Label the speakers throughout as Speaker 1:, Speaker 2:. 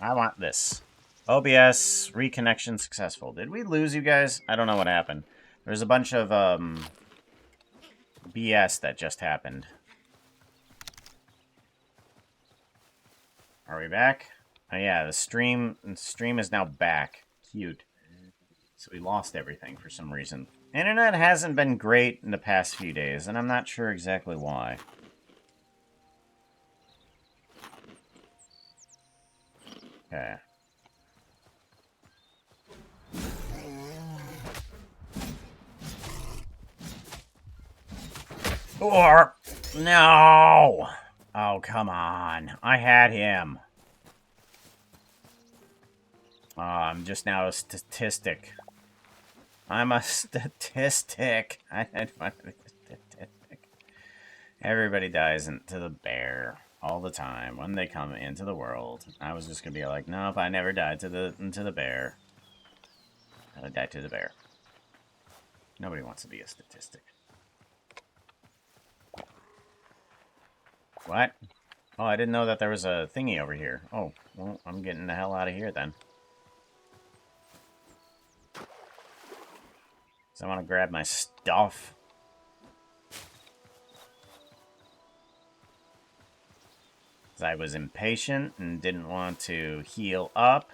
Speaker 1: I want this. OBS reconnection successful. Did we lose you guys? I don't know what happened. There's a bunch of BS that just happened. Are we back? Oh yeah, the stream is now back. Cute. So we lost everything for some reason. Internet hasn't been great in the past few days, and I'm not sure exactly why. Okay. Or no! Oh, come on. I had him. Oh, I'm just now a statistic. I'm a statistic. I want to be a statistic. Everybody dies into the bear all the time when they come into the world. I was just gonna be like, nope, I never died into the bear. I died to the bear. Nobody wants to be a statistic. What? Oh, I didn't know that there was a thingy over here. Oh, well, I'm getting the hell out of here then. So I want to grab my stuff. Because I was impatient and didn't want to heal up.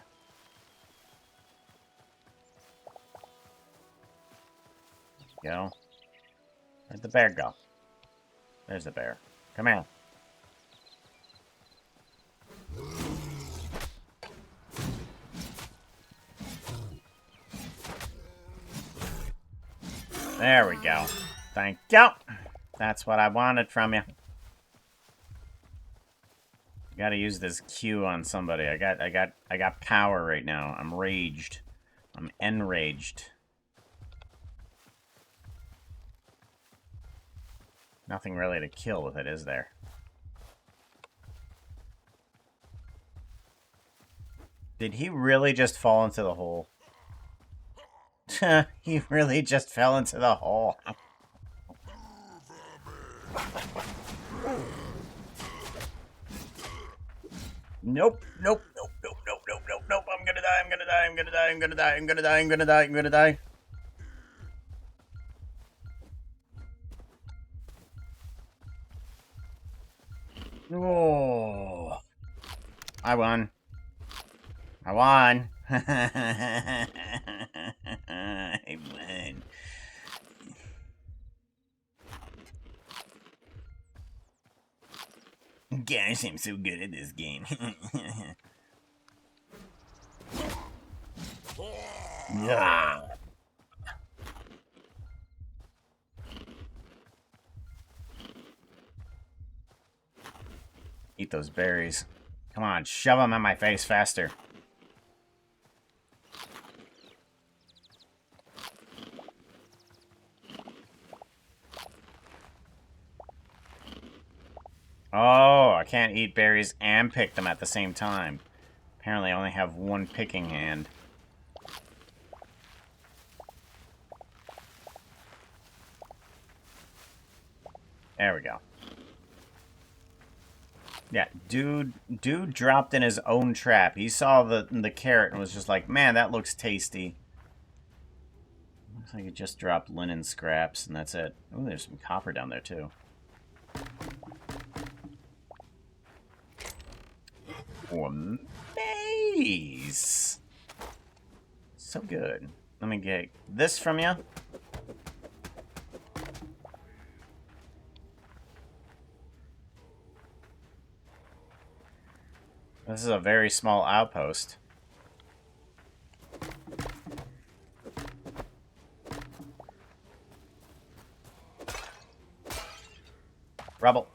Speaker 1: Go. Where'd the bear go? There's the bear. Come here. There we go. Thank you. That's what I wanted from you. Gotta use this Q on somebody. I got power right now. I'm raged. I'm enraged. Nothing really to kill with it, is there? Did he really just fall into the hole? He really just fell into the hole. Nope, nope, nope, nope, nope, nope, nope, nope. I'm gonna die, I'm gonna die, I'm gonna die, I'm gonna die, I'm gonna die, I'm gonna die, I'm gonna die. Oh. I won. I won. I won. Gosh, I'm so good at this game. Yeah. Eat those berries. Come on, shove them in my face faster. Oh, I can't eat berries and pick them at the same time. Apparently I only have one picking hand. There we go. Yeah, dude dropped in his own trap. He saw the carrot and was just like, man, that looks tasty. Looks like it just dropped linen scraps, and that's it. Oh, there's some copper down there, too. Oh, maze! So good. Let me get this from you. This is a very small outpost. Rubble.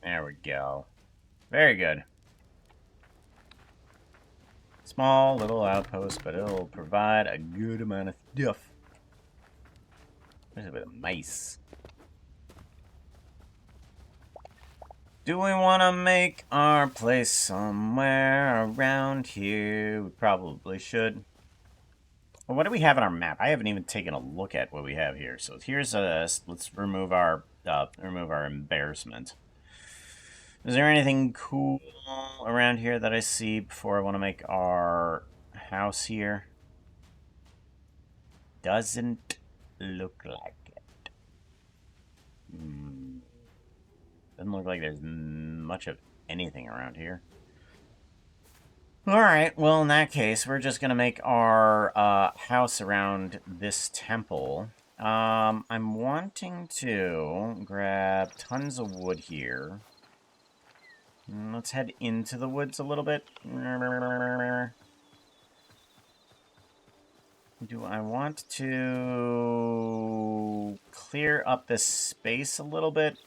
Speaker 1: There we go. Very good. Small little outpost, but it'll provide a good amount of stuff. There's a bit of mice. Do we want to make our place somewhere around here? We probably should. Well, what do we have on our map? I haven't even taken a look at what we have here. So here's let's remove our embarrassment. Is there anything cool around here that I see before I want to make our house here? Doesn't look like it. Doesn't look like there's much of anything around here. Alright, well, in that case, we're just going to make our house around this temple. I'm wanting to grab tons of wood here. Let's head into the woods a little bit. Do I want to clear up this space a little bit?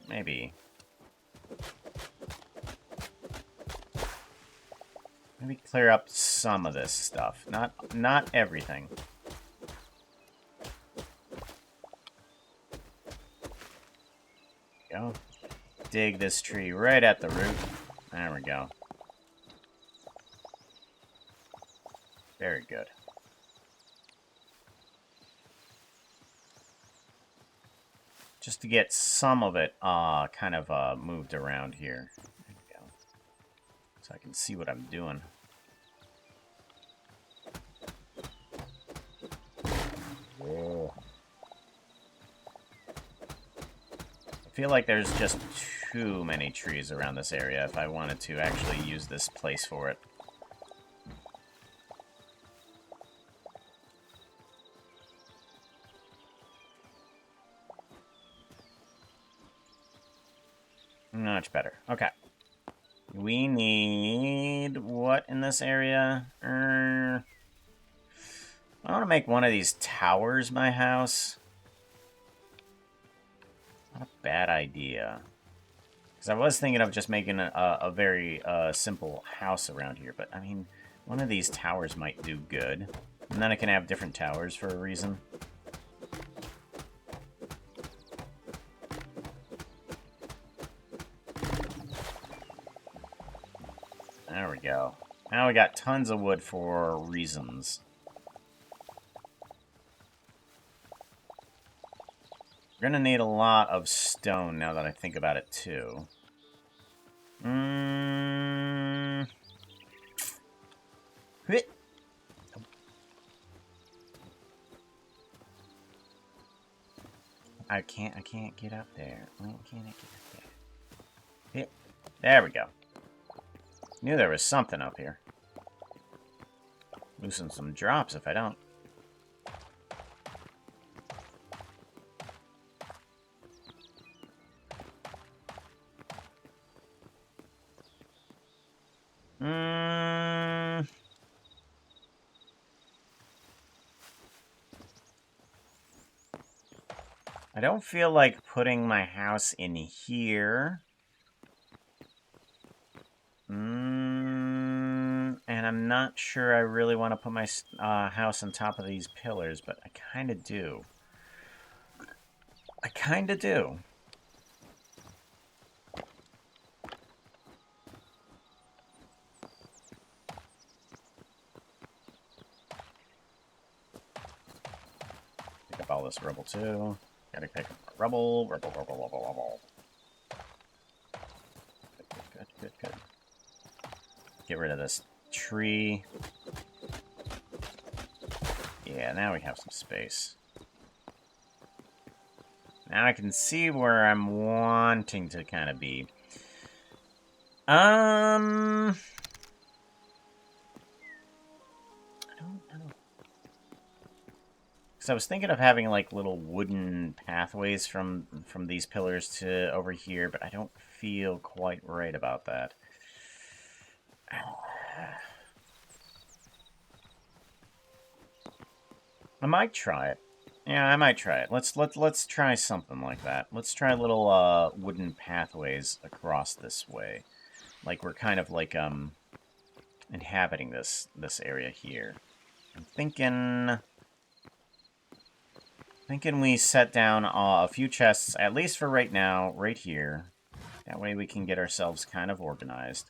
Speaker 1: Maybe. Maybe clear up some of this stuff. Not everything. Go. Dig this tree right at the root. There we go. Very good. Just to get some of it kind of moved around here. There we go. So I can see what I'm doing. Whoa. I feel like there's just too many trees around this area if I wanted to actually use this place for it. Much better. Okay. We need what in this area? I want to make one of these towers my house. Not a bad idea. Because I was thinking of just making a very simple house around here. But, I mean, one of these towers might do good. And then I can have different towers for a reason. There we go. Now we got tons of wood for reasons. We're gonna need a lot of stone now that I think about it too. I can't get up there. Why can't I get up there? There we go. Knew there was something up here. Loosen some drops if I don't. I don't feel like putting my house in here. And I'm not sure I really want to put my house on top of these pillars, but I kind of do. I kind of do. Pick up all this rubble, too. Gotta pick up rubble. Rubble. Good. Get rid of this tree. Yeah, now we have some space. Now I can see where I'm wanting to kind of be. I don't know. Because I was thinking of having, like, little wooden pathways from these pillars to over here, but I don't feel quite right about that. I might try it. Yeah, I might try it. Let's try something like that. Let's try little wooden pathways across this way. Like we're kind of like inhabiting this area here. I'm thinking we set down a few chests, at least for right now, right here. That way we can get ourselves kind of organized.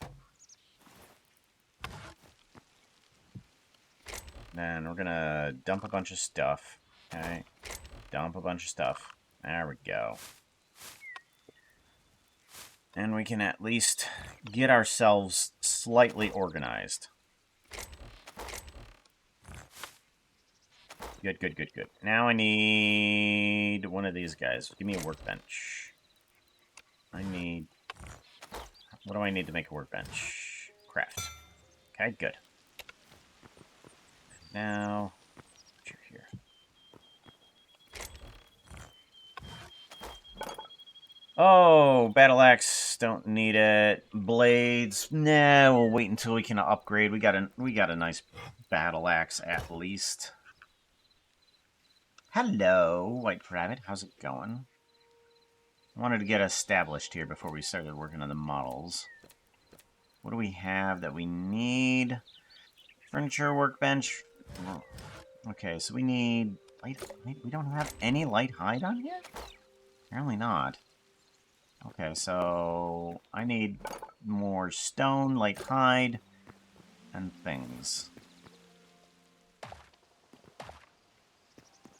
Speaker 1: Then we're gonna dump a bunch of stuff. Okay. Dump a bunch of stuff. There we go. And we can at least get ourselves slightly organized. Good, good, good, good. Now I need one of these guys. Give me a workbench. I need... What do I need to make a workbench? Craft. Okay, good. Now... Put you here. Oh, battle axe, don't need it. Blades, nah, we'll wait until we can upgrade. We got a nice battle axe at least. Hello, White Rabbit. How's it going? I wanted to get established here before we started working on the models. What do we have that we need? Furniture, workbench. Okay, so we need light. We don't have any light hide on here? Apparently not. Okay, so I need more stone, light hide, and things.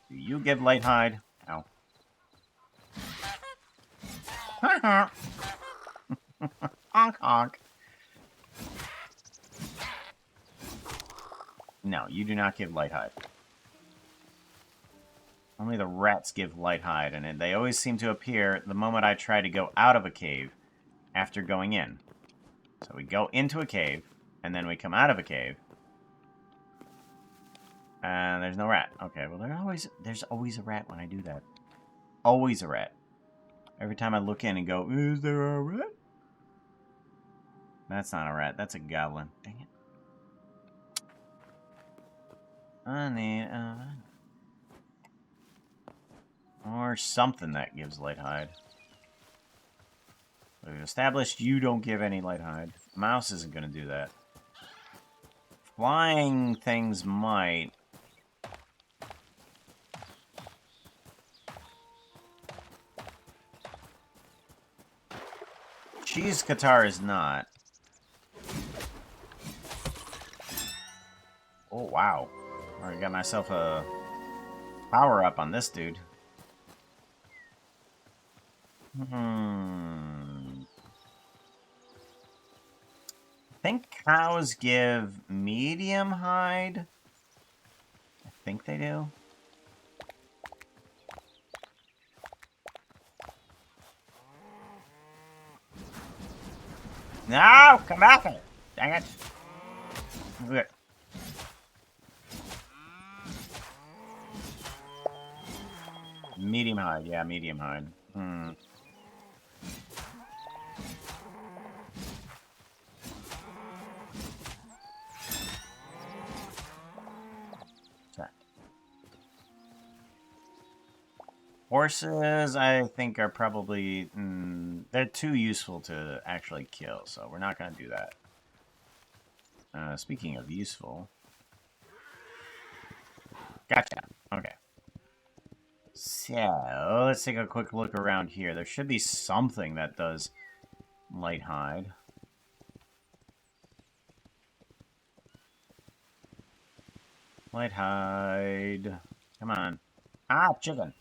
Speaker 1: Do you give light hide? Ow. Honk honk. No, you do not give light hide. Only the rats give light hide, and they always seem to appear the moment I try to go out of a cave after going in. So we go into a cave, and then we come out of a cave, and there's no rat. Okay, well there's always a rat when I do that. Always a rat. Every time I look in and go, is there a rat? That's not a rat, that's a goblin. Dang it. I need, or something that gives light hide. We've established you don't give any light hide. Mouse isn't going to do that. Flying things might. Cheese Qatar is not. Oh, wow. Already got myself a power up on this dude. I think cows give medium hide. I think they do. No! Come back here! Dang it. Okay. Medium hide. Yeah, medium hide. Horses, I think, are probably... they're too useful to actually kill, so we're not going to do that. Speaking of useful... Gotcha. Okay. So, let's take a quick look around here. There should be something that does light hide. Light hide. Come on. Ah, chicken.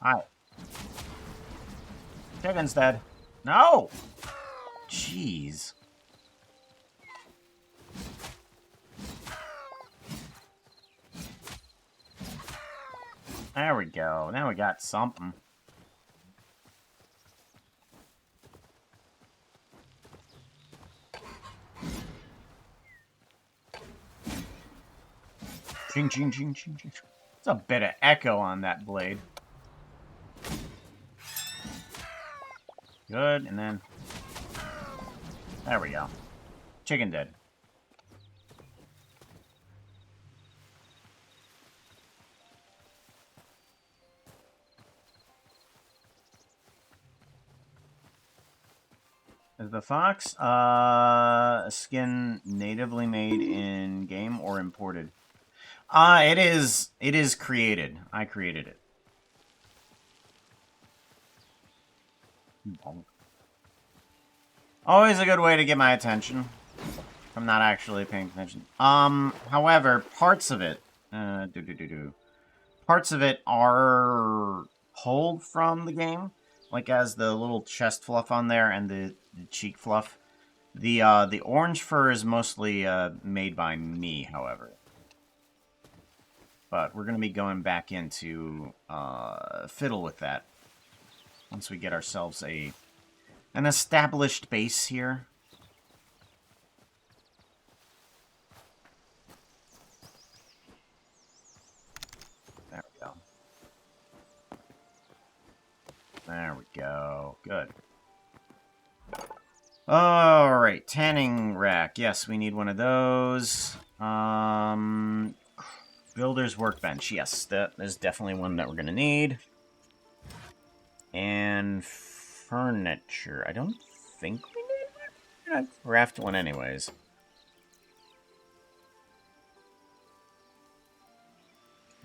Speaker 1: Hi. Chicken's dead. No! Jeez. There we go. Now we got something. Ching, ching, ching, ching, ching. It's a bit of echo on that blade. Good, and then... There we go. Chicken dead. Is the fox skin natively made in game or imported? It is created. I created it. Always a good way to get my attention I'm not actually paying attention. However, parts of it, parts of it are pulled from the game, like as the little chest fluff on there and the cheek fluff. The orange fur is mostly made by me, however. But we're gonna be going back into fiddle with that once we get ourselves an established base here. There we go. There we go. Good. Alright, tanning rack. Yes, we need one of those. Builder's workbench. Yes, that is definitely one that we're going to need. And furniture. I don't think we need one. We're going to craft one anyways.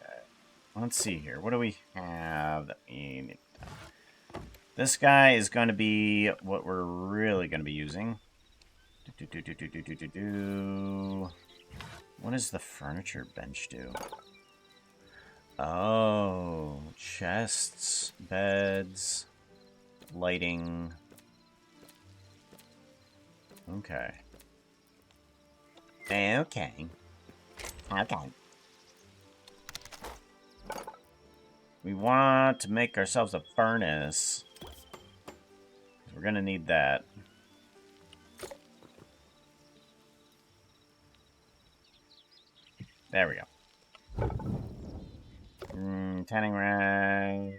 Speaker 1: Okay. Let's see here. What do we have that we need? This guy is going to be what we're really going to be using. What does the furniture bench do? Oh, chests, beds, lighting. Okay. Okay. Okay. We want to make ourselves a furnace. We're gonna need that. There we go. Tanning rack.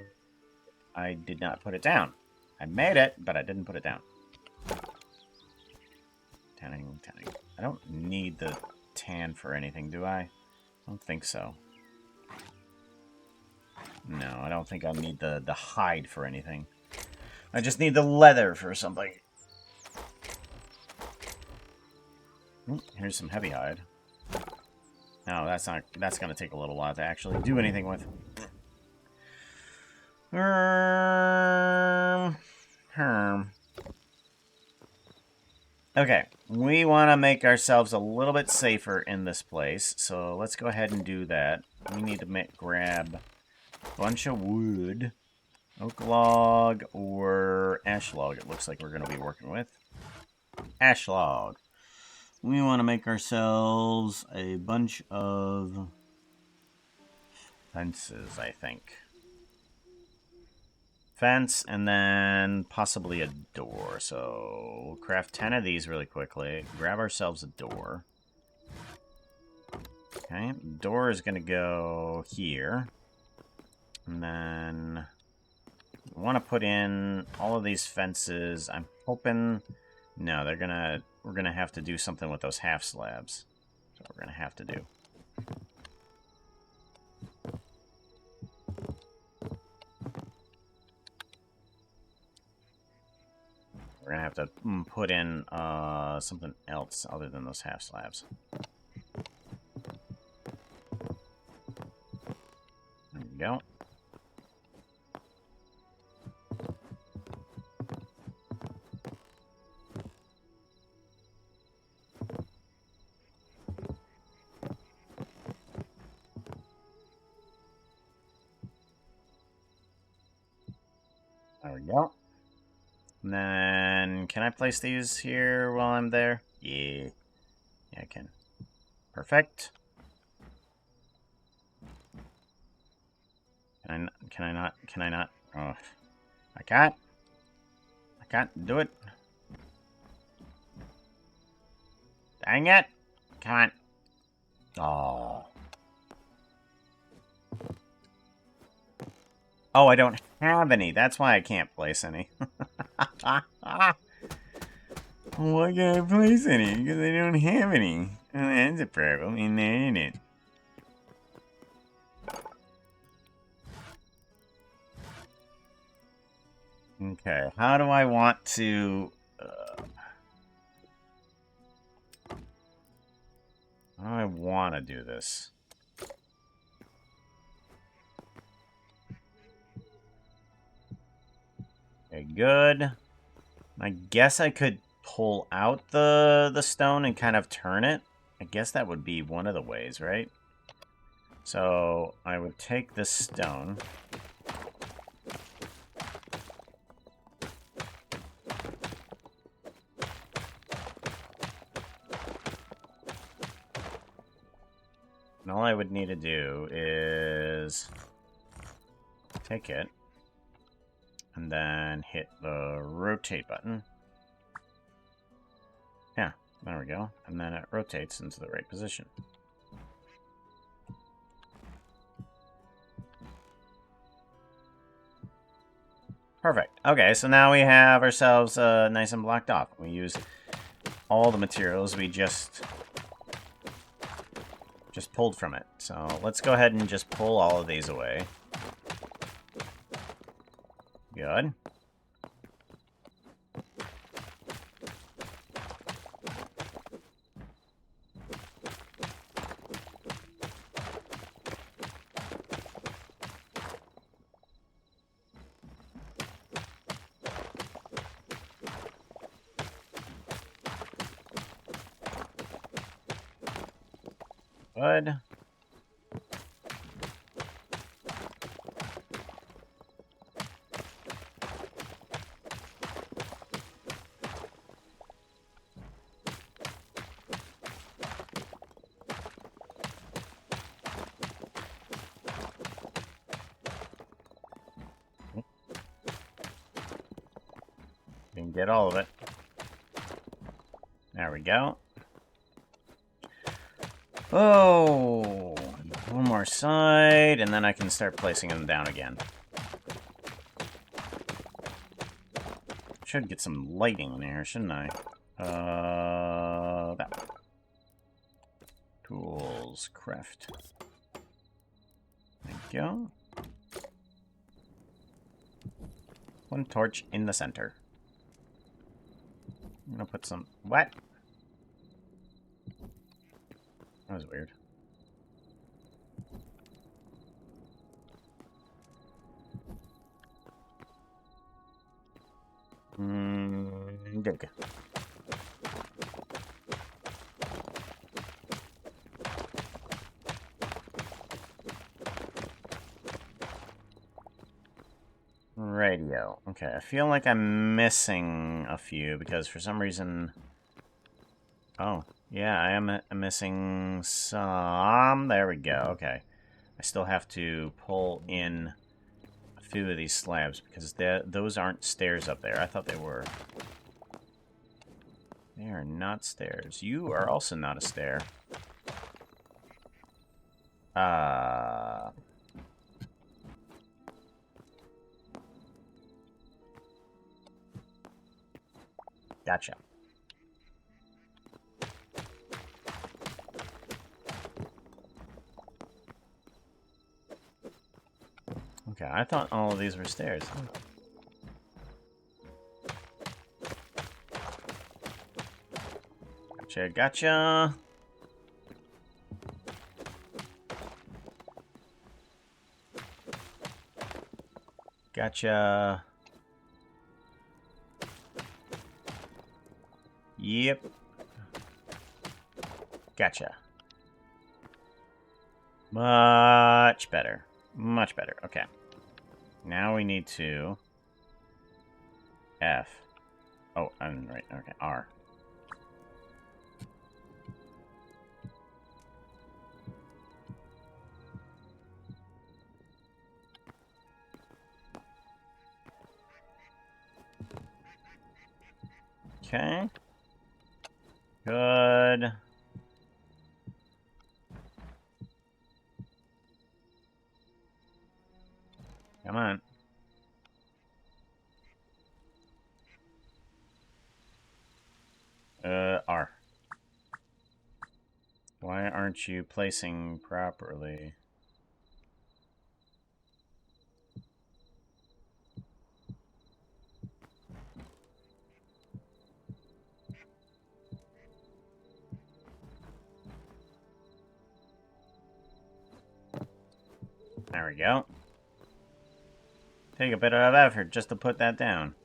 Speaker 1: I did not put it down. I made it, but I didn't put it down. Tanning. I don't need the tan for anything, do I? I don't think so. No, I don't think I need the hide for anything. I just need the leather for something. Here's some heavy hide. No, that's gonna take a little while to actually do anything with. Okay, we want to make ourselves a little bit safer in this place, so let's go ahead and do that. We need to grab a bunch of wood. Oak log or ash log, it looks like we're going to be working with. Ash log. We want to make ourselves a bunch of fences, I think. Fence, and then possibly a door. So we'll craft 10 of these really quickly. Grab ourselves a door. Okay, door is going to go here. And then we want to put in all of these fences. I'm hoping... No, we're gonna have to do something with those half slabs. That's what we're gonna have to do. We're gonna have to put in something else other than those half slabs. There we go. There we go. And then, can I place these here while I'm there? Yeah. Yeah, I can. Perfect. Can I not? Oh, I can't. I can't do it. Dang it. Come on. Oh. Oh, I don't have any. That's why I can't place any. Why can't I place any? Because I don't have any. Well, that's a problem, isn't it? Okay, how do I want to... how do I want to do this? Okay, good. I guess I could pull out the stone and kind of turn it. I guess that would be one of the ways, right? So I would take this stone. And all I would need to do is take it and then hit the rotate button. Yeah, there we go. And then it rotates into the right position. Perfect. Okay, so now we have ourselves nice and blocked off. We use all the materials we just pulled from it. So let's go ahead and just pull all of these away. Good. Good. We can get all of it. There we go. Oh, one more side, and then I can start placing them down again. Should get some lighting in here, shouldn't I? That one. Tools, craft. There we go. One torch in the center. I'm gonna put some... What? That was weird. Dig. Radio. Okay, I feel like I'm missing a few because for some reason... Oh, yeah, I am missing some. There we go. Okay. I still have to pull in a few of these slabs because those aren't stairs up there. I thought they were. They are not stairs. You are also not a stair. Gotcha. Okay, I thought all of these were stairs. Gotcha, gotcha. Gotcha. Yep. Gotcha. Much better. Much better. Okay. Now we need to... F. Oh, I'm right. Okay, R. Okay. Good. Come on. R. Why aren't you placing properly? There we go. Take a bit of effort just to put that down.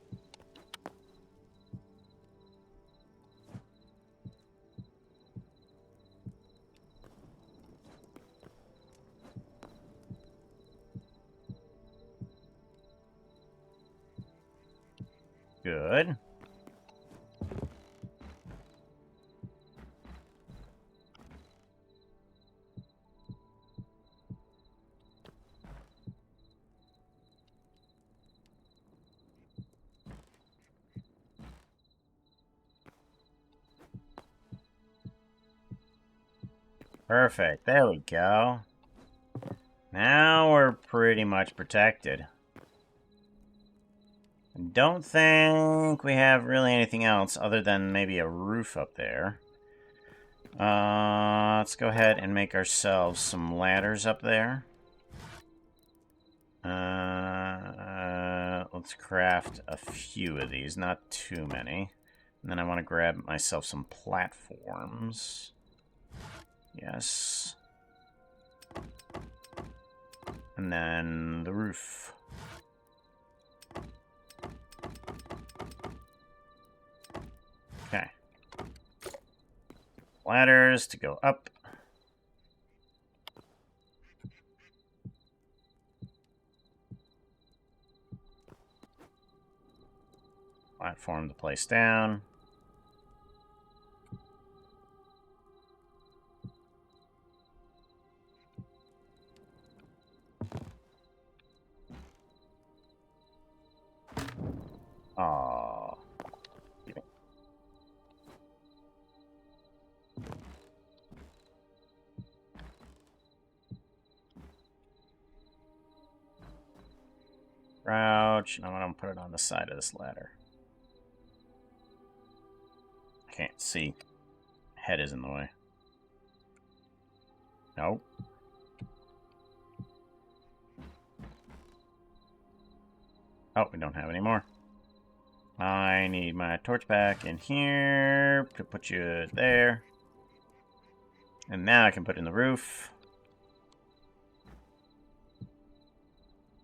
Speaker 1: Good. Perfect. There we go. Now we're pretty much protected. Don't think we have really anything else other than maybe a roof up there. Let's go ahead and make ourselves some ladders up there. Let's craft a few of these, not too many. And then I want to grab myself some platforms. Yes. And then the roof. Okay. Ladders to go up. Platform to place down. Aww. Crouch, and I'm going to put it on the side of this ladder. I can't see. Head is in the way. Nope. Oh, we don't have any more. I need my torch back in here to put you there. And now I can put in the roof.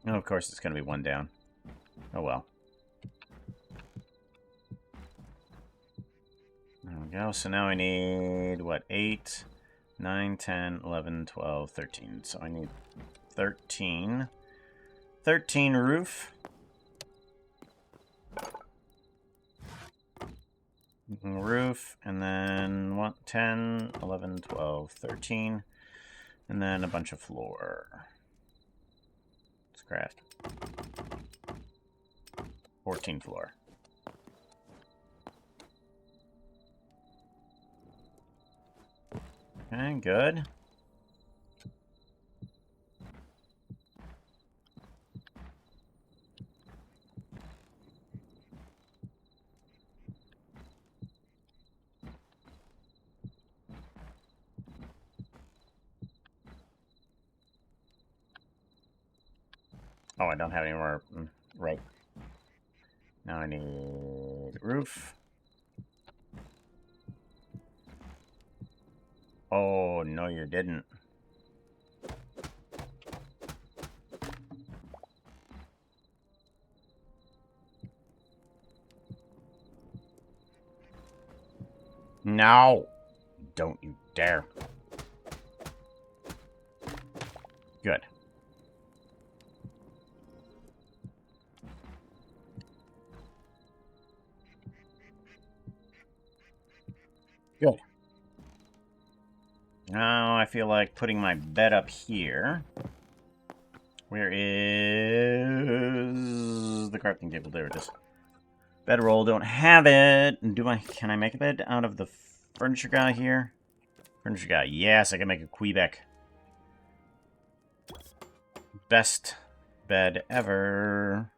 Speaker 1: Oh, of course, it's going to be one down. Oh, well. There we go. So now I need, what, 8, 9, 10, 11, 12, 13. So I need 13. 13 roof. Roof, and then 1, 10, 11, 12, 13. And then a bunch of floor. Let's craft 14 floor. Okay, good. Oh, I don't have any more. Right. Now I need roof. Oh, no, you didn't. No! Don't you dare. Good. Good. Now I feel like putting my bed up here. Where is the crafting table? There it is. Bedroll, don't have it. Can I make a bed out of the furniture guy here? Furniture guy, yes, I can make a Quebec. Best bed ever.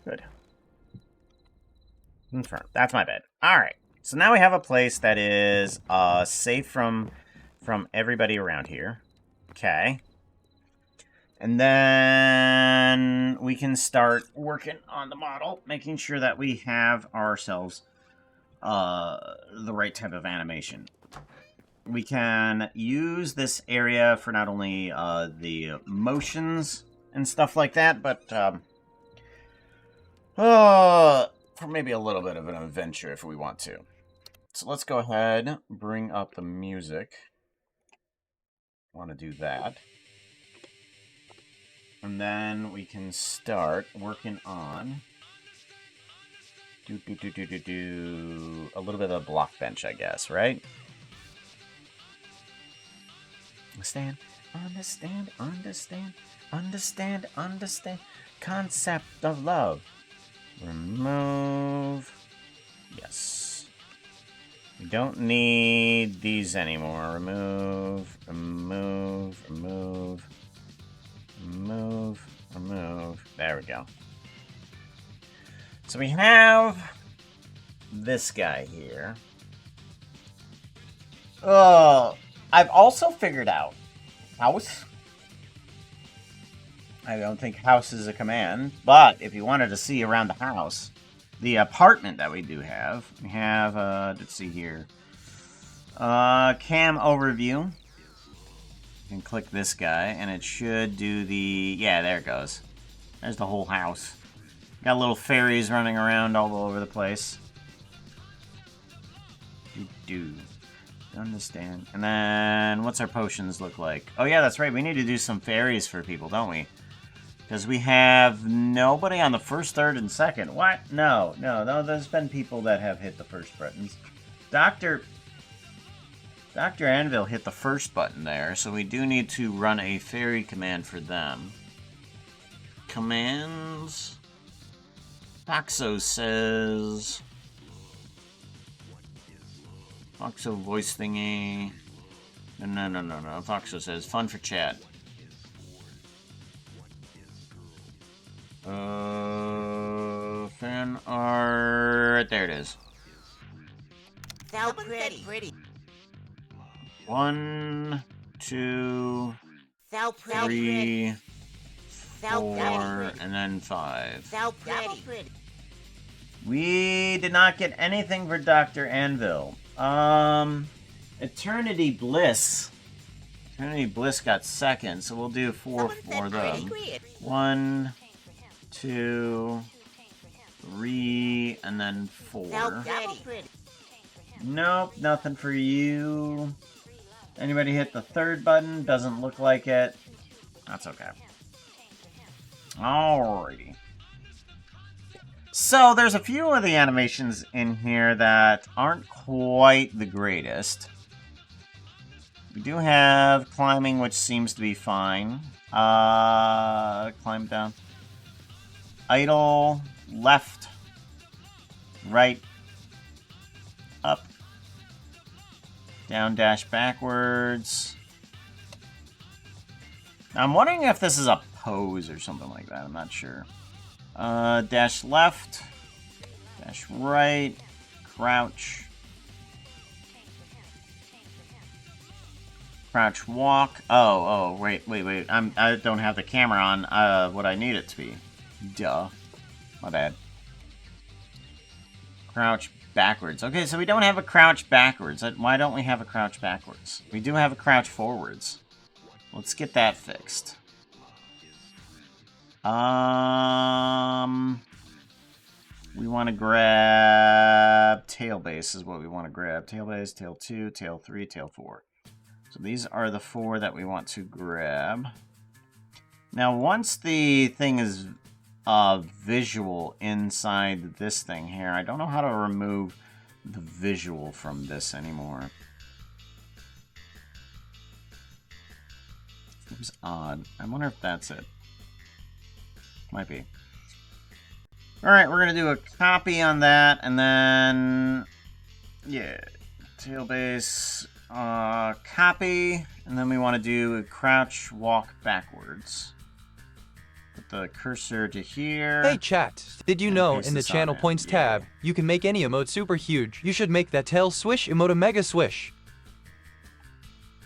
Speaker 1: Good. Confirm. That's my bed. Alright. So now we have a place that is safe from everybody around here. Okay. And then we can start working on the model, making sure that we have ourselves the right type of animation. We can use this area for not only the motions and stuff like that, but for maybe a little bit of an adventure if we want to. So let's go ahead, bring up the music. I want to do that. And then we can start working on a little bit of a block bench, I guess, right? Understand, understand, understand, understand, understand. Concept of love. Remove. Yes. We don't need these anymore. Remove, remove, remove, remove, remove. There we go. So we have this guy here. Oh, I've also figured out house. I don't think house is a command, but if you wanted to see around the house, the apartment that we have, let's see here, cam overview. You can click this guy, and it should do the, yeah, there it goes. There's the whole house. Got little fairies running around all over the place. Understand. And then, what's our potions look like? Oh yeah, that's right, we need to do some fairies for people, don't we? Because we have nobody on the first, third, and second. What? No, there's been people that have hit the first buttons. Dr. Anvil hit the first button there, so we do need to run a fairy command for them. Commands. Foxo says... Foxo voice thingy. No. Foxo says fun for chat. Fan art. There it is.
Speaker 2: So pretty.
Speaker 1: 1, 2,
Speaker 2: So
Speaker 1: 3,
Speaker 2: So
Speaker 1: 4, and then 5.
Speaker 2: So pretty.
Speaker 1: We did not get anything for Dr. Anvil. Eternity Bliss. Eternity Bliss got second, so we'll do 4 for them. 1, 2, 3, and then 4.
Speaker 2: So pretty.
Speaker 1: Nope, nothing for you. Anybody hit the third button? Doesn't look like it. That's okay. Alrighty. So, there's a few of the animations in here that aren't quite the greatest. We do have climbing, which seems to be fine. Climb down. Idle, left, right, up, down, dash backwards. Now, I'm wondering if this is a pose or something like that. I'm not sure. Dash left, dash right, crouch, crouch walk. Oh, wait. I don't have the camera on what I need it to be. Duh. My bad. Crouch backwards. Okay, so we don't have a crouch backwards. Why don't we have a crouch backwards? We do have a crouch forwards. Let's get that fixed. We want to grab tail base is what we want to grab. Tail base, tail 2, tail 3, tail 4. So these are the 4 that we want to grab. Now, once the thing is visual inside this thing here, I don't know how to remove the visual from this anymore. Seems odd. I wonder if that's it. Might be. Alright, we're going to do a copy on that, and then... yeah. Tail base... copy, and then we want to do a crouch walk backwards. Put the cursor to here.
Speaker 3: Hey chat, did you know in the channel points tab, you can make any emote super huge. You should make that tail swish emote a mega swish.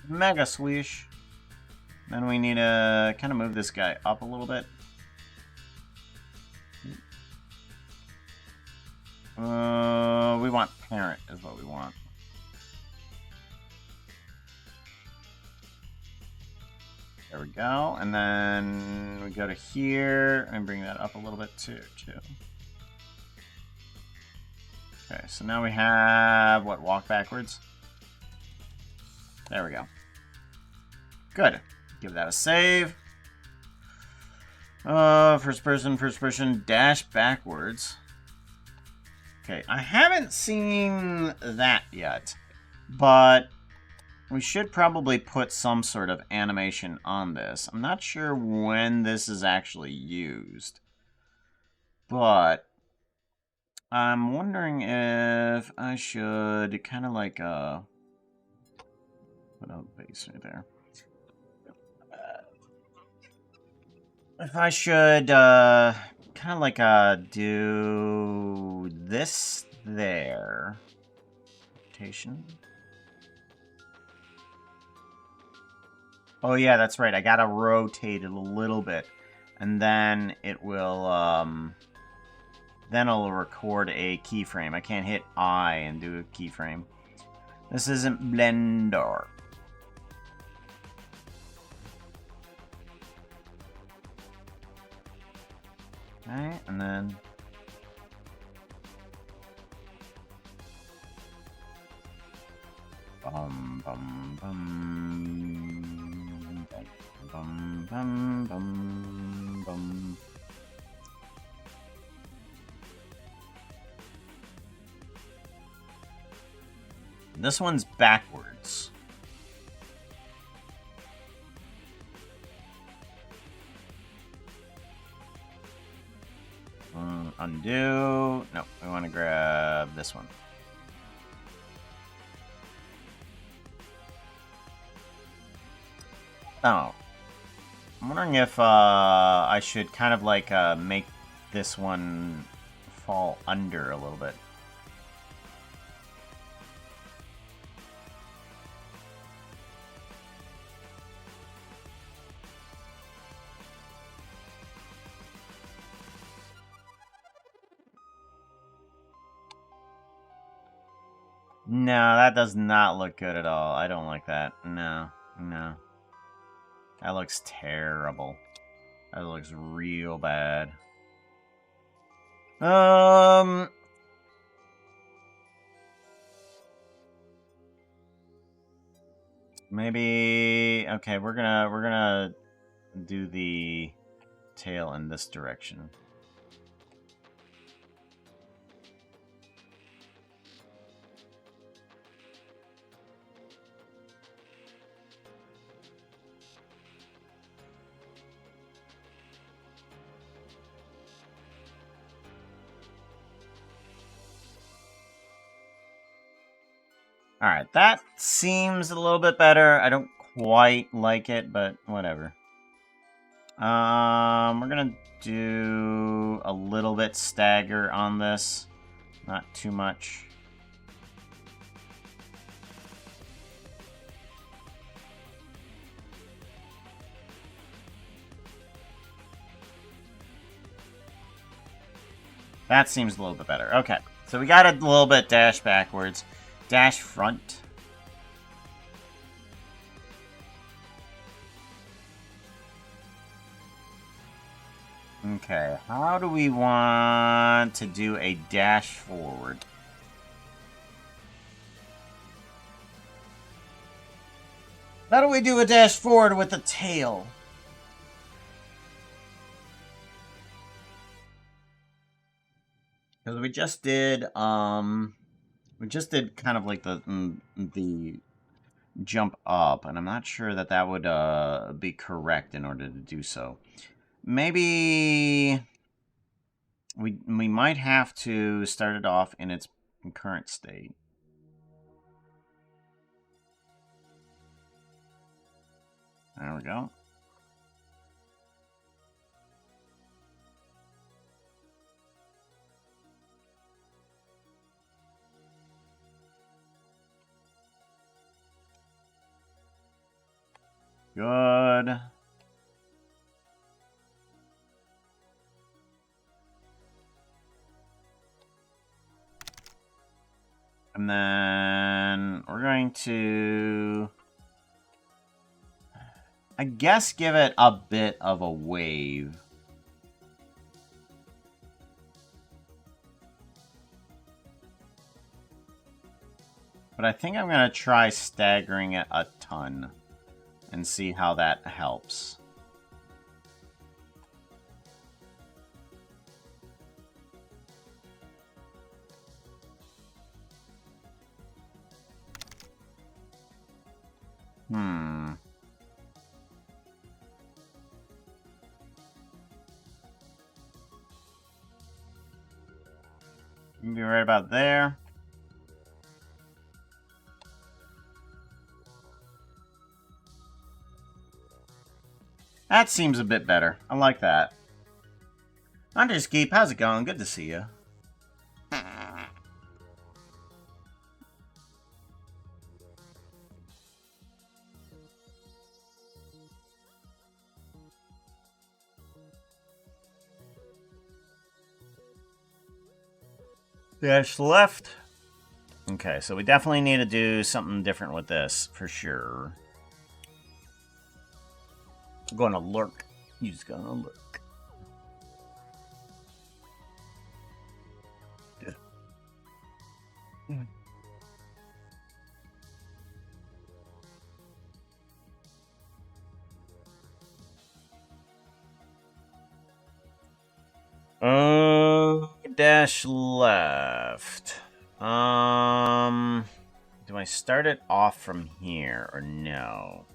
Speaker 1: Mega swish. Then we need to kind of move this guy up a little bit. We want parent is what we want. There we go. And then we go to here and bring that up a little bit too. Okay, so now we have, what, walk backwards? There we go. Good. Give that a save. First person, dash backwards. Okay, I haven't seen that yet, but we should probably put some sort of animation on this. I'm not sure when this is actually used, but I'm wondering if I should kind of like, put a base right there. If I should, kind of like, do this there. Rotation. Oh yeah, that's right. I gotta rotate it a little bit. And then it will, then it'll record a keyframe. I can't hit I and do a keyframe. This isn't Blender. Alright, and then... Bum, bum, bum, bum, bum, bum, bum. This one's backwards. Undo. No, we want to grab this one. Oh. I'm wondering if I should kind of like make this one fall under a little bit. No, that does not look good at all. I don't like that. No, no. That looks terrible. That looks real bad. Maybe okay, we're gonna do the tail in this direction. Alright, that seems a little bit better. I don't quite like it, but whatever. We're gonna do a little bit stagger on this. Not too much. That seems a little bit better. Okay, so we got a little bit dash backwards. Dash front. Okay, how do we want to do a dash forward? How do we do a dash forward with the tail? Because we just did kind of like the jump up, and I'm not sure that that would be correct in order to do so. Maybe we might have to start it off in its current state. There we go. Good. And then we're going to, I guess, give it a bit of a wave. But I think I'm going to try staggering it a ton and see how that helps. Hmm. Be right about there. That seems a bit better. I like that. Underskeep, how's it going? Good to see you. Dash left. Okay, so we definitely need to do something different with this, for sure. I'm gonna lurk. You're just gonna lurk. Dash left. Do I start it off from here or no?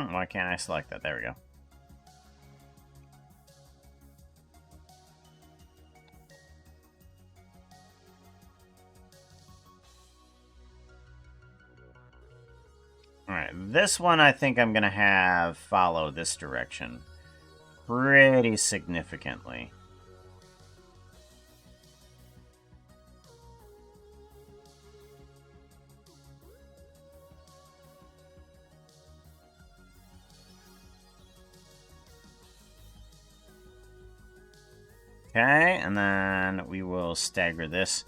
Speaker 1: Why can't I select that? There we go. Alright, this one I think I'm going to have follow this direction pretty significantly. Okay, and then we will stagger this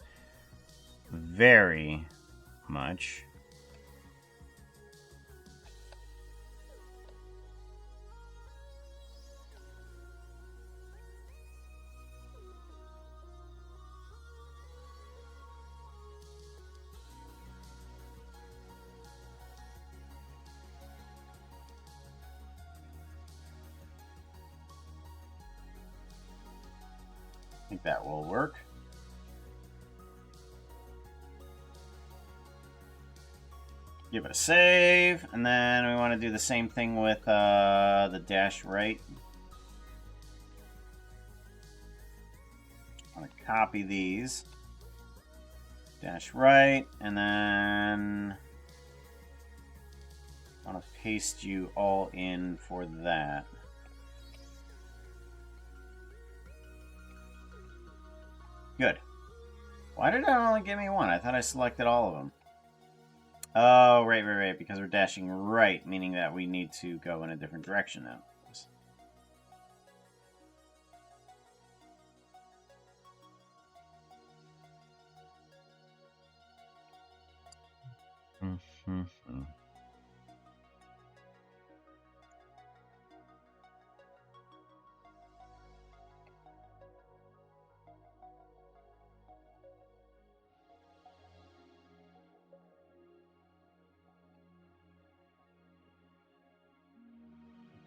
Speaker 1: very much. I think that will work. Give it a save, and then we want to do the same thing with the dash right. I want to copy these. Dash right, and then I want to paste you all in for that. Good. Why did it only give me one? I thought I selected all of them. Oh, right, because we're dashing right, meaning that we need to go in a different direction now.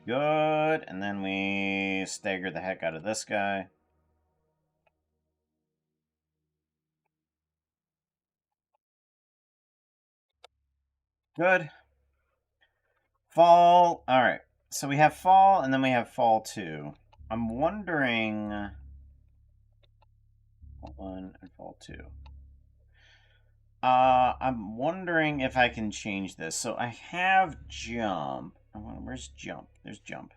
Speaker 1: Good, and then we stagger the heck out of this guy. Good. Fall. Alright. So we have fall, and then we have fall 2. I'm wondering... Fall 1 and fall 2. I'm wondering if I can change this. So I have jump. Where's jump? There's jump.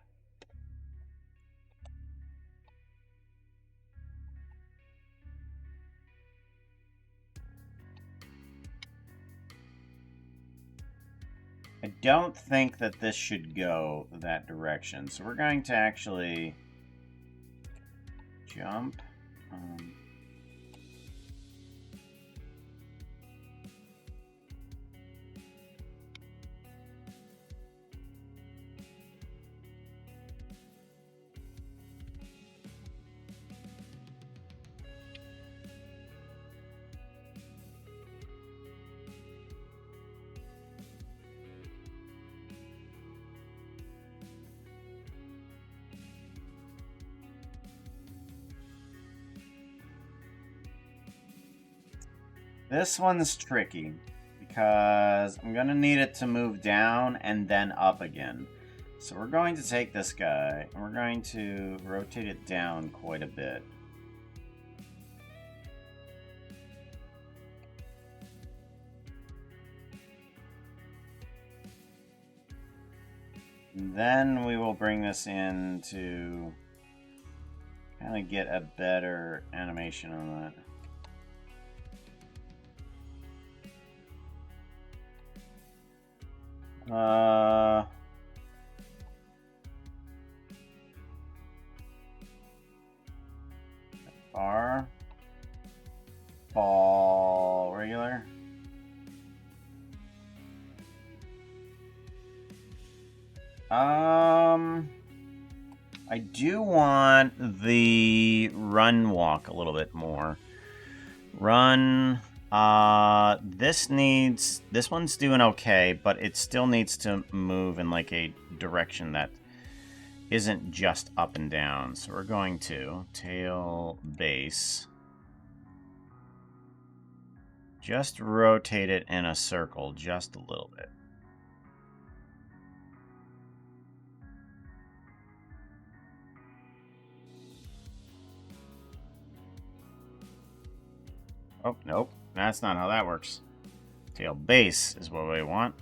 Speaker 1: I don't think that this should go that direction. So we're going to actually jump. This one's tricky because I'm going to need it to move down and then up again. So we're going to take this guy and we're going to rotate it down quite a bit. And then we will bring this in to kind of get a better animation on that. R. Ball regular. I do want the run walk a little bit more. Run. This one's doing okay, but it still needs to move in like a direction that isn't just up and down. So we're going to tail base. Just rotate it in a circle just a little bit. Oh, nope. That's not how that works. Tail base is what we want.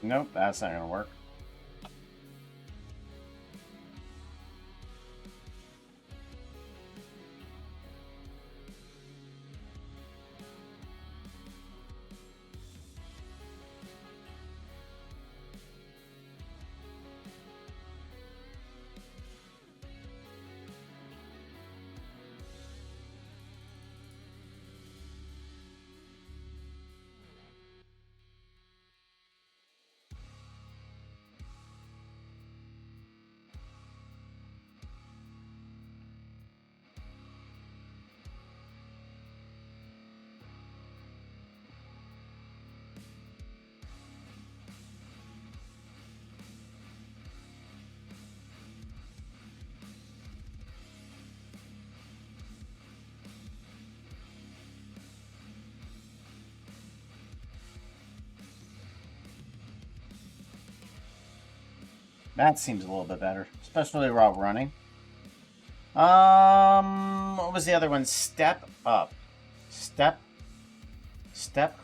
Speaker 1: Nope, that's not gonna work. That seems a little bit better, especially while running. What was the other one? Step up. Step,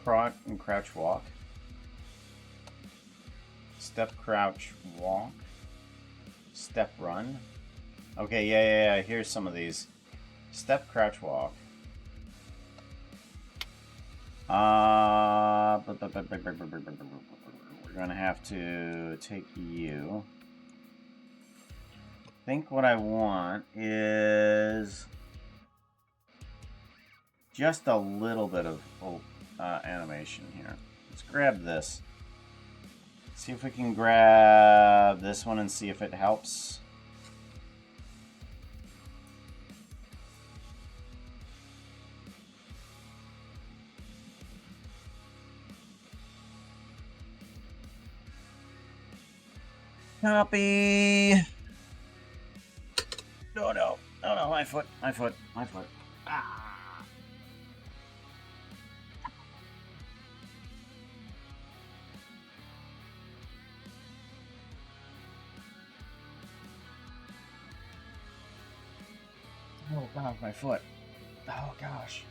Speaker 1: crouch, and crouch walk. Step, crouch, walk. Step, run. Okay, yeah. Here's some of these. Step, crouch, walk. We're gonna have to take you. I think what I want is just a little bit of animation here. Let's grab this. See if we can grab this one and see if it helps. Copy. No, my foot. Ah. Oh god, my foot. Oh gosh.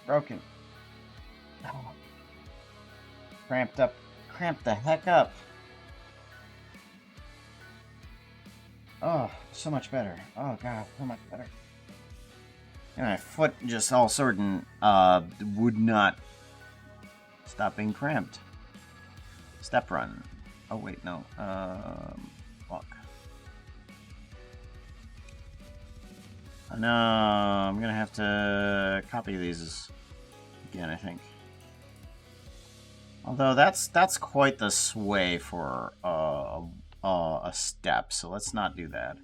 Speaker 1: Broken. Oh. Cramped the heck up. Oh, so much better. Oh god, so much better. And my foot just all of a sudden would not stop being cramped. Step run. Oh wait, no. Walk. Oh, no, I'm gonna have to copy these again, I think. Although that's quite the sway for a step, so let's not do that.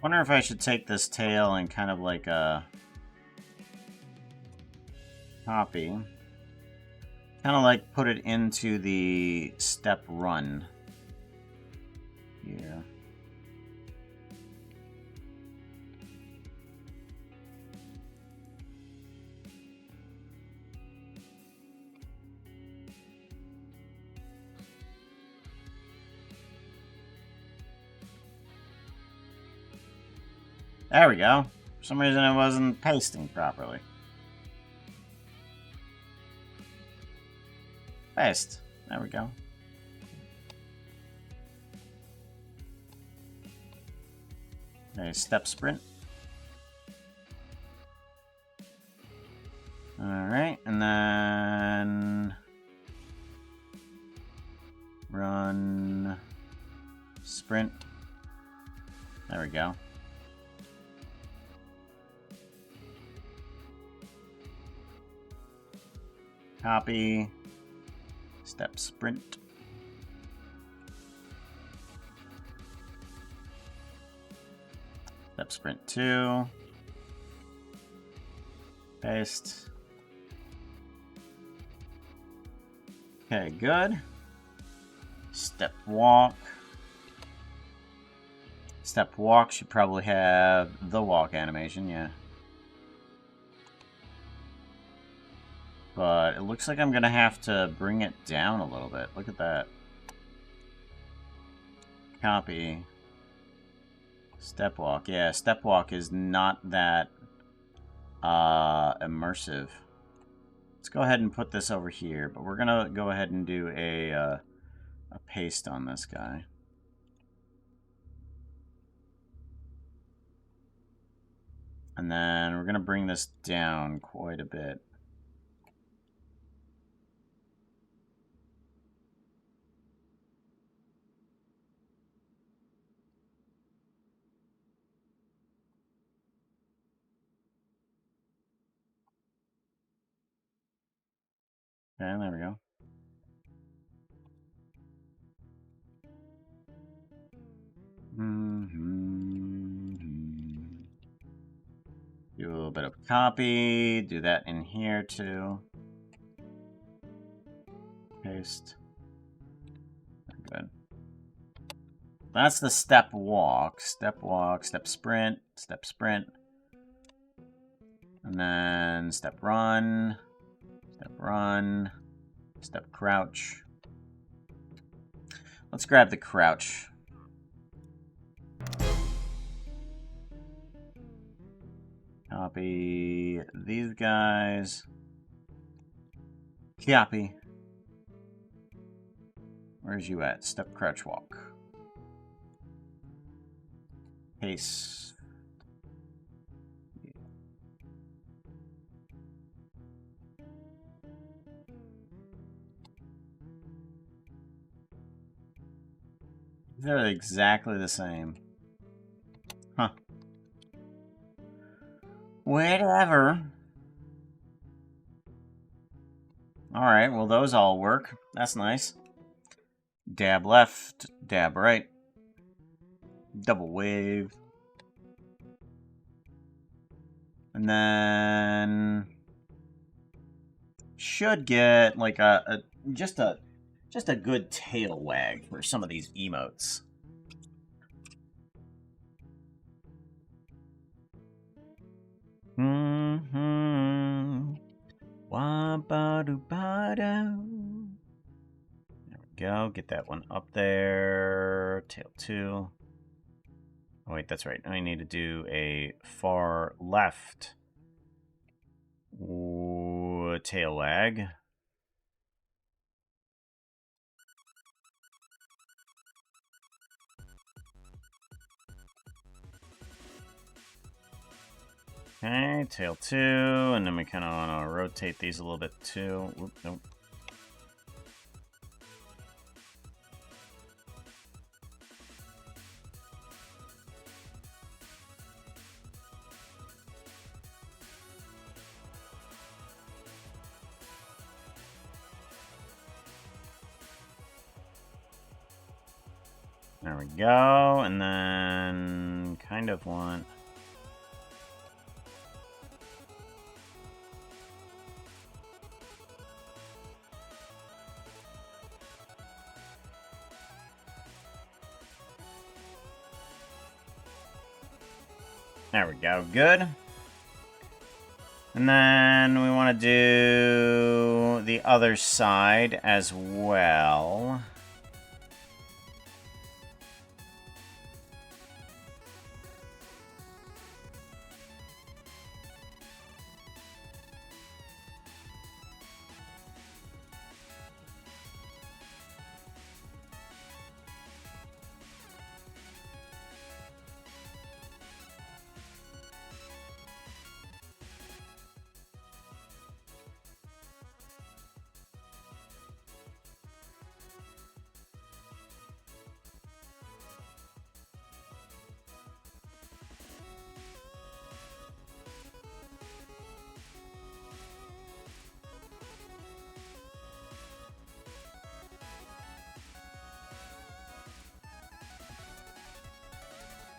Speaker 1: Wonder if I should take this tail and kind of like copy. Kind of like put it into the step run here. There we go. For some reason it wasn't pasting properly. Paste. There we go. Okay, step sprint. Alright, and then run sprint. There we go. Copy. Step sprint. Step sprint 2. Paste. Okay, good. Step walk. Step walk should probably have the walk animation, yeah. But it looks like I'm gonna have to bring it down a little bit. Look at that. Copy. Step walk. Yeah, step walk is not that immersive. Let's go ahead and put this over here, but we're gonna go ahead and do a paste on this guy. And then we're gonna bring this down quite a bit. Okay, there we go. Do a little bit of copy. Do that in here too. Paste. Good. That's the step walk. Step walk, step sprint, step sprint. And then step run, step crouch. Let's grab the crouch. Copy these guys. Copy. Where's you at? Step crouch walk. Paste. They're exactly the same. Huh. Whatever. Alright, well those all work. That's nice. Dab left, dab right. Double wave. And then should get like just a good tail wag for some of these emotes. Wah-ba-do-ba-do. go. Get that one up there. Tail 2. Oh, wait, that's right. I need to do a far left tail wag. Okay, tail 2, and then we kind of want to rotate these a little bit too. Oop, nope. There we go, and then kind of want... There we go, good. And then we want to do the other side as well.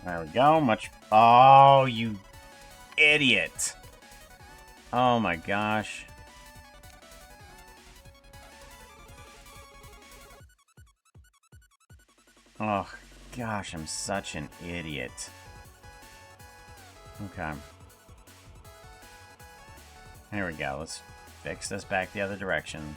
Speaker 1: There we go. Much. Oh, you idiot. Oh my gosh. Oh gosh, I'm such an idiot. Okay. There we go. Let's fix this back the other direction.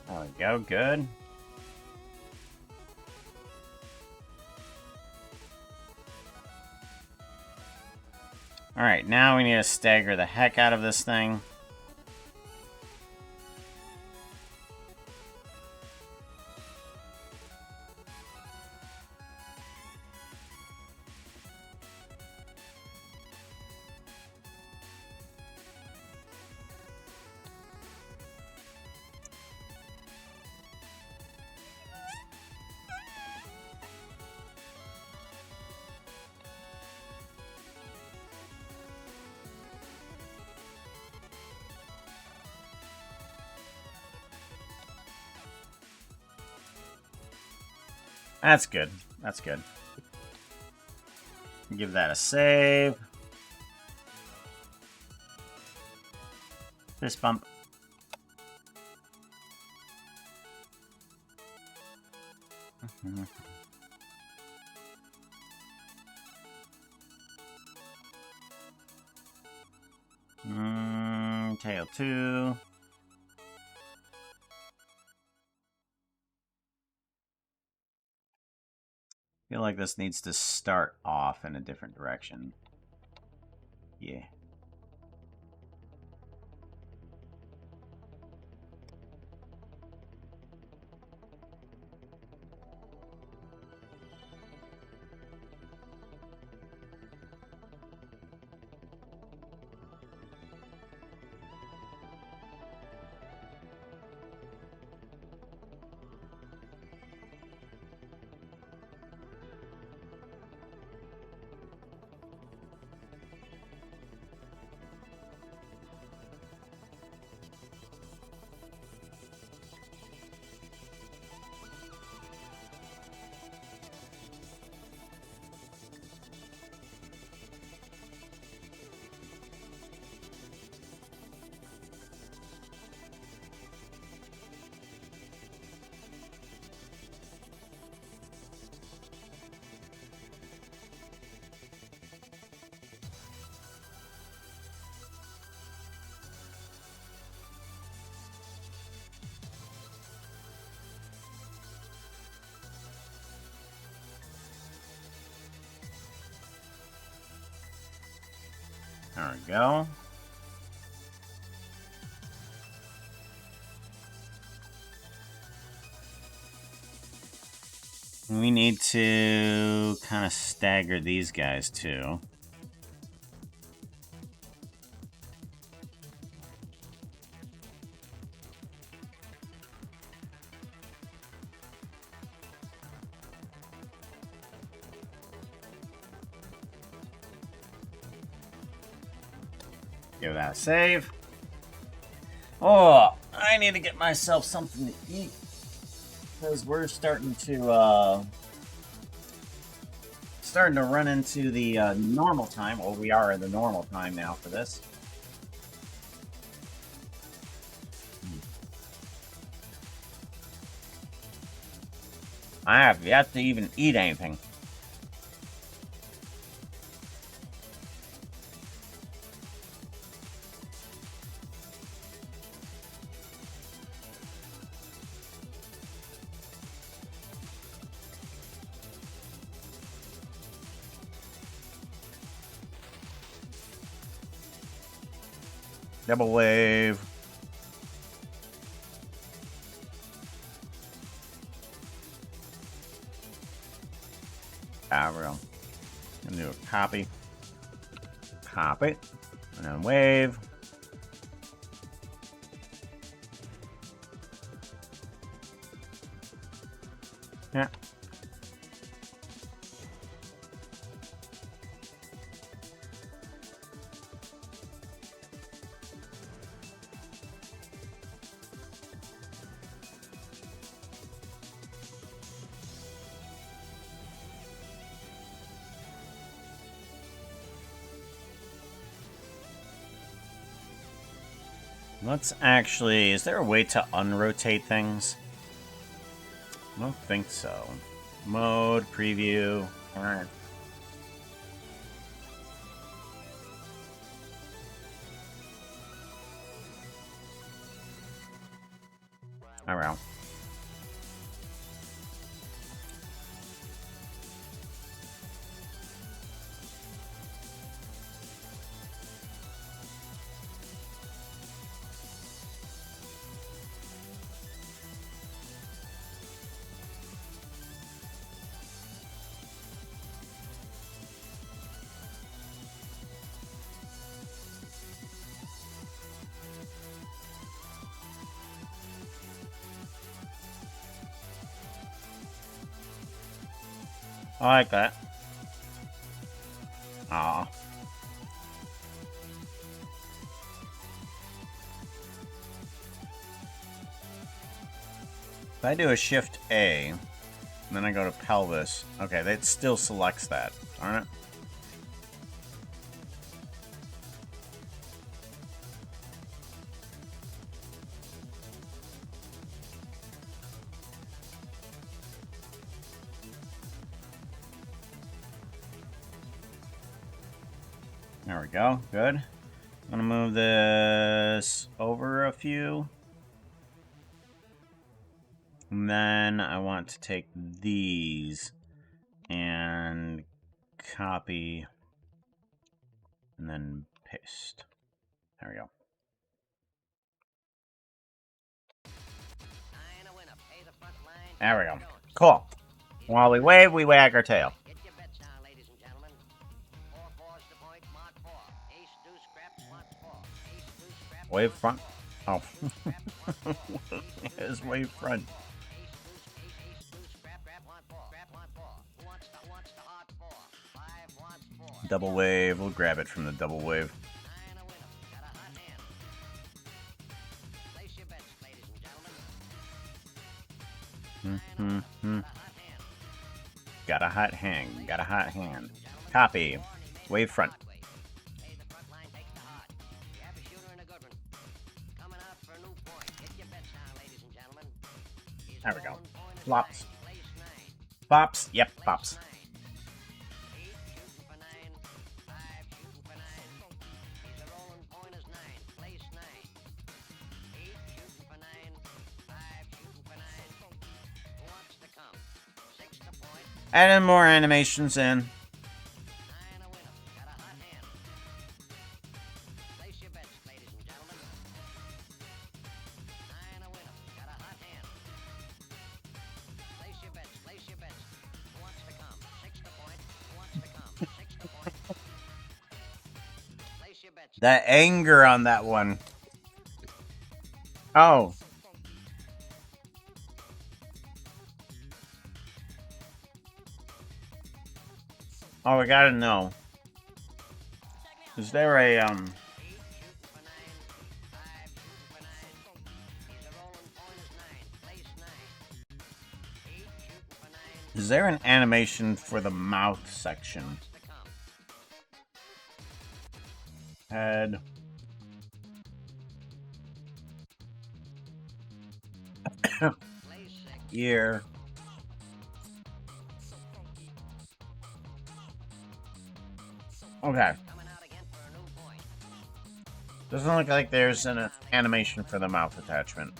Speaker 1: There we go, good. Alright, now we need to stagger the heck out of this thing. That's good. That's good. Give that a save. Fist bump. Tail 2. I feel like this needs to start off in a different direction. Yeah. There we go. We need to kind of stagger these guys too. Give that a save. Oh, I need to get myself something to eat. Because we're starting to run into the normal time. Well, we are in the normal time now for this. I have yet to even eat anything. Double wave. We'll do a copy. Copy. And then wave. Yeah. Let's actually... Is there a way to unrotate things? I don't think so. Mode, preview. Alright. Alright. I like that. Aw. If I do a Shift A, and then I go to pelvis, okay, that still selects that, darn it. There we go, good. I'm gonna move this over a few. And then I want to take these and copy and then paste. There we go. There we go. Cool. While we wag our tail. Wave front. Oh. Here's wave front. Double wave. We'll grab it from the double wave. Got a hot hand. Got a hot hand. Copy. Wave front. There we go. Flops. Bops. Yep, bops. Adding more animations in. That anger on that one. Oh. Oh, I gotta know. Is there a, Is there an animation for the mouth section? Head. Ear. Okay. Doesn't look like there's an animation for the mouth attachment.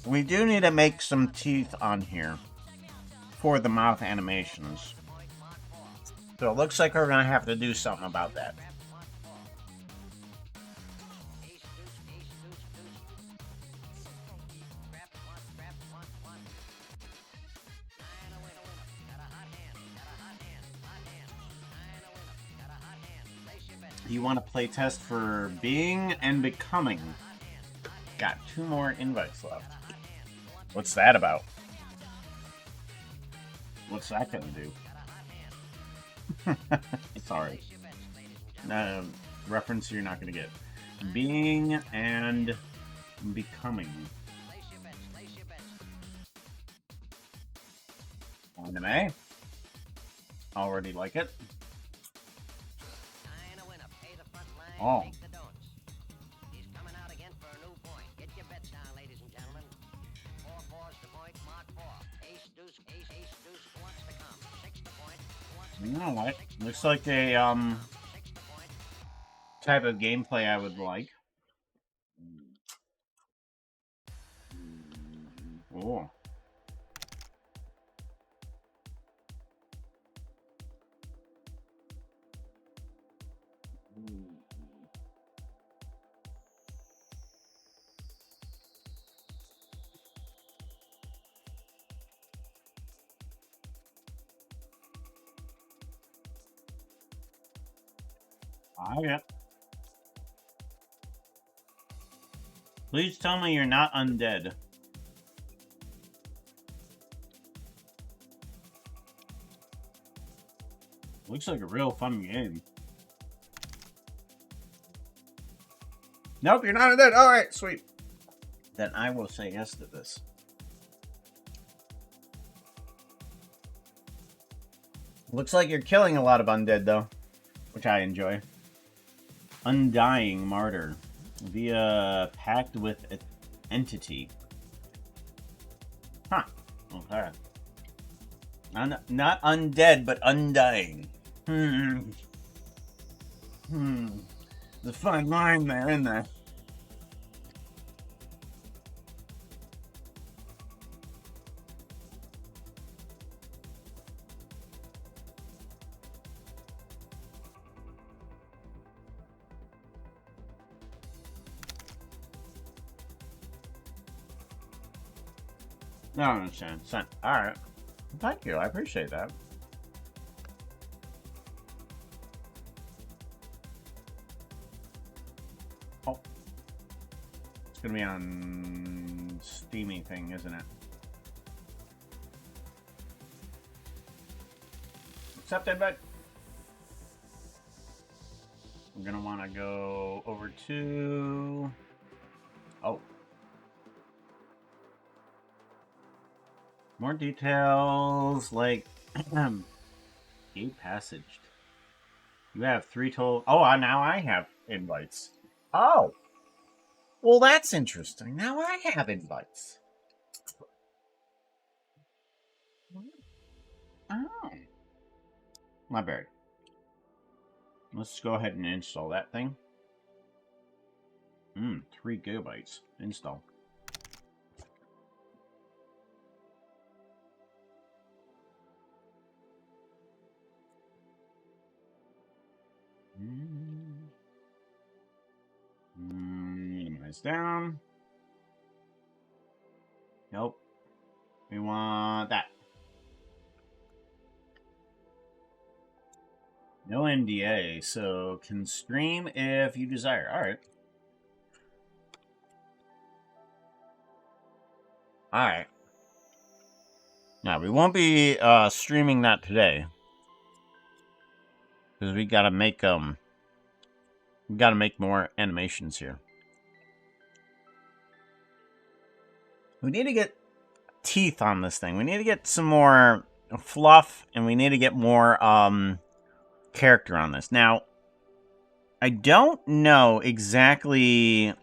Speaker 1: We do need to make some teeth on here for the mouth animations. So it looks like we're going to have to do something about that. You want to play test for being and becoming. Got 2 more invites left. What's that about? What's that gonna do? Sorry. Reference you're not gonna get. Being and becoming. Anime. Already like it. Oh. You know what? Looks like a type of gameplay I would like. Oh. Oh, yeah. Please tell me you're not undead. Looks like a real fun game. Nope, you're not undead. Alright, sweet. Then I will say yes to this. Looks like you're killing a lot of undead, though. Which I enjoy. Undying Martyr. Via pact with an entity. Huh. Okay. Not undead, but undying. The fine line there, isn't there? No, I understand. Alright. Thank you. I appreciate that. Oh. It's gonna be on Steamy thing, isn't it? Accepted, but I'm gonna want to go over to... Oh. More details, like... Gate passaged. You have 3 total... Oh, now I have invites. Oh! Well, that's interesting. Now I have invites. Oh. Library. Let's go ahead and install that thing. 3 gigabytes. Install. Minimize down. Nope. We want that. No NDA, so can stream if you desire. Alright. Alright. Now, we won't be streaming that today. Because we gotta make more animations here. We need to get teeth on this thing. We need to get some more fluff, and we need to get more character on this. Now, I don't know exactly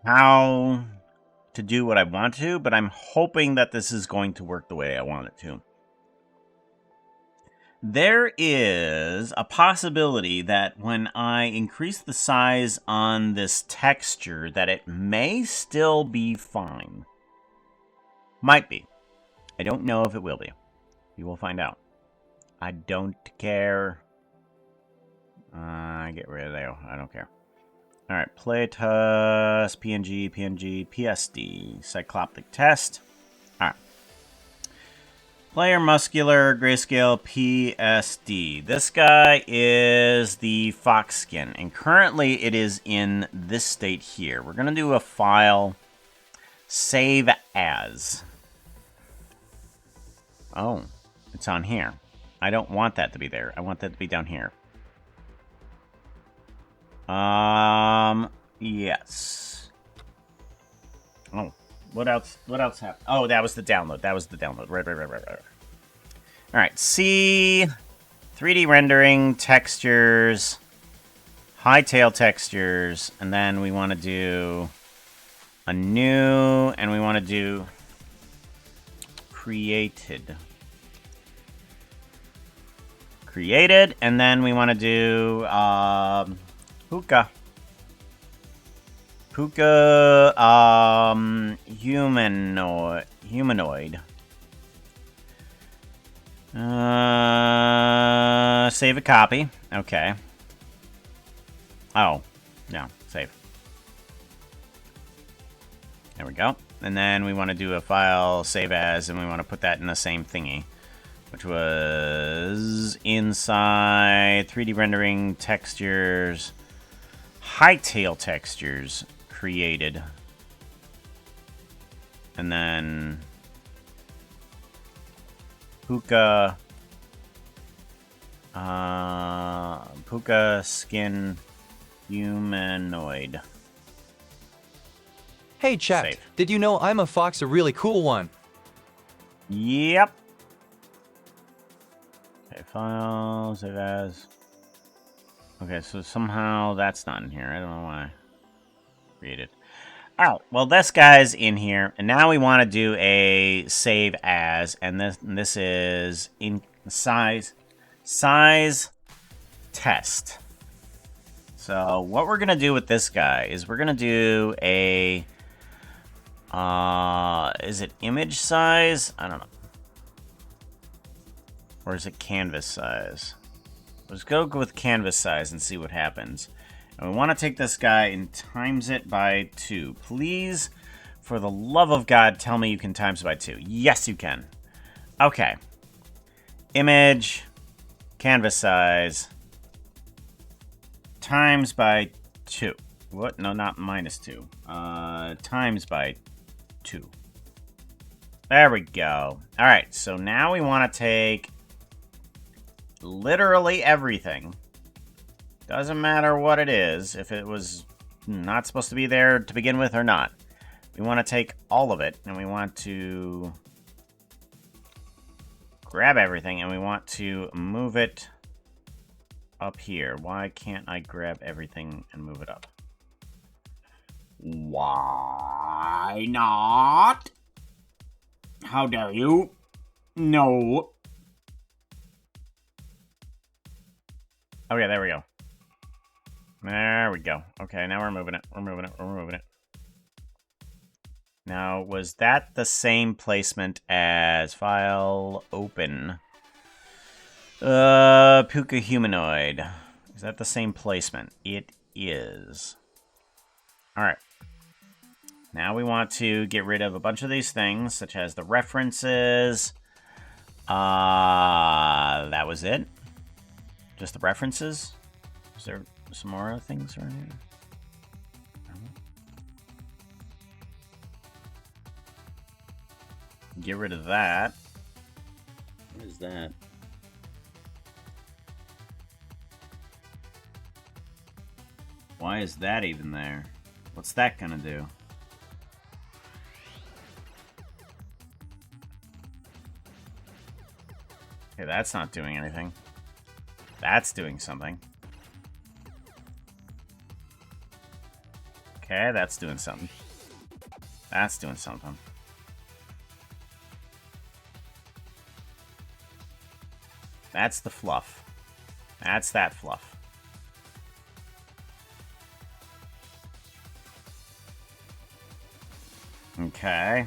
Speaker 1: how to do what I want to, but I'm hoping that this is going to work the way I want it to. There is a possibility that when I increase the size on this texture, that it may still be fine. Might be. I don't know if it will be. We will find out. I don't care. Get rid of that. I don't care. Alright, playtest, PNG, PSD, cycloptic test. Alright. Player muscular, grayscale, PSD. This guy is the fox skin, and currently it is in this state here. We're going to do a file, save as. Oh, it's on here. I don't want that to be there. I want that to be down here. Yes. Oh, what else? What else happened? Oh, that was the download. Right. All right, C, 3D rendering, textures, Hytale textures, and then we want to do a new, and we want to do created, and then we want to do Puka, humanoid. Save a copy. Okay. Oh, no, save. There we go. And then we want to do a file, save as, and we want to put that in the same thingy, which was inside 3D rendering, textures, Hytale textures, created. And then Puka skin humanoid.
Speaker 3: Hey chat,
Speaker 1: Save.
Speaker 3: did you know I'm a fox, a really cool one?
Speaker 1: Yep. Okay, file, save as. Okay, so somehow that's not in here. I don't know why. Created. Oh, well, this guy's in here, and now we want to do a save as, and this is in size test. So what we're gonna do with this guy is we're gonna do a is it image size? I don't know. Or is it canvas size? Let's go with canvas size and see what happens. And we want to take this guy and times it by 2. Please, for the love of God, tell me you can times it by 2. Yes, you can. Okay. Image, canvas size, times by 2. What? No, not minus 2. Times by 2. There we go. All right, so now we want to take literally everything. Doesn't matter what it is, if it was not supposed to be there to begin with or not. We want to take all of it, and we want to grab everything, and we want to move it up here. Why can't I grab everything and move it up? Why not? How dare you? No. Okay, there we go. There we go. Okay, now we're moving it. We're moving it. Now, was that the same placement as file open? Puka humanoid. Is that the same placement? It is. Alright. Now we want to get rid of a bunch of these things, such as the references. That was it. Just the references? Is there some more things around here? Get rid of that. What is that? Why is that even there? What's that gonna do? Okay, that's not doing anything. That's doing something. Okay, that's doing something. That's doing something. That's the fluff. That's that fluff. Okay.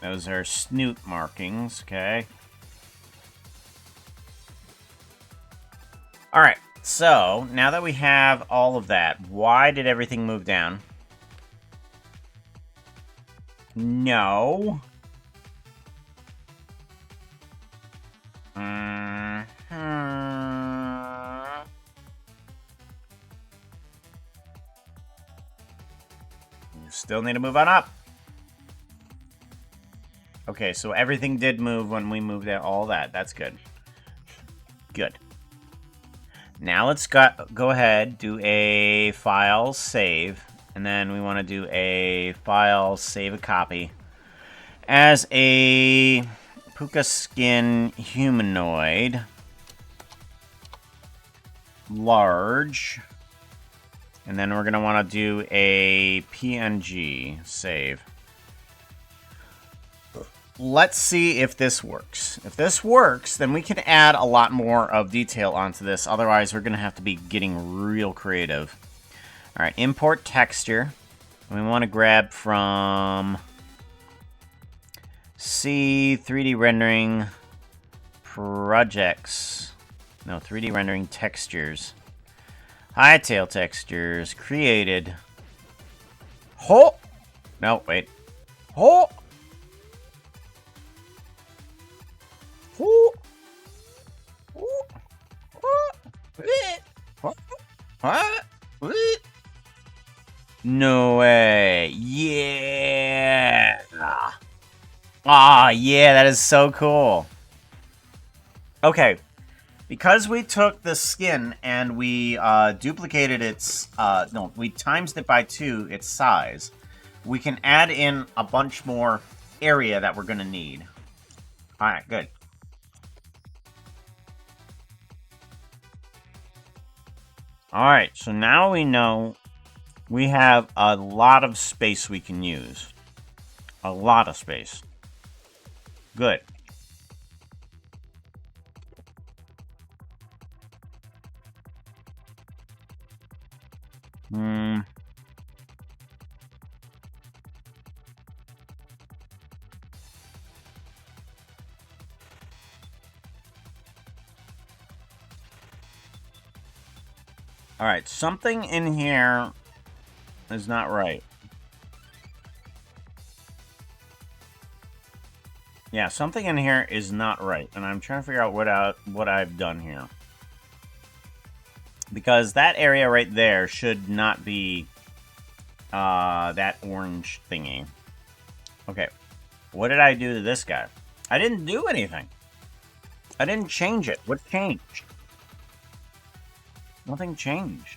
Speaker 1: Those are snoot markings, okay. Alright, so now that we have all of that, why did everything move down? No. You still need to move on up. Okay, so everything did move when we moved out all that. That's good. Good. Now let's go ahead, do a file save, and then we want to do a file save a copy as a puka skin humanoid large, and then we're going to want to do a PNG save. Let's see if this works. If this works, then we can add a lot more of detail onto this. Otherwise, we're going to have to be getting real creative. All right, import texture. We want to grab from C 3D rendering projects. No, 3D rendering textures. Hytale textures created. Oh! No, wait. Oh! No way. Yeah. Ah, yeah, that is so cool. Okay. Because we took the skin and we duplicated its, no, we times it by 2, its size, we can add in a bunch more area that we're going to need. Alright, good. Alright, so now we know we have a lot of space we can use. A lot of space. Good. Alright, something in here is not right. Yeah, something in here is not right, and I'm trying to figure out what I've done here. Because that area right there should not be that orange thingy. Okay, what did I do to this guy? I didn't do anything. I didn't change it. What changed? Nothing changed.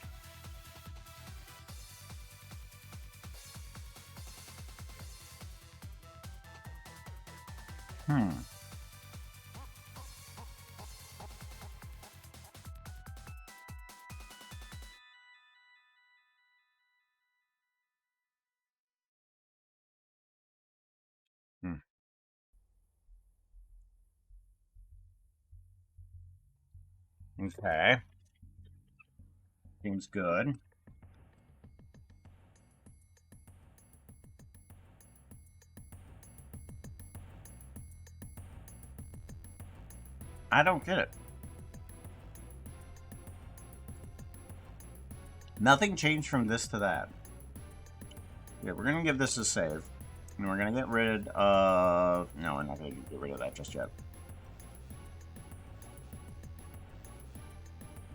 Speaker 1: Okay. Seems good. I don't get it. Nothing changed from this to that. Yeah, we're gonna give this a save. And we're gonna get rid of... No, we're not gonna get rid of that just yet.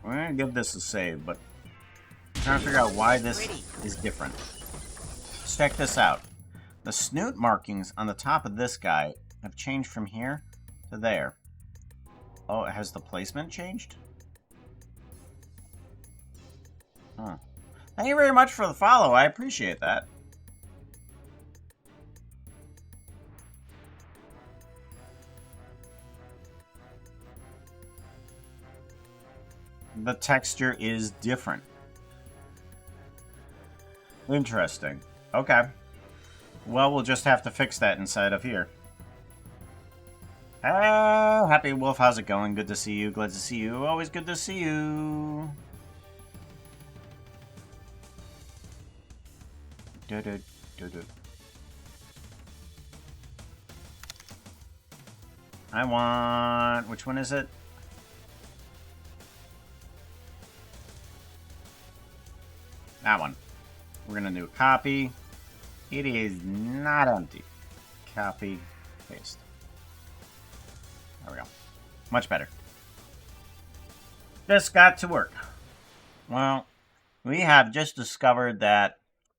Speaker 1: we're gonna give this a save, but I'm trying to figure out why this is different. Let's check this out. The snoot markings on the top of this guy have changed from here to there. Oh, has the placement changed? Huh. Thank you very much for the follow. I appreciate that. The texture is different. Interesting. Okay. Well, we'll just have to fix that inside of here. Oh, Happy Wolf, how's it going? Good to see you. Glad to see you. Always good to see you. I want... Which one is it? That one. We're going to do a copy. It is not empty. Copy. Paste. There we go. Much better. This got to work. Well, we have just discovered that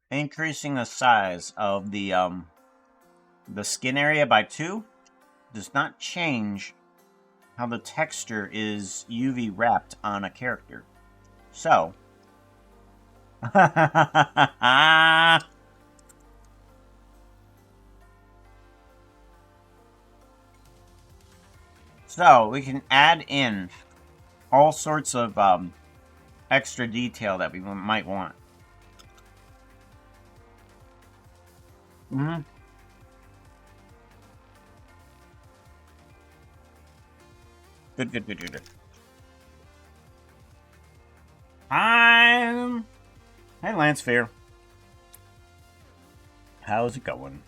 Speaker 1: increasing the size of the skin area by 2 does not change how the texture is UV wrapped on a character. So, so we can add in all sorts of extra detail that we might want. Mm-hmm. Good. Hi, hey Lance Fear. How's it going?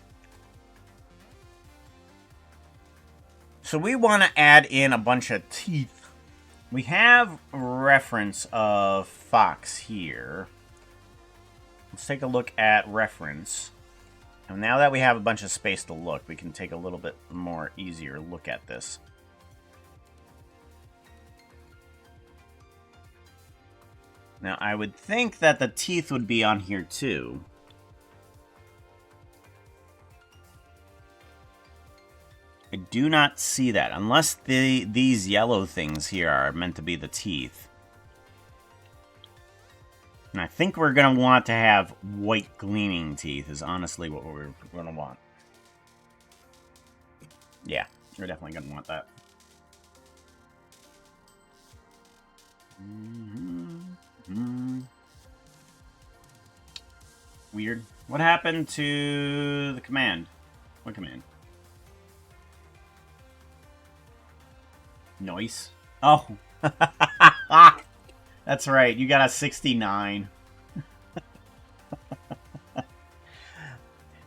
Speaker 1: So we want to add in a bunch of teeth. We have reference of Fox here. Let's take a look at reference. And now that we have a bunch of space to look, we can take a little bit more easier look at this. Now, I would think that the teeth would be on here too. I do not see that, unless these yellow things here are meant to be the teeth. And I think we're going to want to have white gleaming teeth is honestly what we're going to want. Yeah, we're definitely going to want that. Weird. What happened to the command? What command? Noise. Oh. That's right. You got a 69.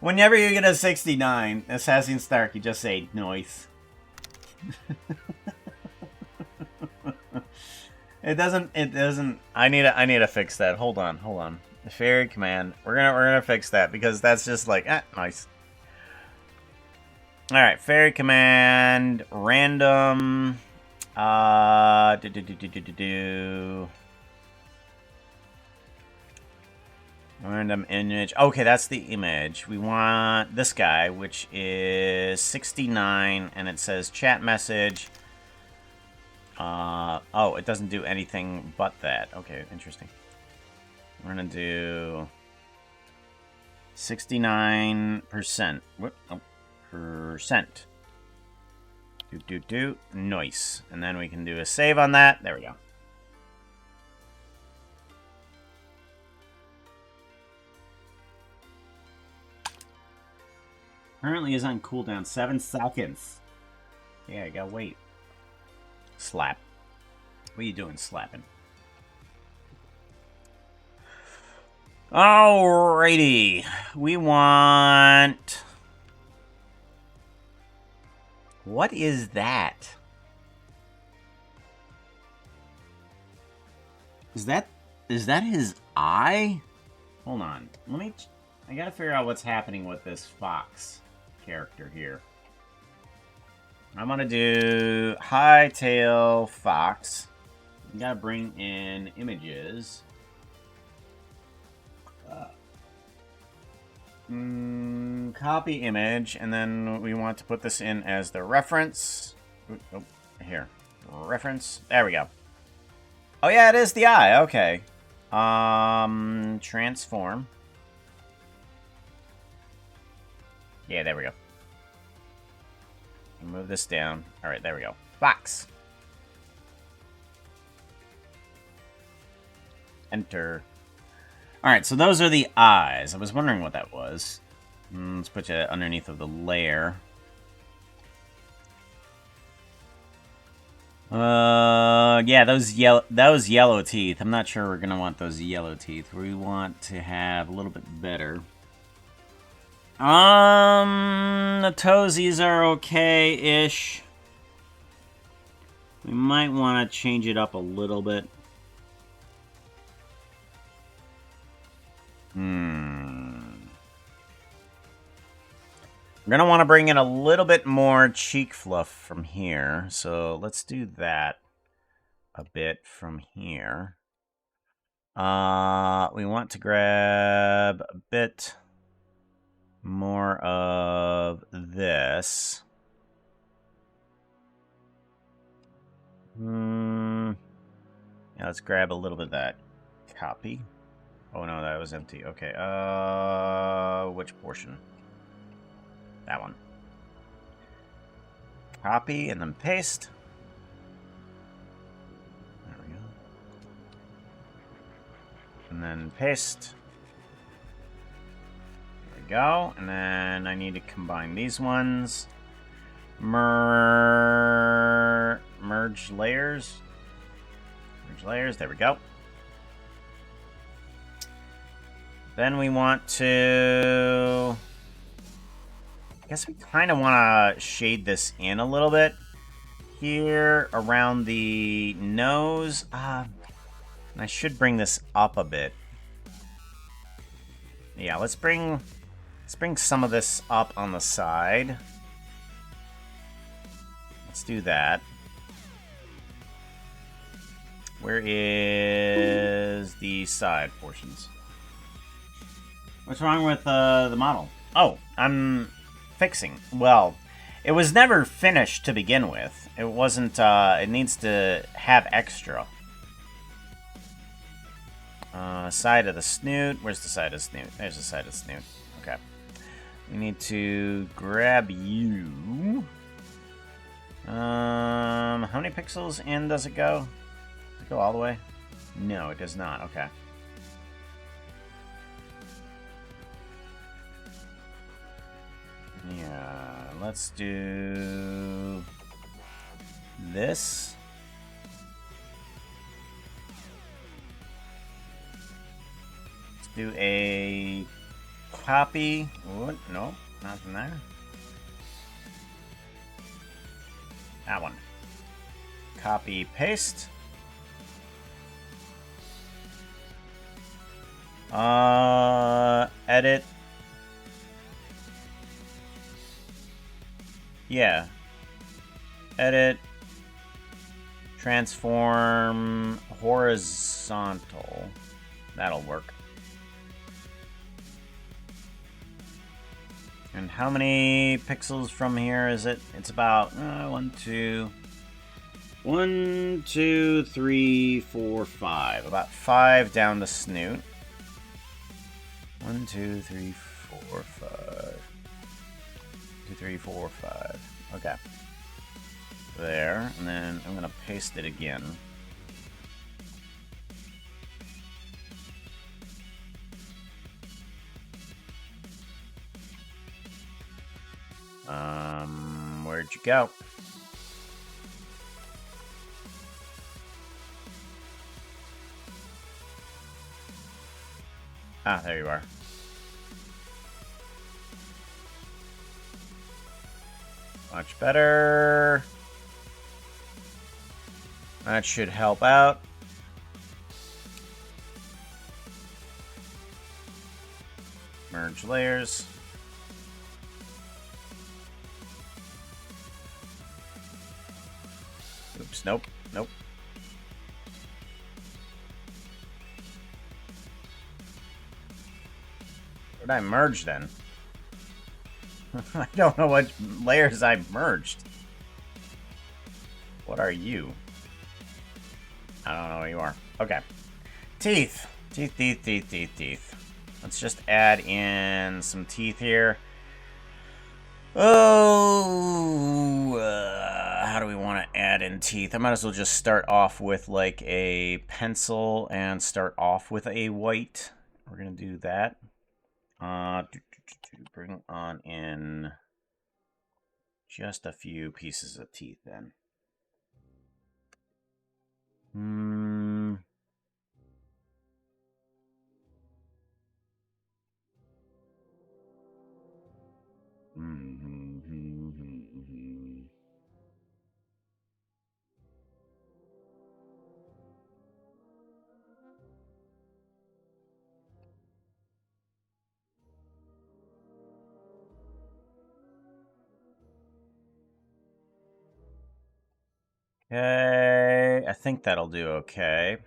Speaker 1: Whenever you get a 69, Assassin Stark, you just say noise. It doesn't. I need to fix that. Hold on. The fairy command. We're gonna fix that because that's just like nice. All right, fairy command, random. Random image. Okay, that's the image. We want this guy, which is 69, and it says chat message. Oh, it doesn't do anything but that. Okay, interesting. We're gonna do 69%. What? Oh, percent. Nice. And then we can do a save on that. There we go. Currently is on cooldown 7 seconds. Yeah, I gotta wait. Slap. What are you doing slapping? Alrighty. We want... What is that? Is that his eye? Hold on. I gotta figure out what's happening with this Fox character here. I'm gonna do Hytale Fox. We gotta bring in images. Copy image, and then we want to put this in as the reference. Oh, here. Reference. There we go. Oh yeah, it is the eye. Okay. Transform. Yeah, there we go. Move this down. All right, there we go. Box. Enter. All right, so those are the eyes. I was wondering what that was. Let's put you underneath of the layer. Yeah, those yellow teeth. I'm not sure we're gonna want those yellow teeth. We want to have a little bit better. The toesies are okay-ish. We might want to change it up a little bit. We're going to want to bring in a little bit more cheek fluff from here. So let's do that a bit from here. We want to grab a bit more of this. Yeah, let's grab a little bit of that. Copy. Oh no, that was empty. Okay, which portion? That one. Copy and then paste. There we go. And then paste. There we go. And then I need to combine these ones. Merge layers. Merge layers. There we go. Then we want to... I guess we kind of want to shade this in a little bit. Here, around the nose. And I should bring this up a bit. Yeah, let's bring some of this up on the side. Let's do that. Where is the side portions? What's wrong with the model? Oh, I'm fixing. Well, it was never finished to begin with. It wasn't, it needs to have extra. Side of the snoot. Where's the side of the snoot? There's the side of the snoot. Okay. We need to grab you. How many pixels in does it go? Does it go all the way? No, it does not. Okay. Yeah, let's do this. Let's do a copy. What? No, nothing there. That one. Copy, paste. Edit. Yeah. Edit. Transform horizontal. That'll work. And how many pixels from here is it? It's about 1, 2, 3, 4, 5. About 5 down the snoot. 1, 2, 3, 4, 5. 2, 3, 4, 5. Okay. There, and then I'm gonna paste it again. Where'd you go? Ah, there you are. Much better. That should help out. Merge layers. Oops, nope, nope. What did I merge then? I don't know what layers I merged. What are you? I don't know what you are. Okay. Teeth. Teeth, teeth, teeth, teeth, teeth. Let's just add in some teeth here. Oh, how do we want to add in teeth? I might as well just start off with like a pencil and start off with a white. We're going to do that. Bring on in just a few pieces of teeth then. Okay, I think that'll do okay.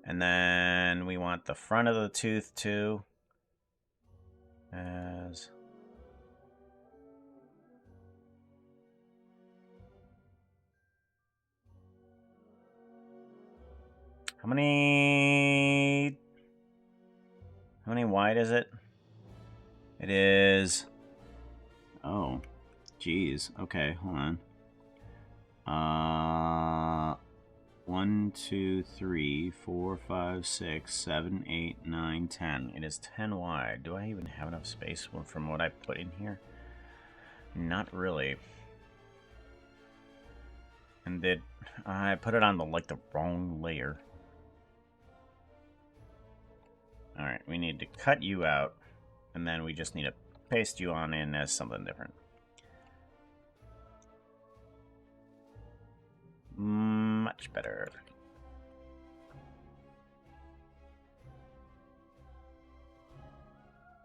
Speaker 1: And then we want the front of the tooth too. As how many wide is it? It is, oh, geez. Okay, hold on. 1, 2, 3, 4, 5, 6, 7, 8, 9, 10. It is 10 wide. Do I even have enough space from what I put in here? Not really. And did I put it on the wrong layer? All right, we need to cut you out, and then we just need to paste you on in as something different. Much better.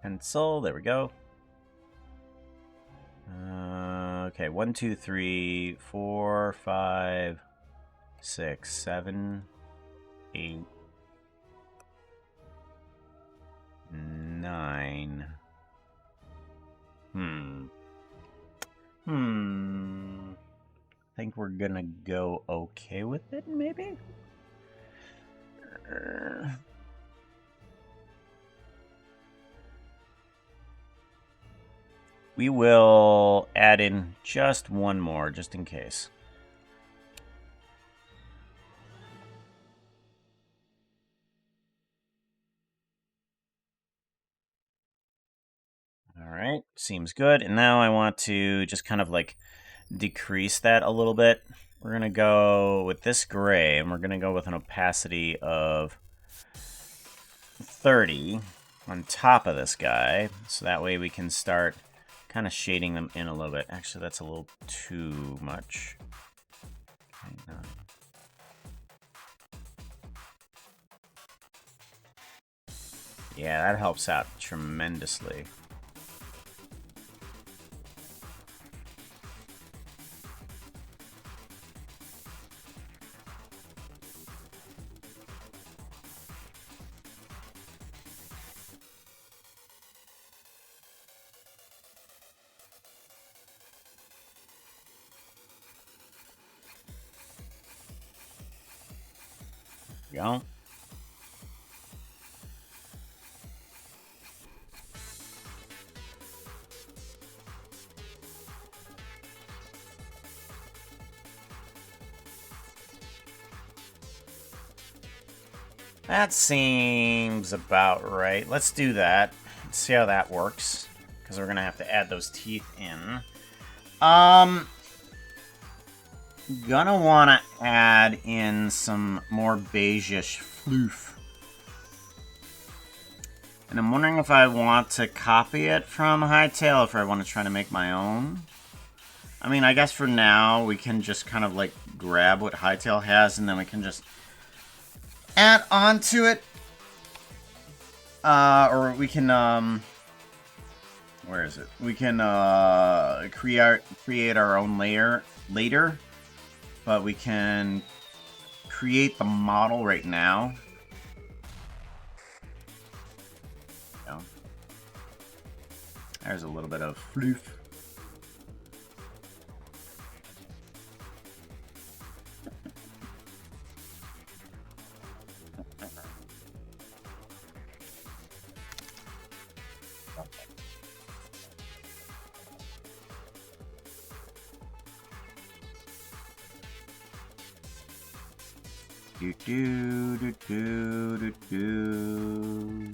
Speaker 1: Pencil, there we go. Okay, 1, 2, 3, 4, 5, 6, 7, 8, 9. Think we're gonna go okay with it, maybe? We will add in just one more, just in case. All right, seems good. And now I want to just kind of like decrease that a little bit. We're going to go with this gray, and we're going to go with an opacity of 30 on top of this guy. So that way we can start kind of shading them in a little bit. Actually, that's a little too much. Hang on. Yeah, that helps out tremendously. Go. That seems about right. Let's do that. Let's see how that works, because we're gonna have to add those teeth in. Gonna wanna add in some more beige-ish floof. And I'm wondering if I want to copy it from Hytale, if I want to try to make my own. I mean, I guess for now, we can just kind of like grab what Hytale has, and then we can just add on to it. Or we can, where is it? We can, create our own layer later. But we can create the model right now. There's a little bit of floof. Do do do do do do.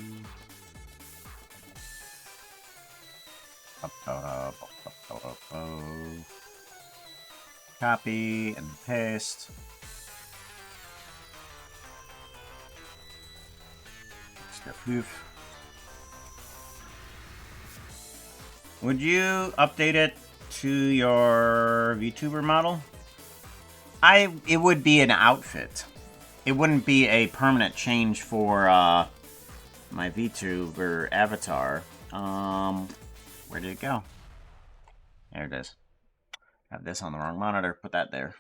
Speaker 1: Copy and paste. Extra floof. Would you update it to your VTuber model? It would be an outfit. It wouldn't be a permanent change for my VTuber avatar. Where did it go? There it is. Have this on the wrong monitor. Put that there.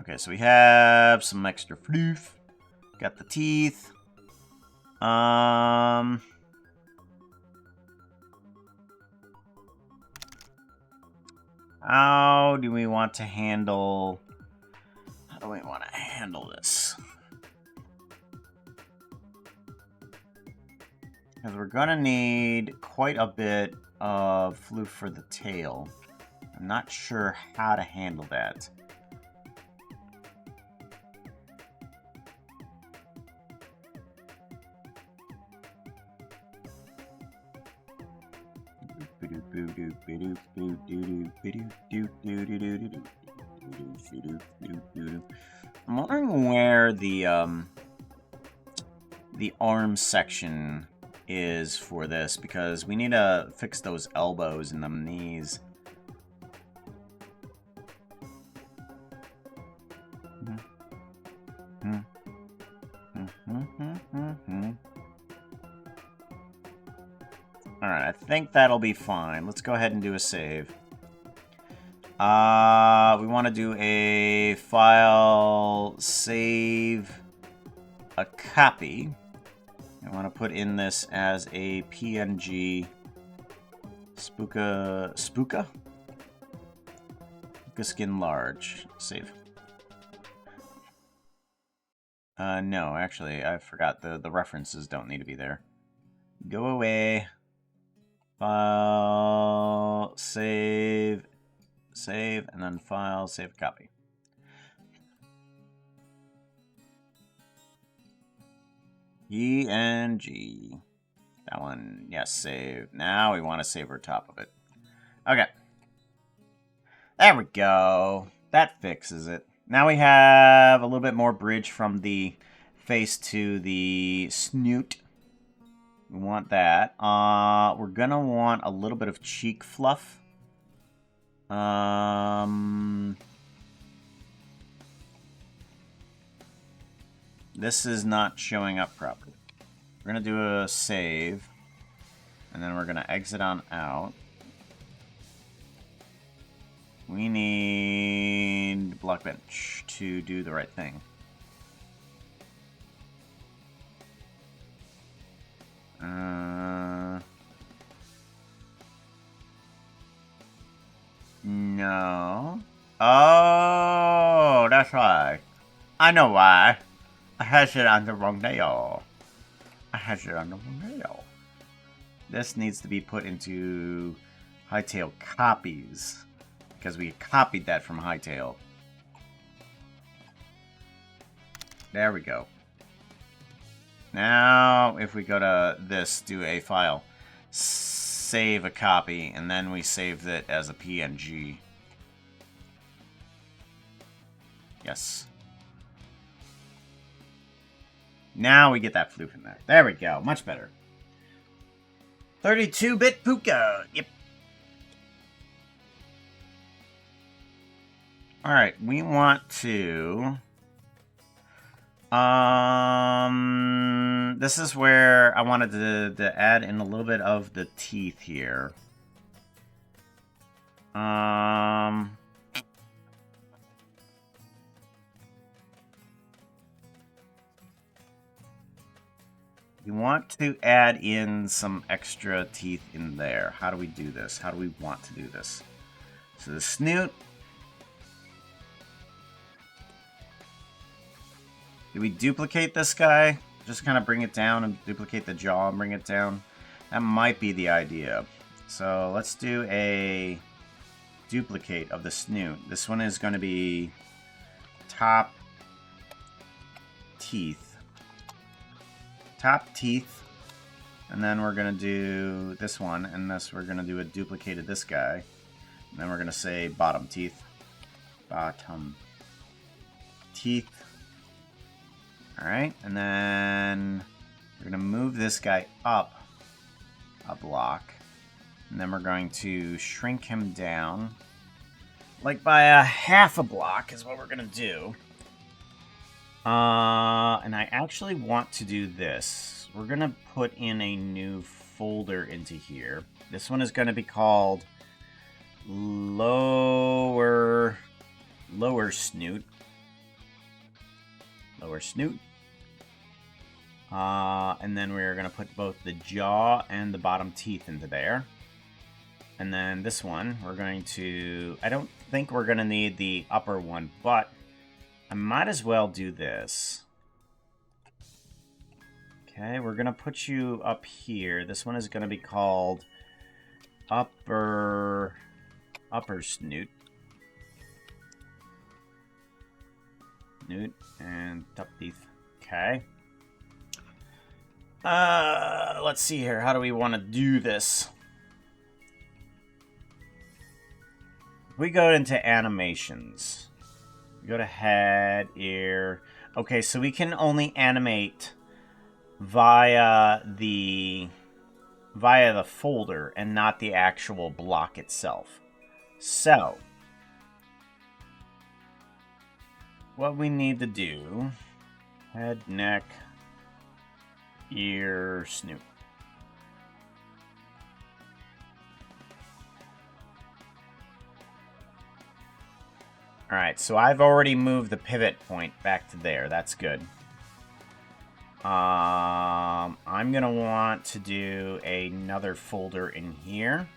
Speaker 1: Okay, so we have some extra floof. Got the teeth. How do we want to handle... How do we want to handle this? Because we're going to need quite a bit of floof for the tail. I'm not sure how to handle that. I'm wondering where the arm section is for this, because we need to fix those elbows and them knees. Alright, I think that'll be fine. Let's go ahead and do a save. We want to do a file save a copy. I want to put in this as a PNG Spooka skin large. Save. No, actually, I forgot the references don't need to be there. Go away. File, save, and then file, save, copy. PNG. That one, yes, save. Now we want to save our top of it. Okay. There we go. That fixes it. Now we have a little bit more bridge from the face to the snoot. We want that. We're gonna want a little bit of cheek fluff. This is not showing up properly. We're gonna do a save, and then we're gonna exit on out. We need Blockbench to do the right thing. No. Oh, that's why. I know why. I had it on the wrong nail. This needs to be put into Hytale copies, because we copied that from Hytale. There we go. Now, if we go to this, do a file, save a copy, and then we save it as a PNG. Yes. Now we get that floof in there. There we go. Much better. 32-bit Puka. Yep. Alright, we want to... this is where I wanted to add in a little bit of the teeth here. We want to add in some extra teeth in there. How do we do this? How do we want to do this? So the snoot. Do we duplicate this guy? Just kind of bring it down and duplicate the jaw and bring it down? That might be the idea. So let's do a duplicate of the snoot. This one is going to be top teeth. Top teeth. And then we're going to do this one. And this we're going to do a duplicate of this guy. And then we're going to say bottom teeth. Bottom teeth. Alright, and then we're going to move this guy up a block. And then we're going to shrink him down. Like by a half a block is what we're going to do. And I actually want to do this. We're going to put in a new folder into here. This one is going to be called Lower Snoot. Lower Snoot. And then we're going to put both the jaw and the bottom teeth into there. And then this one, we're going to... I don't think we're going to need the upper one, but I might as well do this. Okay, we're going to put you up here. This one is going to be called Upper Snoot. Snoot and top teeth. Okay. Let's see here. How do we want to do this? We go into animations. We go to head, ear. Okay, so we can only animate via the folder and not the actual block itself. So what we need to do, head, neck, ear, snoot. Alright, so I've already moved the pivot point back to there. That's good. I'm going to want to do another folder in here.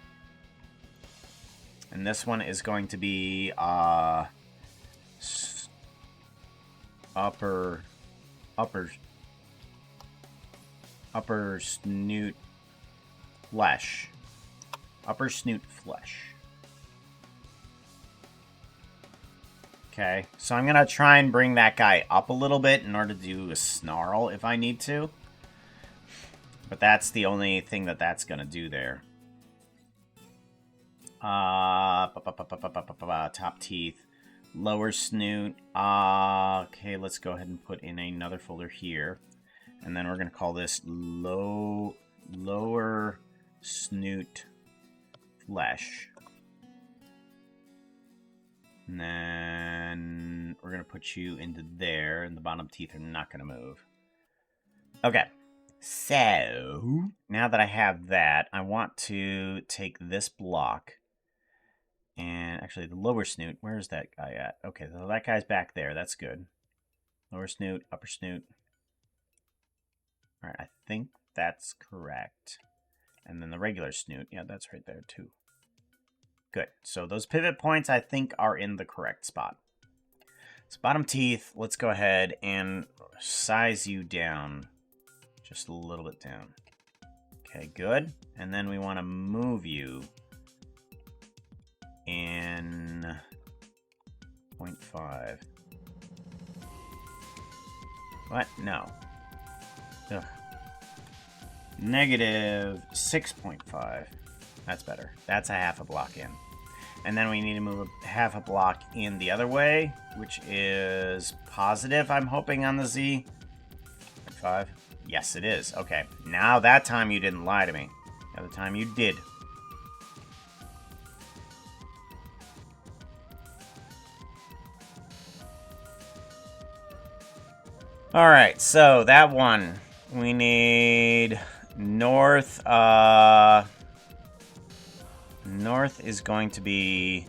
Speaker 1: And this one is going to be upper snoot flesh. Upper snoot flesh. Okay, so I'm going to try and bring that guy up a little bit in order to do a snarl if I need to. But that's the only thing that's going to do there. Top teeth. Lower snoot. Okay, let's go ahead and put in another folder here. And then we're going to call this lower snoot flesh. And then we're going to put you into there, and the bottom teeth are not going to move. Okay, so now that I have that, I want to take this block, and actually the lower snoot, where's that guy at? Okay, so that guy's back there, that's good. Lower snoot, upper snoot. All right, I think that's correct. And then the regular snoot, yeah, that's right there too. Good. So those pivot points, I think, are in the correct spot. So bottom teeth, let's go ahead and size you down. Just a little bit down. Okay, good. And then we want to move you in 0.5. What? No. Ugh. Negative 6.5. That's better. That's a half a block in. And then we need to move a half a block in the other way, which is positive, I'm hoping, on the Z. 5. Yes, it is. Okay. Now that time you didn't lie to me. The other time you did. Alright, so that one. We need north, north is going to be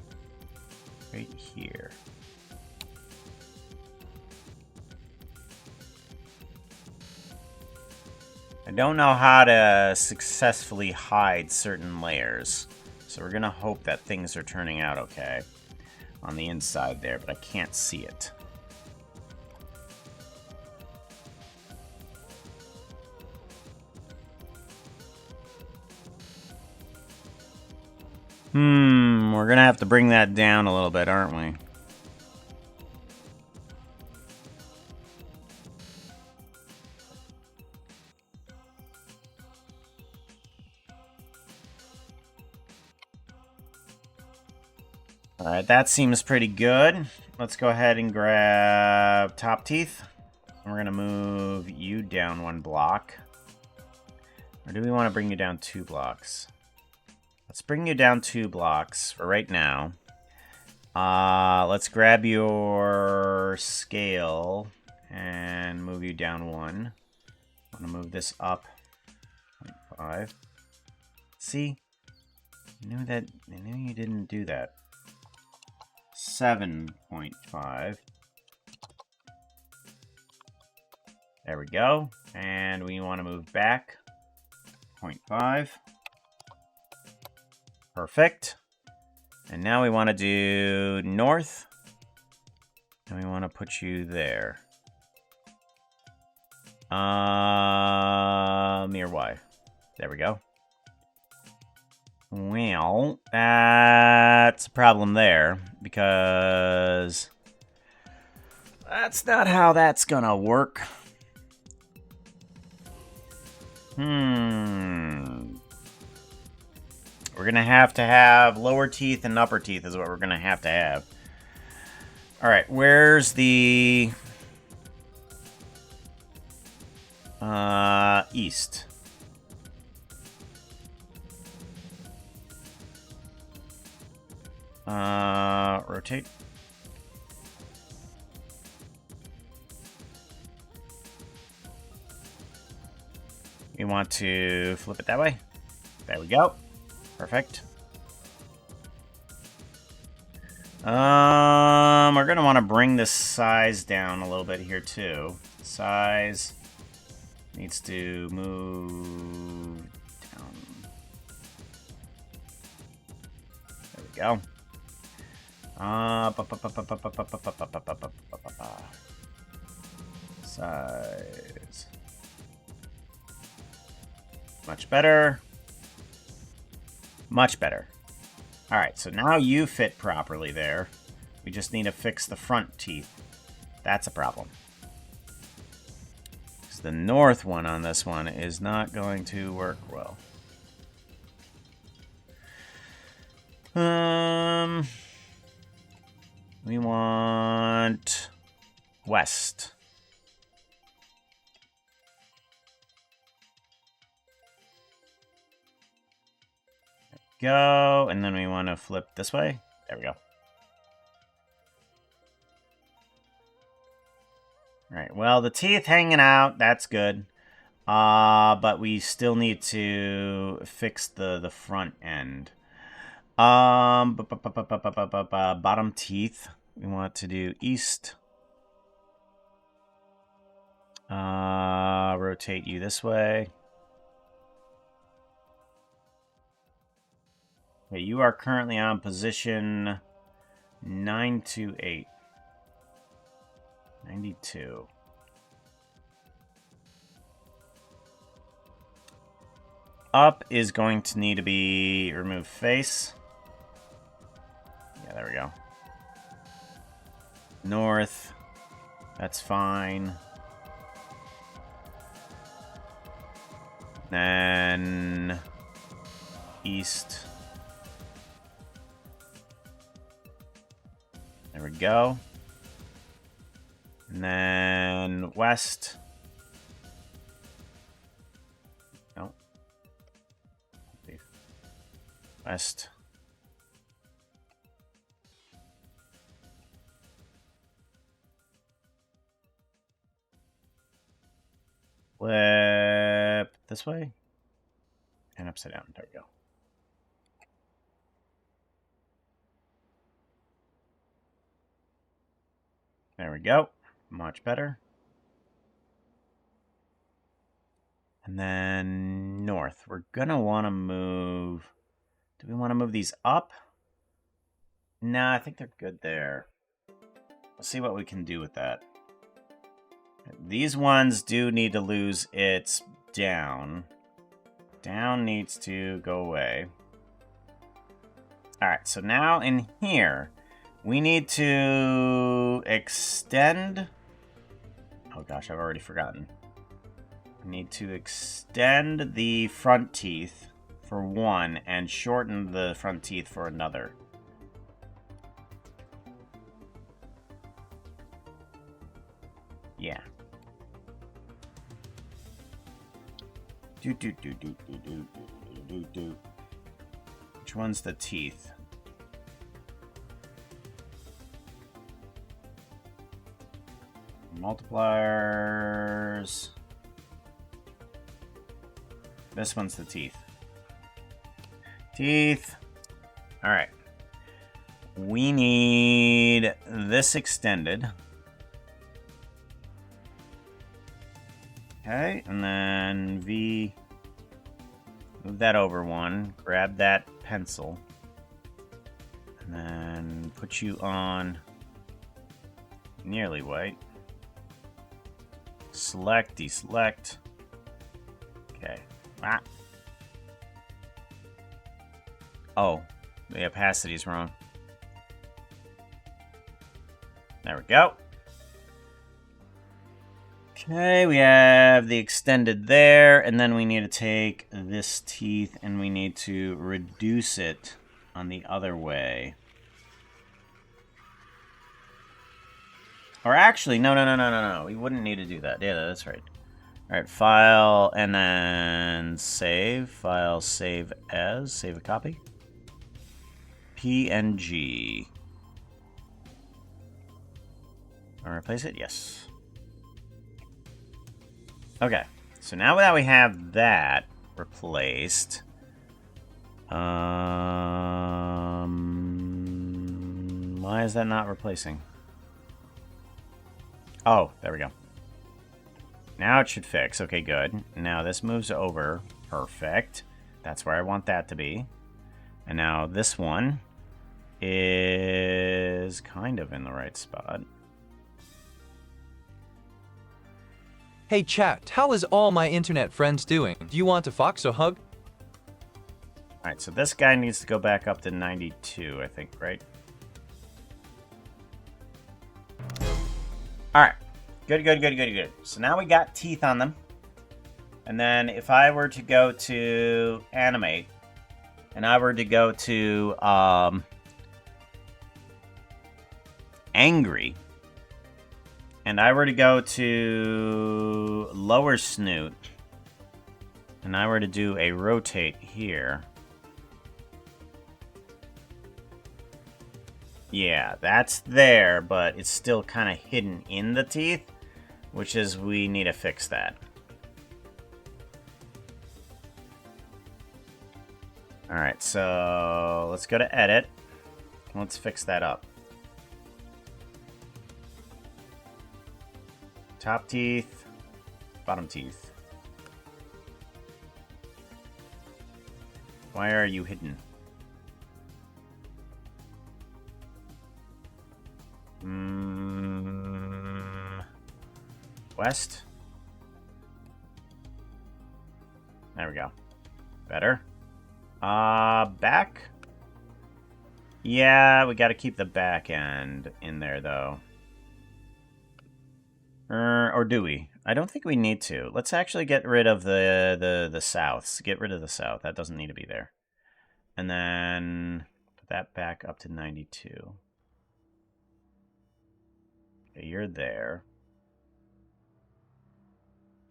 Speaker 1: right here. I don't know how to successfully hide certain layers. So we're gonna hope that things are turning out okay on the inside there, but I can't see it. We're gonna have to bring that down a little bit, aren't we? Alright, that seems pretty good. Let's go ahead and grab top teeth. We're gonna move you down 1 block. Or do we want to bring you down 2 blocks? Let's bring you down 2 blocks for right now. Let's grab your scale and move you down 1. I'm gonna move this up 0.5. See? I knew you didn't do that. 7.5. There we go. And we want to move back 0.5. Perfect. And now we want to do north. And we want to put you there. Near Y. There we go. Well, that's a problem there, because that's not how that's gonna work. We're gonna have to have lower teeth and upper teeth is what we're gonna have to have. Alright, where's the... east. Rotate. We want to flip it that way. There we go. Perfect. We're gonna want to bring this size down a little bit here too. Size needs to move down. There we go. Size. Much better. Much better. Alright, so now you fit properly there. We just need to fix the front teeth. That's a problem. Because the north one on this one is not going to work well. We want west. Go, and then we want to flip this way. There we go. Alright, well, the teeth hanging out, that's good. But we still need to fix the front end. Bottom teeth, we want to do east. Rotate you this way. Okay, you are currently on position 928. 92. Up is going to need to be remove face. Yeah, there we go. North. That's fine. Then east. There we go. And then west. No. West. Flip this way. And upside down. There we go. There we go. Much better. And then north. We're going to want to move... Do we want to move these up? Nah, I think they're good there. Let's see what we can do with that. These ones do need to lose its down. Down needs to go away. Alright, so now in here, we need to extend... Oh gosh, I've already forgotten. We need to extend the front teeth for one and shorten the front teeth for another. Yeah. Which one's the teeth? Multipliers. This one's the teeth. Teeth. Alright. We need this extended. Okay, and then V. Move that over one. Grab that pencil. And then put you on nearly white. Select, deselect. Okay. Ah. Oh, the opacity is wrong. There we go. Okay, we have the extended there, and then we need to take this teeth and we need to reduce it on the other way. Or actually, no. We wouldn't need to do that. Yeah, that's right. Alright, file, and then save. File, save as. Save a copy. PNG. Or replace it? Yes. Okay, so now that we have that replaced, why is that not replacing? Oh, there we go. Now it should fix. Okay, good. Now this moves over. Perfect. That's where I want that to be. And now this one is kind of in the right spot.
Speaker 3: Hey chat, how is all my internet friends doing? Do you want to fox a hug?
Speaker 1: Alright, so this guy needs to go back up to 92, I think, right? Alright. Good. So now we got teeth on them. And then if I were to go to animate, and I were to go to angry, and I were to go to lower snoot, and I were to do a rotate here. Yeah, that's there, but it's still kind of hidden in the teeth, which is we need to fix that. Alright, so let's go to edit. Let's fix that up. Top teeth, bottom teeth. Why are you hidden? West. There we go. Better. Back? Yeah, we gotta keep the back end in there, though. Or do we? I don't think we need to. Let's actually get rid of the souths. Get rid of the south. That doesn't need to be there. And then put that back up to 92. Okay, you're there.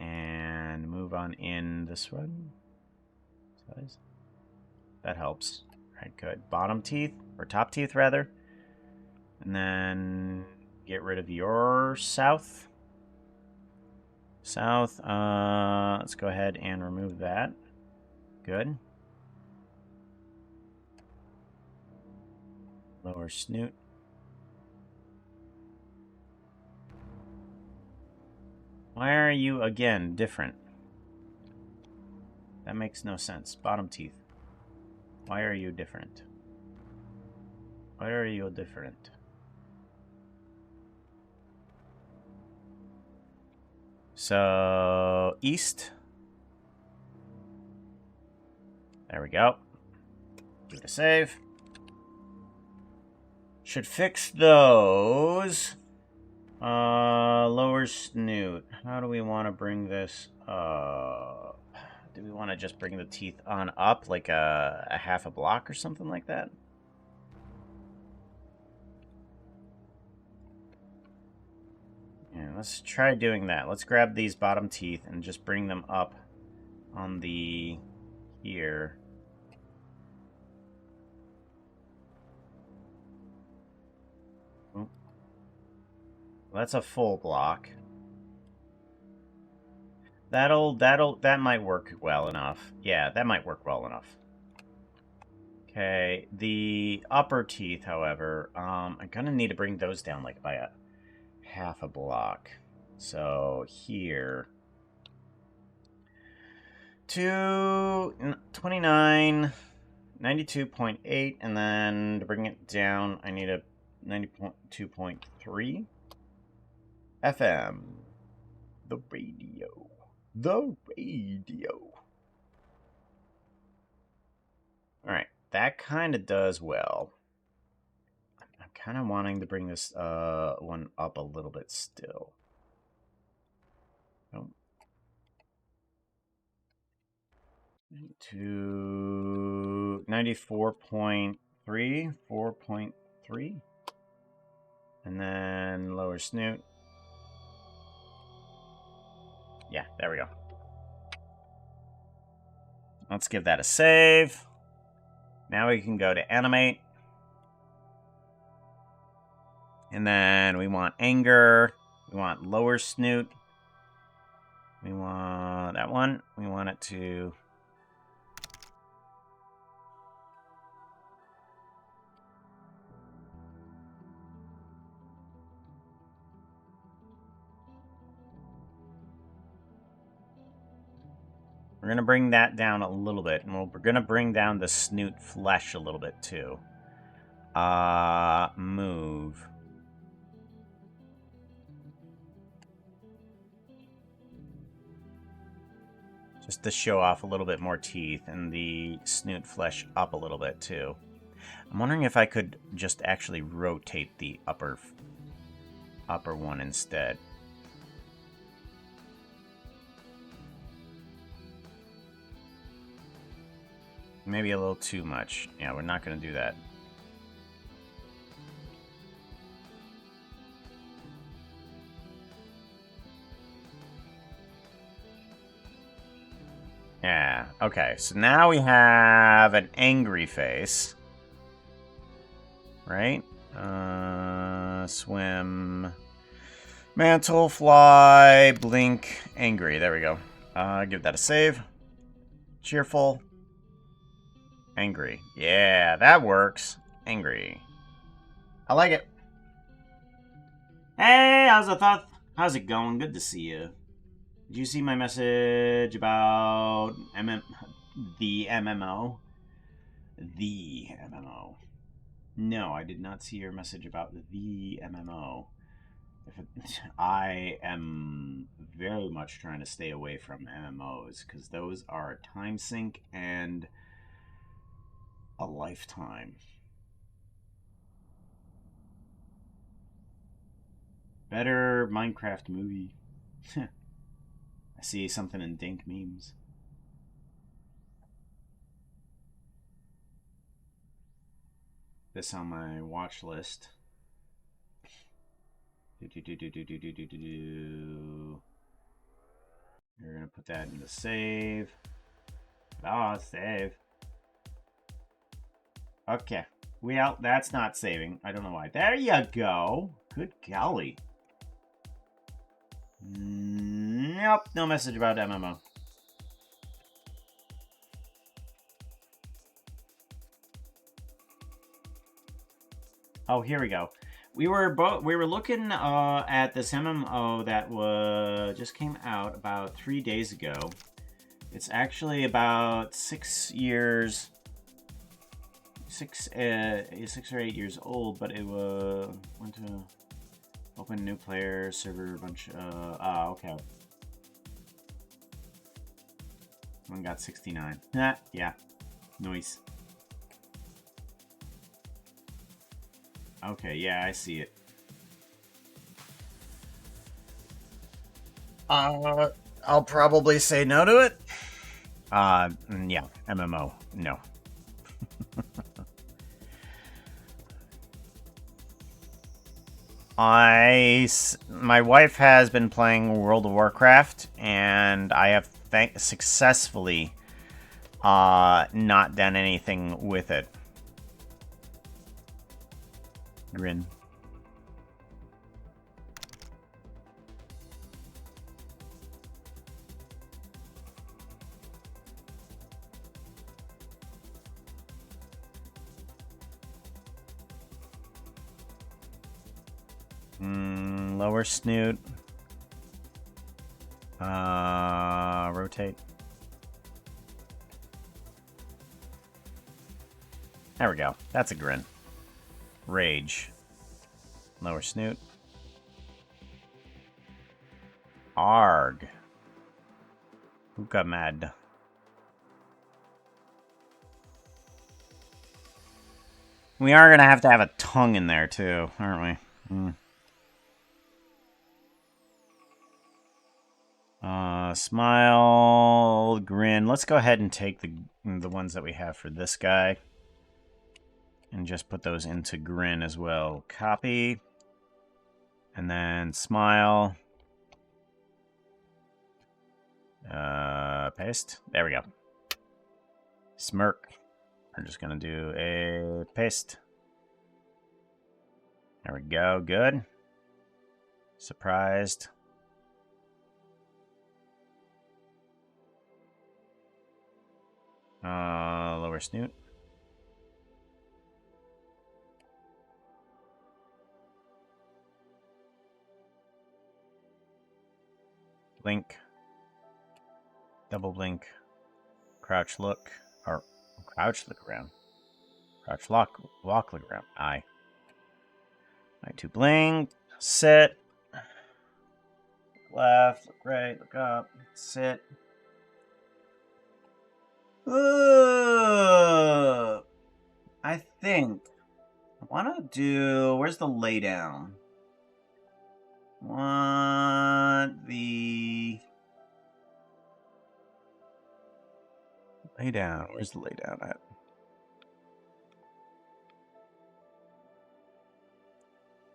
Speaker 1: And move on in this one. Size. That helps. Alright, good. Bottom teeth, or top teeth rather. And then get rid of your south. South, let's go ahead and remove that. Good. Lower snoot. Why are you, again, different? That makes no sense. Bottom teeth. Why are you different? Why are you different? So, east. There we go. Give it a save. Should fix those. Lower snoot. How do we want to bring this? Do we want to just bring the teeth on up like a half a block or something like that? Yeah, let's try doing that. Let's grab these bottom teeth and just bring them up on the here. Oh. Well, that's a full block. That might work well enough. Yeah, that might work well enough. Okay, the upper teeth, however, I'm gonna need to bring those down like by a half a block. So here, 29, 92.8, and then to bring it down, I need a 92.3 FM. The radio. The radio. Alright, that kind of does well. I'm kind of wanting to bring this one up a little bit still. Oh. To 94.3, 4.3. And then lower snoot. Yeah, there we go. Let's give that a save. Now we can go to animate. And then we want anger. We want lower snoot. We want that one. We want it to... We're going to bring that down a little bit, and we're going to bring down the snoot flesh a little bit, too. Move. Just to show off a little bit more teeth, and the snoot flesh up a little bit, too. I'm wondering if I could just actually rotate the upper one instead. Maybe a little too much. Yeah, we're not going to do that. Yeah, okay. So now we have an angry face. Right? Swim. Mantle, fly, blink, angry. There we go. Give that a save. Cheerful. Angry. Yeah, that works. Angry. I like it. Hey, how's it going? Good to see you. Did you see my message about the MMO? The MMO. No, I did not see your message about the MMO. I am very much trying to stay away from MMOs because those are a time sink and a lifetime. Better Minecraft movie. I see something in Dink memes. This on my watch list. You're gonna put that in the save. Oh, save. Okay. Well, that's not saving. I don't know why. There you go. Good golly. Nope. No message about MMO. Oh, here we go. We were looking at this MMO that just came out about 3 days ago. It's actually about 6 years, 6 or 8 years old, but it went to open new player server bunch. Okay. One got 69. Yeah, nice. Okay, yeah, I see it. I'll probably say no to it. Yeah, MMO, no. My wife has been playing World of Warcraft, and I have successfully not done anything with it. Grin. Lower snoot. Rotate. There we go. That's a grin. Rage. Lower snoot. Arg. Who got mad? We are going to have a tongue in there, too, aren't we? Smile, grin. Let's go ahead and take the ones that we have for this guy. And just put those into grin as well. Copy. And then smile. Paste. There we go. Smirk. We're just going to do a paste. There we go. Good. Surprised. Lower snoot. Blink. Double blink. Crouch look. Or crouch look around. Crouch walk look around. Aye. Right to blink. Sit. Left. Look right. Look up. Sit. I think I want to do. Where's the lay down? Want the lay down? Where's the lay down at?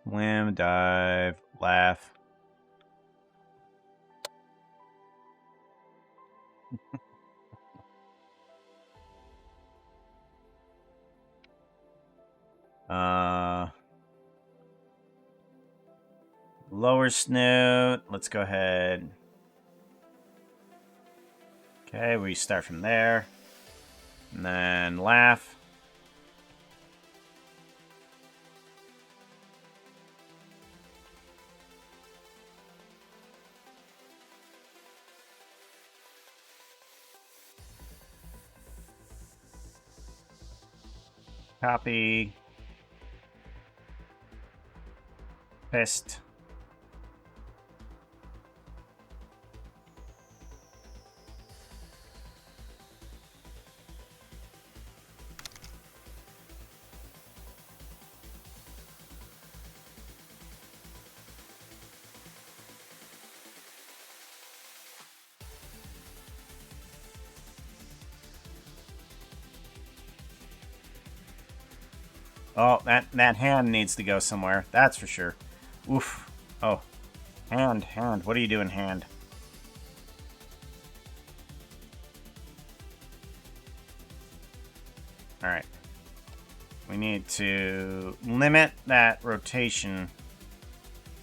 Speaker 1: Wham, dive, laugh. Lower snoot. Let's go ahead. Okay, we start from there. And then laugh. Copy. Paste. Oh, that hand needs to go somewhere. That's for sure. Oof. Oh. Hand. What are you doing, hand? Alright. We need to limit that rotation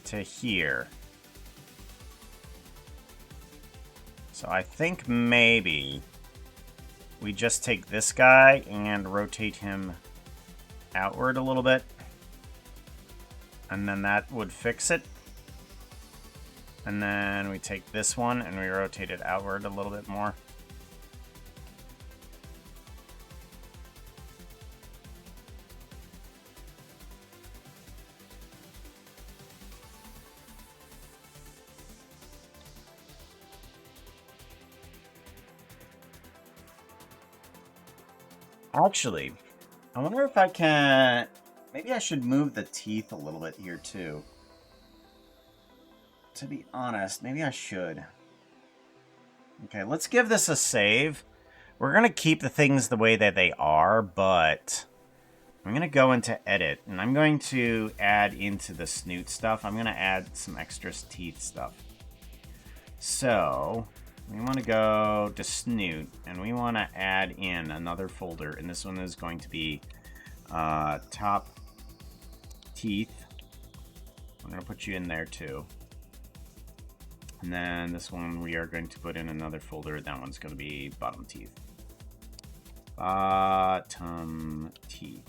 Speaker 1: to here. So I think maybe we just take this guy and rotate him outward a little bit. And then that would fix it. And then we take this one and we rotate it outward a little bit more. Actually, I wonder if I can... Maybe I should move the teeth a little bit here, too. To be honest, maybe I should. Okay, let's give this a save. We're going to keep the things the way that they are, but... I'm going to go into edit, and I'm going to add into the snoot stuff. I'm going to add some extra teeth stuff. So, we want to go to snoot, and we want to add in another folder, and this one is going to be top teeth. I'm going to put you in there too. And then this one we are going to put in another folder. That one's going to be bottom teeth. Bottom teeth.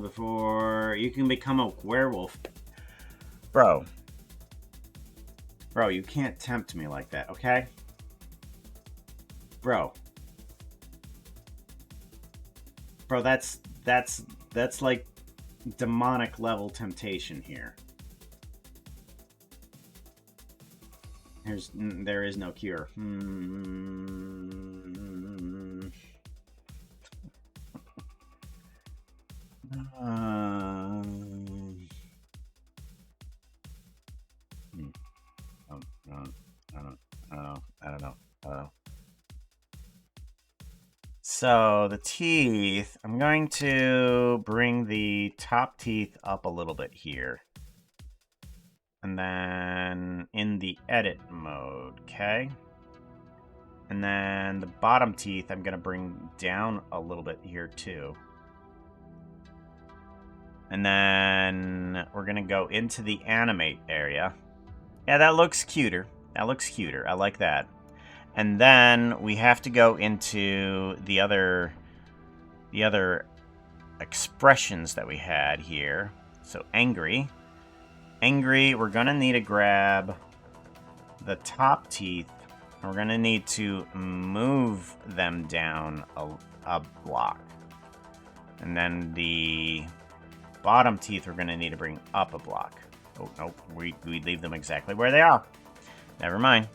Speaker 1: Before you can become a werewolf. Bro, you can't tempt me like that, okay? Bro, that's like demonic level temptation here. There is no cure. I don't know. So the teeth, I'm going to bring the top teeth up a little bit here. And then in the edit mode, okay? And then the bottom teeth, I'm going to bring down a little bit here too. And then we're going to go into the animate area. Yeah, that looks cuter. I like that. And then we have to go into the other expressions that we had here. So angry. Angry, we're going to need to grab the top teeth. And we're going to need to move them down a block. And then the bottom teeth we're going to need to bring up a block. Oh, nope. We leave them exactly where they are. Never mind.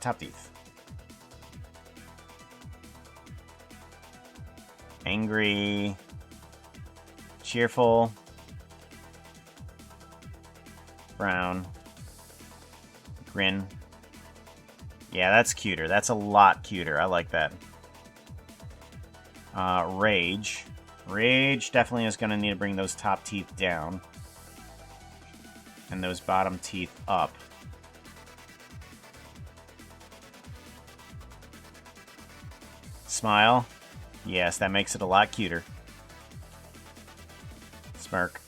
Speaker 1: Top teeth. Angry. Cheerful. Brown. Grin. Yeah, that's cuter. That's a lot cuter. I like that. Rage. Rage definitely is going to need to bring those top teeth down. And those bottom teeth up. Smile. Yes, that makes it a lot cuter. Smirk.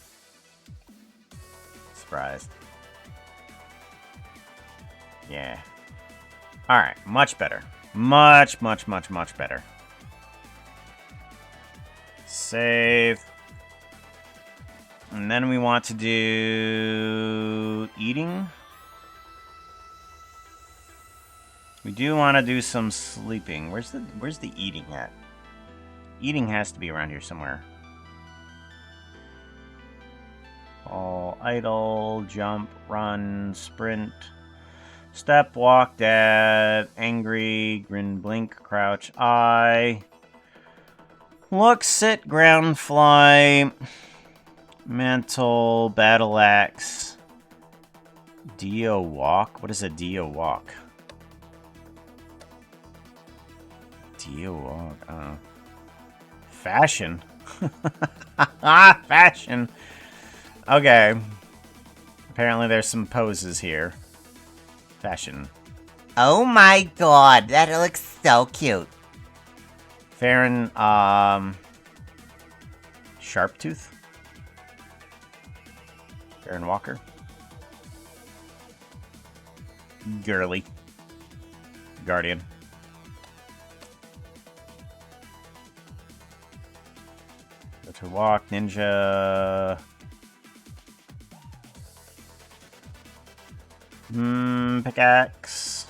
Speaker 1: Surprised. Yeah. Alright, much better. Much better. Save. And then we want to do eating. We do want to do some sleeping. Where's the eating at? Eating has to be around here somewhere. All idle, jump, run, sprint, step, walk, dab, angry, grin, blink, crouch, eye, look, sit, ground, fly, mantle, battle axe, Dio walk. What is a Dio walk? Dio walk. I don't know. Fashion. Fashion. Okay. Apparently there's some poses here. Fashion.
Speaker 2: Oh my god, that looks so cute.
Speaker 1: Farron, Sharptooth? Farron Walker? Girly. Guardian. Go to walk, ninja. Pickaxe.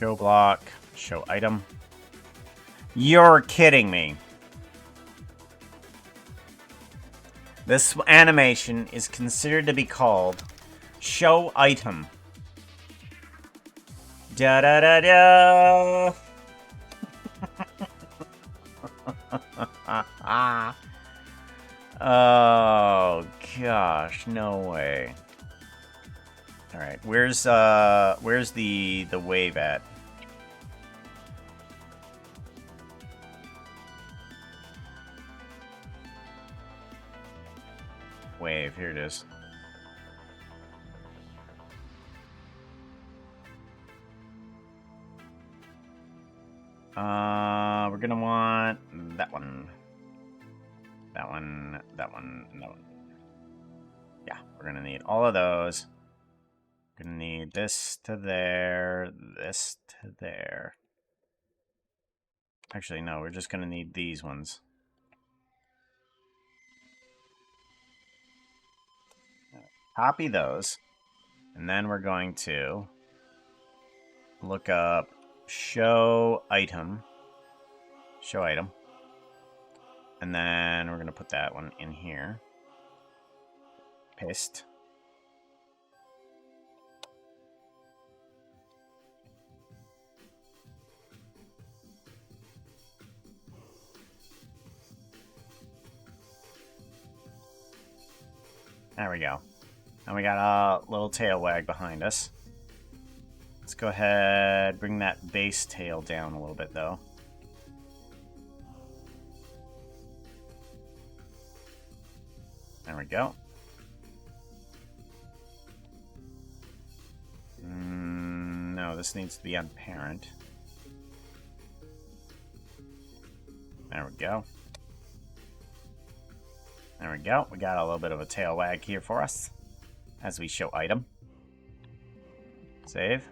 Speaker 1: Show block. Show item. You're kidding me. This animation is considered to be called show item. Da da da da. Oh gosh, no way. All right, where's the wave at? Wave, here it is. We're gonna want that one. That one, that one, and that one. Yeah, we're gonna need all of those. We're gonna need this to there, this to there. Actually, no, we're just gonna need these ones. Copy those. And then we're going to look up show item. Show item. And then we're going to put that one in here. Paste. There we go. And we got a little tail wag behind us. Let's go ahead, bring that base tail down a little bit though. There we go. No, this needs to be on parent. There we go. There we go. We got a little bit of a tail wag here for us as we show item. Save.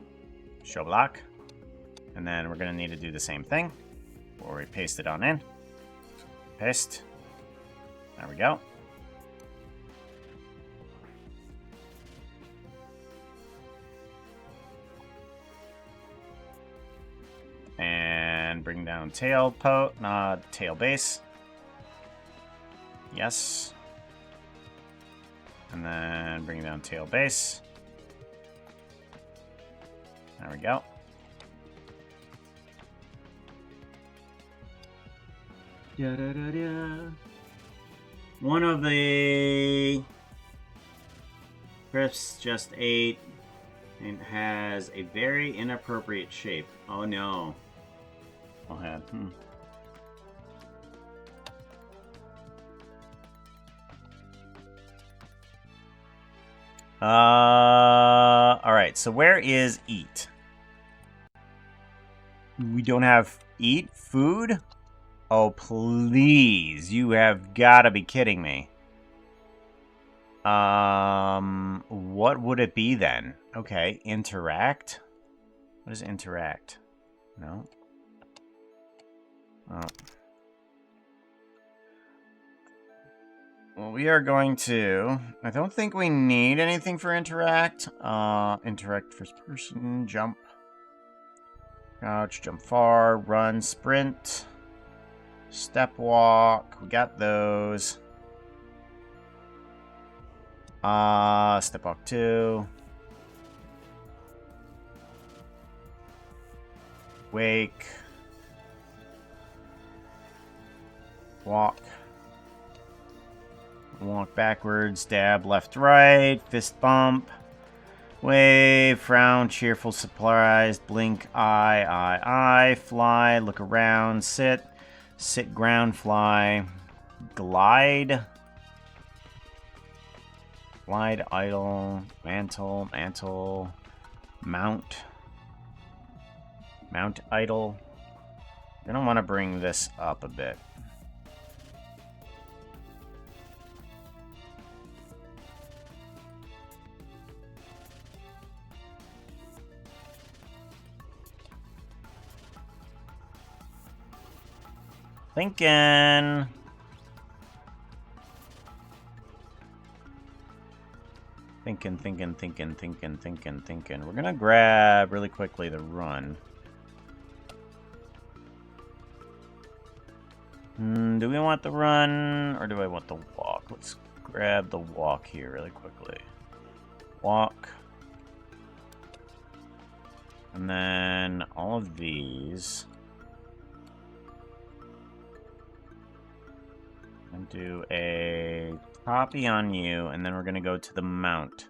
Speaker 1: Show block. And then we're going to need to do the same thing where we paste it on in. Paste. There we go. And bring down tail tail base. Yes. And then bring down tail base. There we go. Da, da, da, da. One of the crisps just ate and has a very inappropriate shape. Oh no. Oh, had. Alright, so where is eat? We don't have eat food? Oh, please. You have got to be kidding me. What would it be then? Okay, interact. What is interact? No. Oh. Well, we are going to... I don't think we need anything for interact. Interact first person, jump. Crouch, jump far, run, sprint. Step walk. We got those. Step walk 2. Wake. Walk. Walk backwards, dab left, right, fist bump, wave, frown, cheerful, surprised, blink, eye, fly, look around, sit, ground, fly, glide, idle, mantle, mount, idle. I'm gonna want to bring this up a bit. Thinking. We're gonna grab really quickly the run. Do we want the run or do I want the walk? Let's grab the walk here really quickly. Walk. And then all of these. And do a copy on you, and then we're going to go to the mount.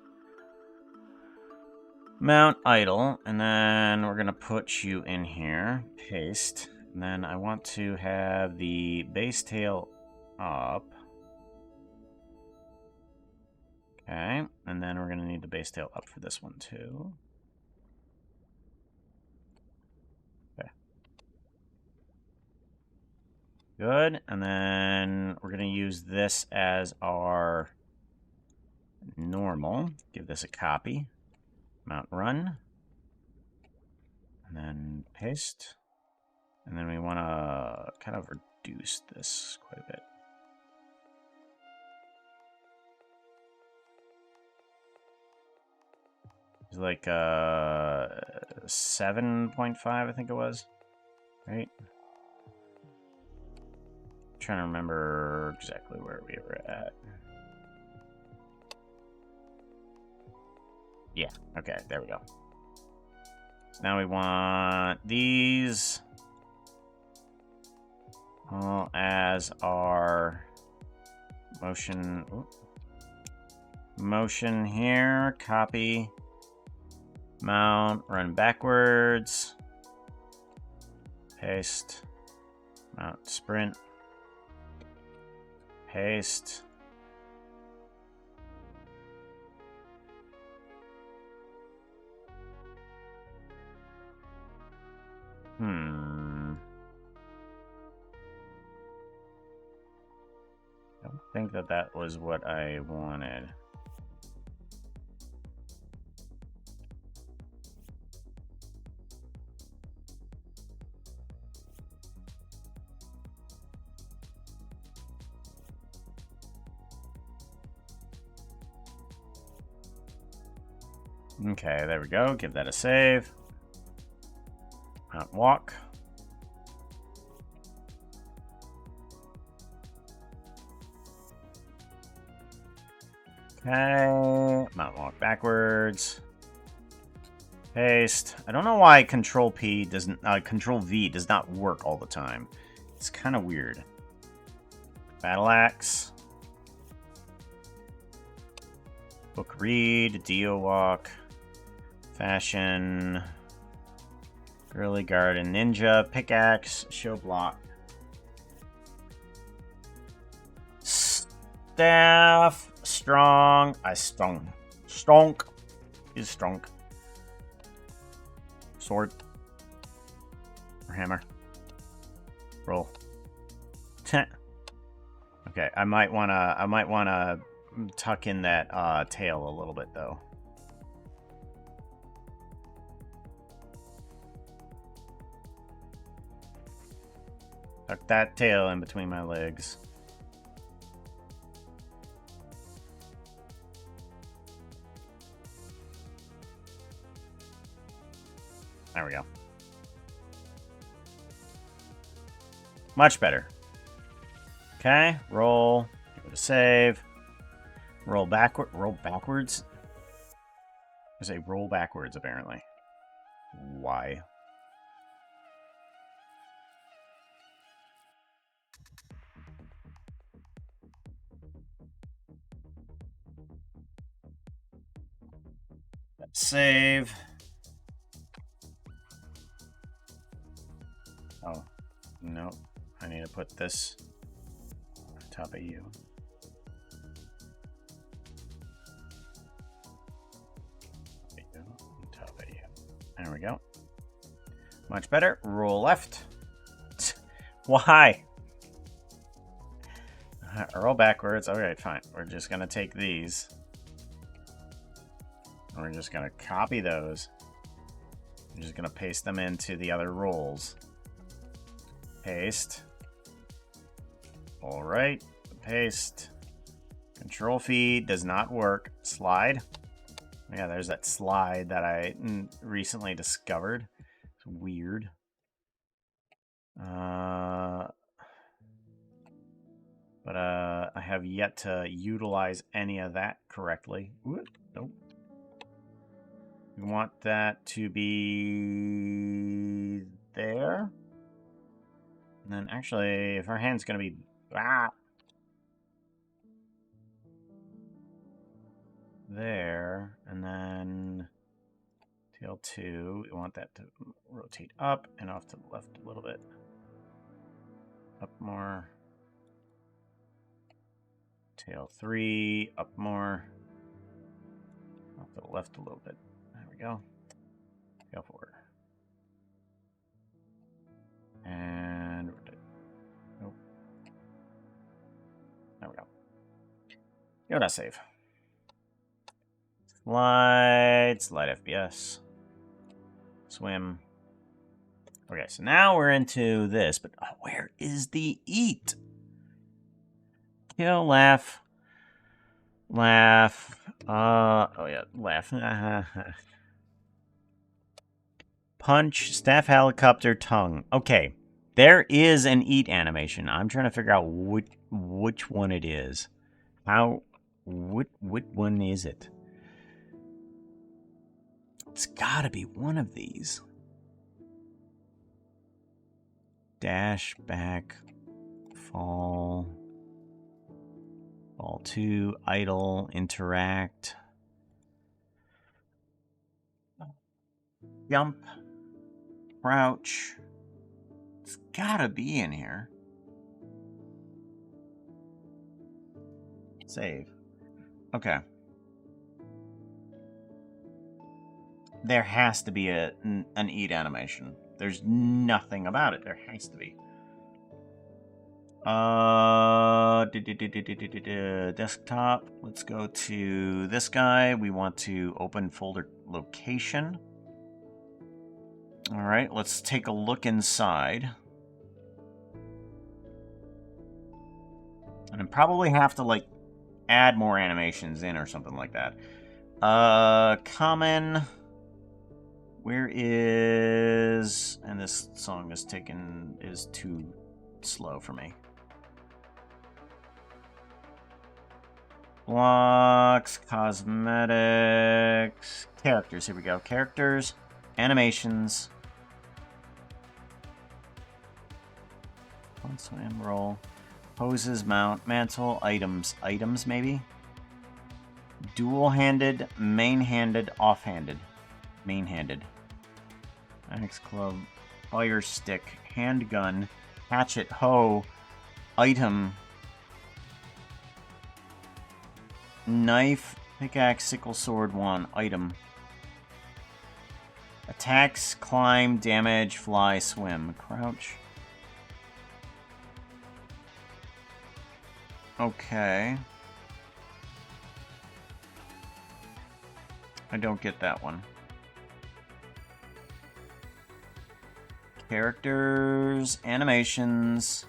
Speaker 1: Mount idle, and then we're going to put you in here. Paste. And then I want to have the base tail up. Okay, and then we're going to need the base tail up for this one too. Okay. Good, and then we're going to use this as our normal. Give this a copy. Mount run. And then paste. And then we want to kind of reduce this quite a bit. It's like 7.5, I think it was. Right? I'm trying to remember exactly where we were at. Yeah, okay, there we go. So now we want these all as our motion. Motion here, copy, mount, run backwards, paste, mount, sprint, paste. I don't think that was what I wanted. Okay, there we go. Give that a save. Mount walk. Okay, mount walk backwards. Paste. I don't know why Control V does not work all the time. It's kind of weird. Battle axe. Book read. Dio walk. Fashion. Girly garden. Ninja. Pickaxe. Show block. Staff. Strong. Stonk. Is strong. Sword. Or hammer. Roll. Okay, I might wanna tuck in that tail a little bit though. Tuck that tail in between my legs. There we go. Much better. Okay, roll. Give it a save. Roll backwards? There's a roll backwards, apparently. Why? Save. Oh, no. I need to put this on top of you. On top of you. There we go. Much better. Roll left. Why? Roll backwards. Alright, fine. We're just going to take these. And we're just going to copy those. I'm just going to paste them into the other rolls. Paste. Alright. Paste. Control V does not work. Slide. Yeah, there's that slide that I recently discovered. It's weird. But I have yet to utilize any of that correctly. Nope. We want that to be there. And then actually, if our hand's going to be... there, and then tail 2, we want that to rotate up and off to the left a little bit. Up more. Tail 3, up more. Off to the left a little bit. There we go. Tail 4. And nope. There we go. Yoda save. Slide FPS. Swim. Okay, so now we're into this, but where is the eat? Kill, laugh. Laugh. Oh yeah, laugh. Punch, staff, helicopter, tongue. Okay, there is an eat animation. I'm trying to figure out which one it is. What one is it? It's gotta be one of these. Dash, back, fall, fall 2, idle, interact, jump, crouch. It's gotta be in here. Save. Okay. There has to be an eat animation. There's nothing about it. There has to be. Desktop. Let's go to this guy. We want to open folder location. All right, let's take a look inside. And I probably have to, like, add more animations in or something like that. Common. Where is... And this song is too slow for me. Blocks, cosmetics, characters. Here we go. Characters, animations. Swim, roll. Poses, mount, mantle, items. Items, maybe? Dual-handed, main-handed, off-handed. Main-handed. Axe club, fire stick, handgun, hatchet, hoe, item, knife, pickaxe, sickle, sword, wand, item. Attacks, climb, damage, fly, swim, crouch. Okay. I don't get that one. Characters, animations,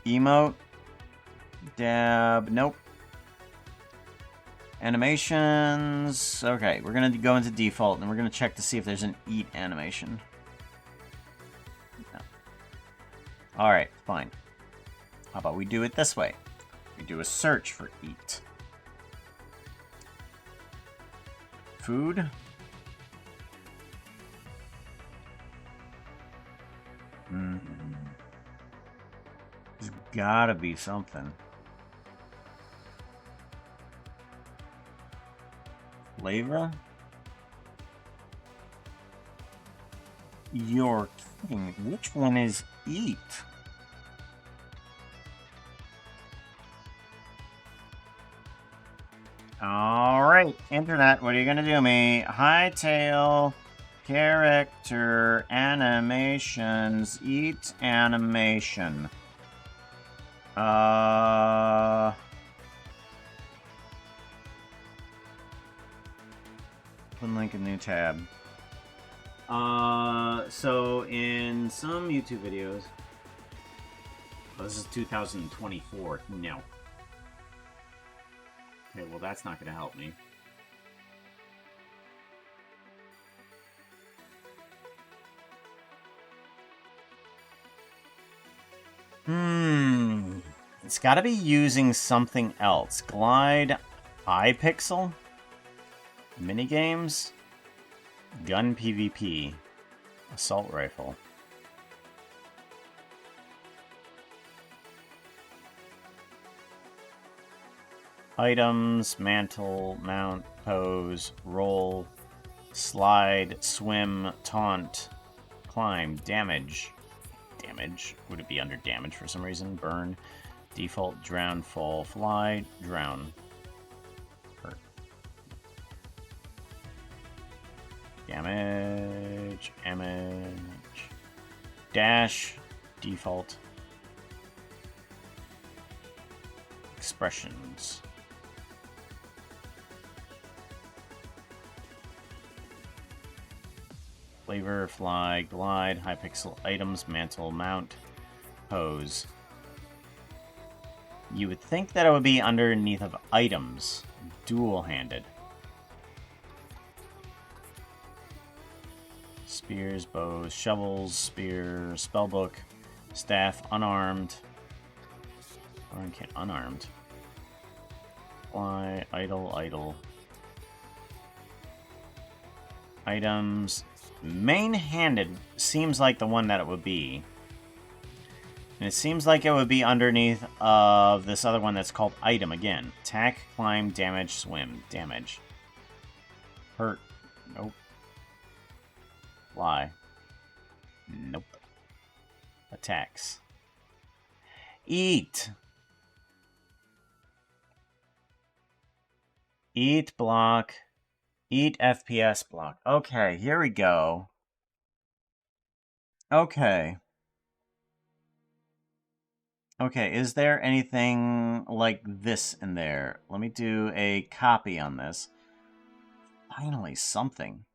Speaker 1: emote, dab, nope. Animations, okay, we're gonna go into default and we're gonna check to see if there's an eat animation. No. Alright, fine. How about we do it this way? We do a search for eat. Food. There's gotta be something. Flavor? You're kidding. Which one is eat? Alright, internet, what are you gonna do me? Hytale, character, animations, eat animation. Open link in new tab. So in some YouTube videos, this is 2024, no. Okay, well that's not going to help me. It's gotta be using something else. Glide, iPixel, minigames, gun PvP, assault rifle. Items, mantle, mount, pose, roll, slide, swim, taunt, climb, damage. Damage. Would it be under damage for some reason? Burn, default, drown, fall, fly, drown. Hurt. Damage, damage. Dash, default. Expressions. Flavor, fly, glide, hypixel items, mantle, mount, pose. You would think that it would be underneath of items. Dual-handed. Spears, bows, shovels, spear, spellbook, staff, unarmed. Or I can't unarmed. Fly, idle, idle. Items. Main-handed seems like the one that it would be. And it seems like it would be underneath of this other one that's called item again. Attack, climb, damage, swim. Damage. Hurt. Nope. Fly. Nope. Attacks. Eat. Eat block. Eat FPS block. Okay, here we go. Okay. Okay, is there anything like this in there? Let me do a copy on this. Finally, something.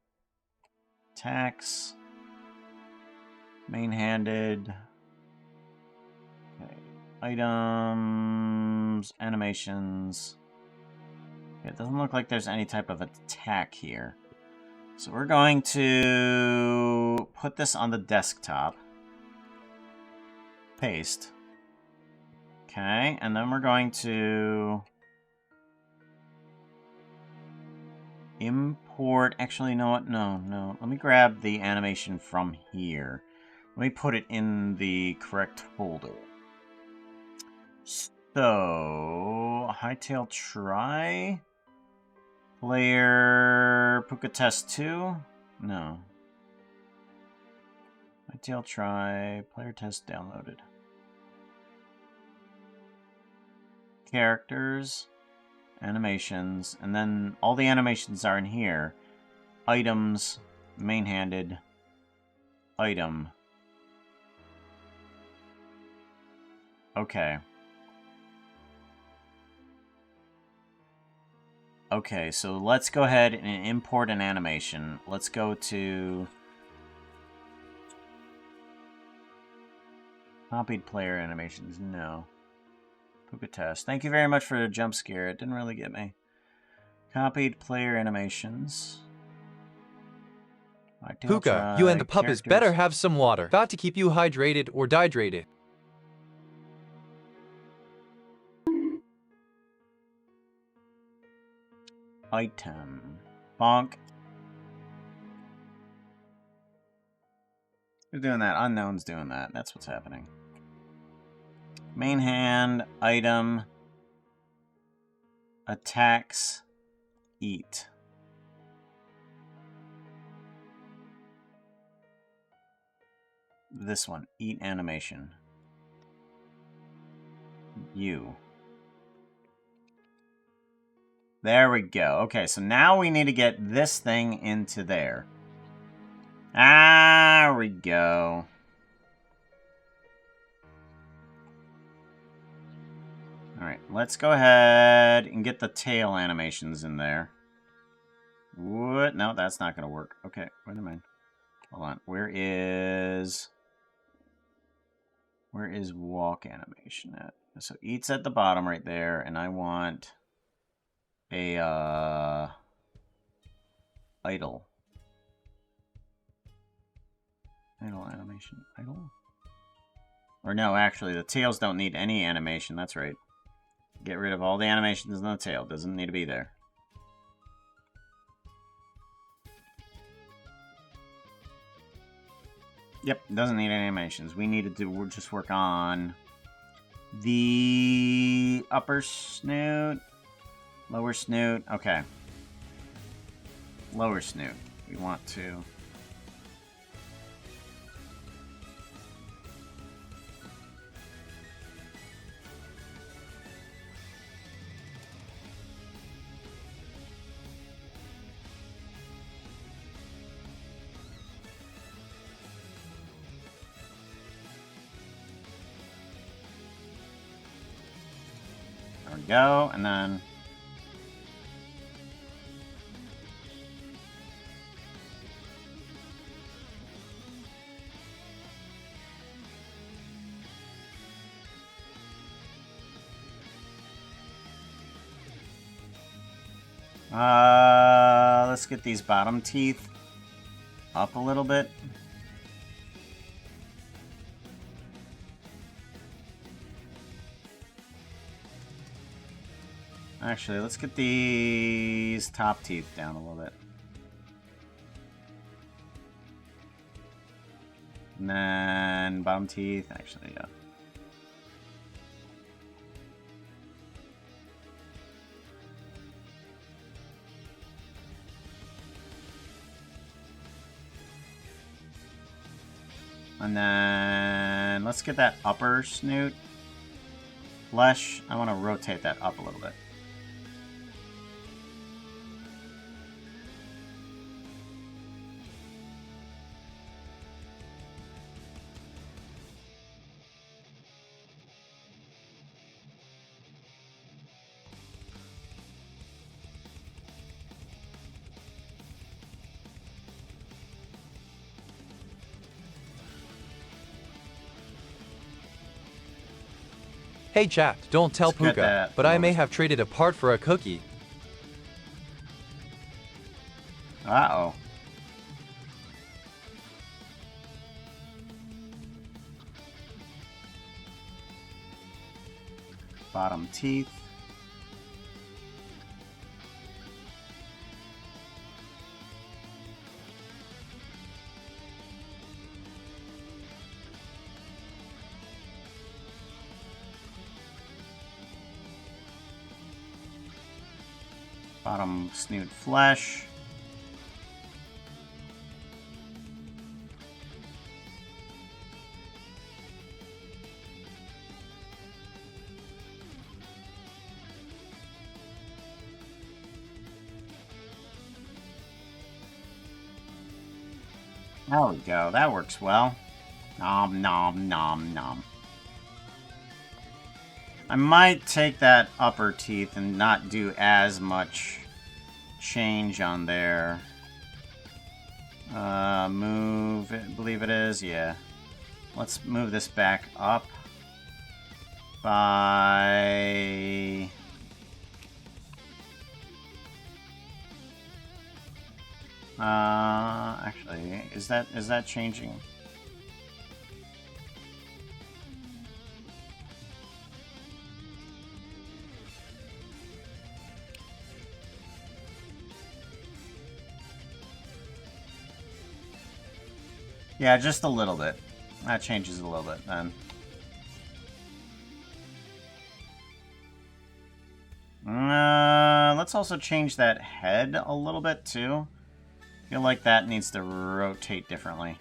Speaker 1: Attacks. Main-handed. Okay. Items. Animations. It doesn't look like there's any type of attack here. So we're going to put this on the desktop. Paste. Okay, and then we're going to import. Actually, you know what? No. Let me grab the animation from here. Let me put it in the correct folder. So, Hytale try. Player Puka Test 2? No. Hytale try. Player test downloaded. Characters. Animations. And then all the animations are in here. Items. Main-handed. Item. Okay. Okay, so let's go ahead and import an animation. Let's go to copied player animations. No. Puka test. Thank you very much for the jump scare. It didn't really get me. Copied player animations.
Speaker 3: Puka, you and the puppets better have some water. Got to keep you hydrated or dehydrated.
Speaker 1: Item. Bonk. Who's doing that? Unknown's doing that. That's what's happening. Main hand. Item. Attacks. Eat. This one. Eat animation. You. There we go. Okay, so now we need to get this thing into there. There we go. Alright, let's go ahead and get the tail animations in there. What? No, that's not going to work. Okay, wait a minute. Hold on. Where is walk animation at? So eat's at the bottom right there, and I want a idle. Idle animation. Idle? Or no, actually, the tails don't need any animation. That's right. Get rid of all the animations on the tail. Doesn't need to be there. Yep, doesn't need animations. We needed to just work on the upper snoot, lower snoot. Okay. Lower snoot. We want to... There we go, and then... let's get these bottom teeth up a little bit. Actually, let's get these top teeth down a little bit. And then bottom teeth, actually, yeah. And then let's get that upper snoot flesh. I want to rotate that up a little bit.
Speaker 3: Hey chat, don't tell
Speaker 1: Let's get
Speaker 3: Puka,
Speaker 1: that
Speaker 3: but I may
Speaker 1: lower-
Speaker 3: have traded a part for a cookie.
Speaker 1: Uh-oh. Bottom teeth. Bottom snoot flesh. There we go. That works well. Nom nom nom nom. I might take that upper teeth and not do as much change on there. Move, I believe it is, yeah. Let's move this back up by... actually, is that changing? Yeah, just a little bit. That changes a little bit then. Let's also change that head a little bit too. I feel like that needs to rotate differently.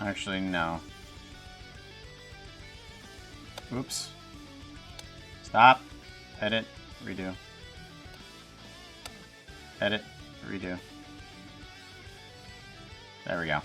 Speaker 1: Actually, no. Oops. Stop. Edit. Redo. Edit. Redo. There we go.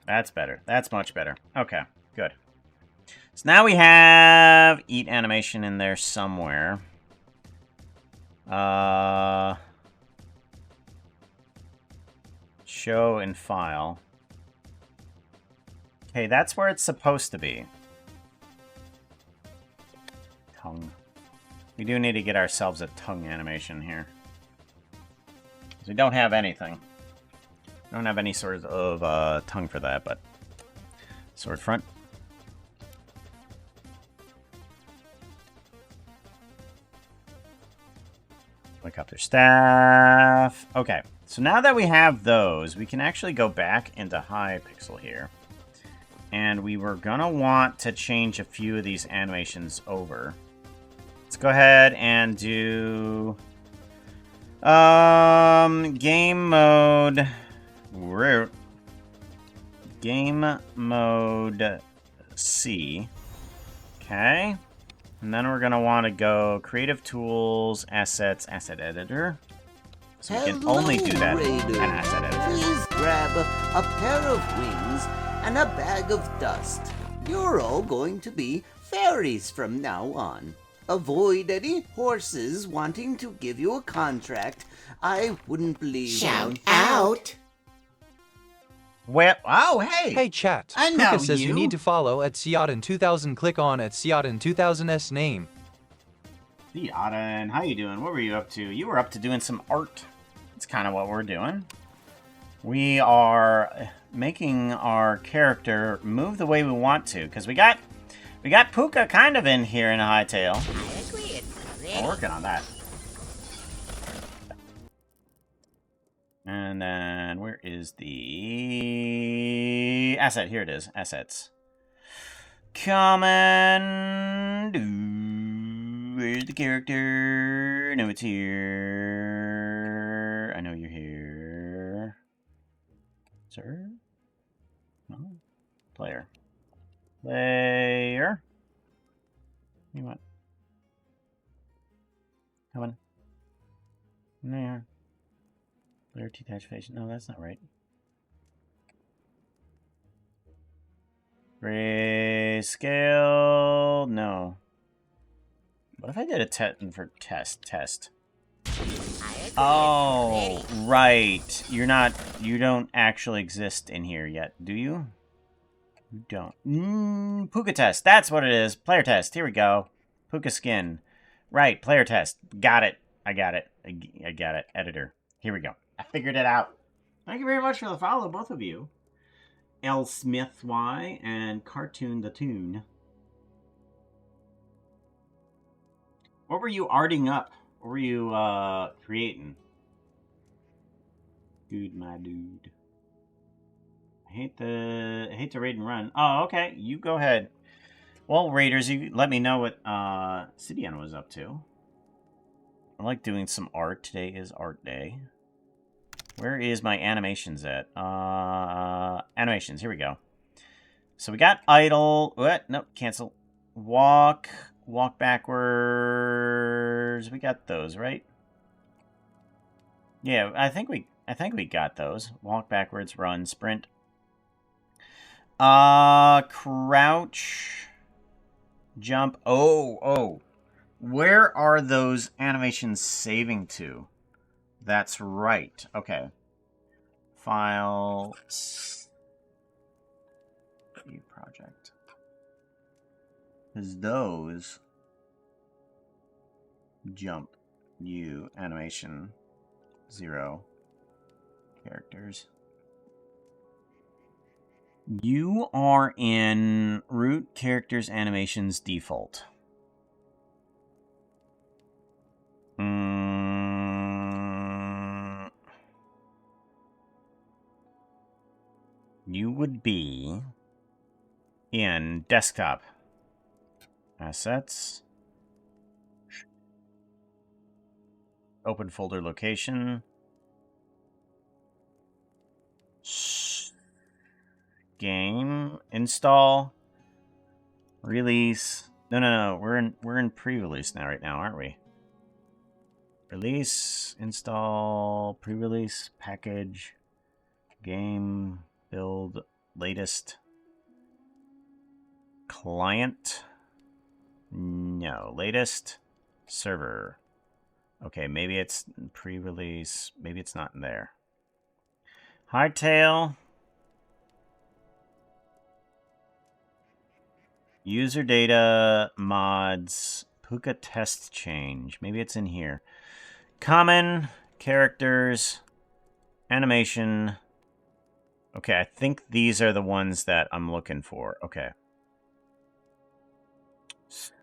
Speaker 1: That's better. That's much better. Okay, good. So now we have eat animation in there somewhere. Show and file. Okay, that's where it's supposed to be. Tongue. We do need to get ourselves a tongue animation here. Because we don't have anything. Don't have any sort of tongue for that, but sword front. Helicopter staff. Okay, so now that we have those, we can actually go back into Hypixel here. And we were gonna want to change a few of these animations over. Let's go ahead and do game mode root. Game mode C. Okay. And then we're going to want to go Creative Tools, Assets, Asset Editor. So we can only do that in Asset Editor.
Speaker 4: Please grab a pair of wings and a bag of dust. You're all going to be fairies from now on. Avoid any horses wanting to give you a contract. I wouldn't believe...
Speaker 2: Shout out!
Speaker 1: Well, oh, hey!
Speaker 3: Hey chat,
Speaker 1: I know
Speaker 3: Puka says you
Speaker 1: you.
Speaker 3: need to follow at Siaden2000. Click on at Siaden2000's name.
Speaker 1: The Auden, how you doing? What were you up to? You were up to doing some art. That's kind of what we're doing. We are making our character move the way we want to, because we got Puka kind of in here in a Hytale.
Speaker 2: I agree, it's pretty.
Speaker 1: I'm working on that. And then, where is the asset? Here it is. Assets. Common. Where's the character? No, it's here. I know you're here. Sir? No. Player. Player. You want? Come on. There. Player detached face. No, that's not right. Grayscale. No. What if I did a for test? Oh, right. You don't actually exist in here yet, do you? You don't. Puka test. That's what it is. Player test. Here we go. Puka skin. Right. Player test. Got it. I got it. I got it. Editor. Here we go. I figured it out. Thank you very much for the follow, both of you. L. Smith Y and Cartoon the Toon. What were you arting up? What were you creating? Dude, my dude. I hate to raid and run. Oh, okay. You go ahead. Well, raiders, you let me know what Sidian was up to. I like doing some art. Today is art day. Where is my animations at? Animations. Here we go. So we got idle. What? Nope. Cancel. Walk. Walk backwards. We got those, right? Yeah, I think we got those. Walk backwards. Run. Sprint. Crouch. Jump. Oh. Where are those animations saving to? That's right. Okay. File. View project. Because those jump you animation 0 characters. You are in root characters animations default. You would be in desktop assets, open folder location, game install, release. No. We're in pre-release now, right now, aren't we? Release, install, pre-release, package, game, build, latest client. No, latest server. Okay, maybe it's pre-release. Maybe it's not in there. Hytale. User data, mods, Puka test change. Maybe it's in here. Common, characters, animation. Okay, I think these are the ones that I'm looking for. Okay.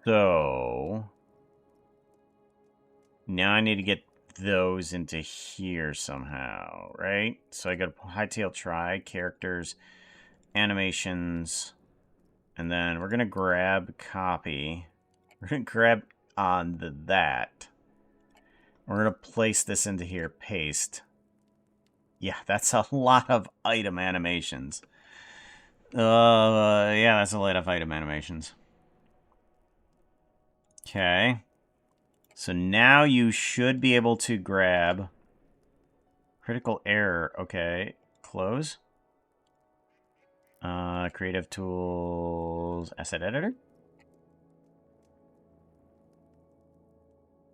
Speaker 1: So now I need to get those into here somehow, right? So I go to Hytale try, characters, animations, and then we're going to grab copy. We're going to grab on that. We're going to place this into here, paste. Yeah, that's a lot of item animations. Yeah, that's a lot of item animations. Okay. So now you should be able to grab critical error. Okay. Close. Creative tools, asset editor.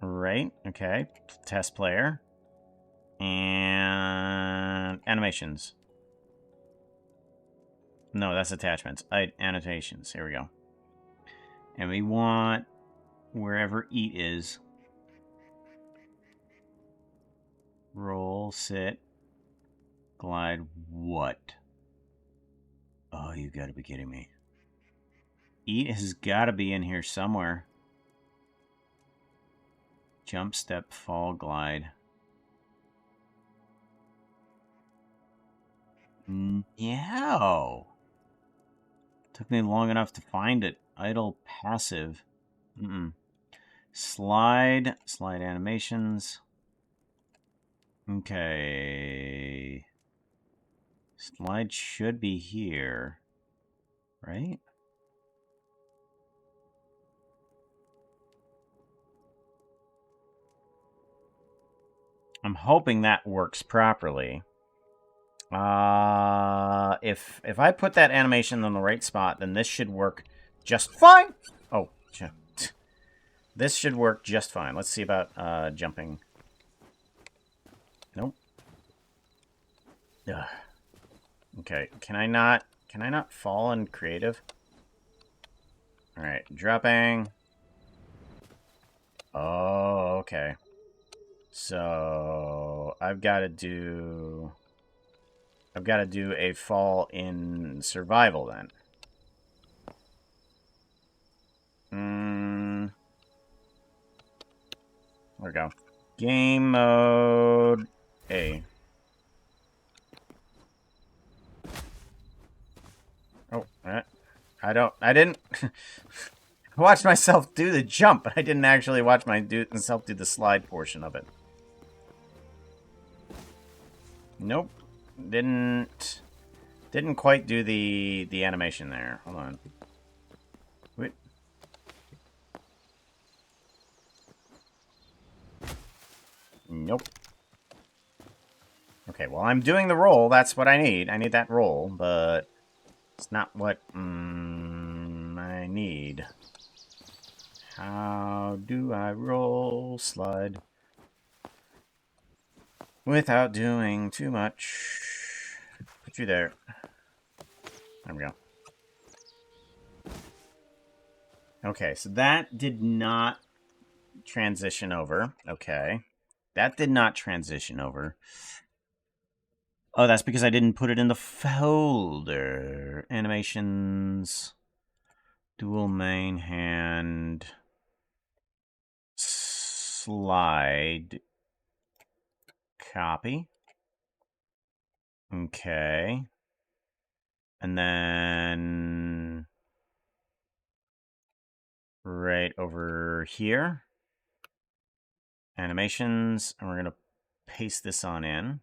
Speaker 1: Right. Okay. Test player. And animations. No, that's attachments. Annotations. Here we go. And we want wherever eat is. Roll, sit, glide, what? Oh, you gotta be kidding me. Eat has gotta be in here somewhere. Jump, step, fall, glide. No. Took me long enough to find it. Idle, passive. Slide, slide animations. Okay. Slide should be here, right? I'm hoping that works properly. If I put that animation in the right spot, then this should work just fine. Oh, this should work just fine. Let's see about jumping. Nope. Ugh. Okay, can I not fall in creative? All right, dropping. Oh, okay. So I've got to do a fall in survival then. There we go. Game mode A. Oh, I didn't watch myself do the jump, but I didn't actually watch myself do the slide portion of it. Nope. Didn't quite do the animation there. Hold on. Wait. Nope. Okay, well, I'm doing the roll. That's what I need. I need that roll, but it's not what I need. How do I roll slide without doing too much? Put you there. There we go. Okay, so that did not transition over. Okay. That did not transition over. Oh, that's because I didn't put it in the folder. Animations. Dual main hand. Slide. Copy. Okay. And then right over here. Animations. And we're going to paste this on in.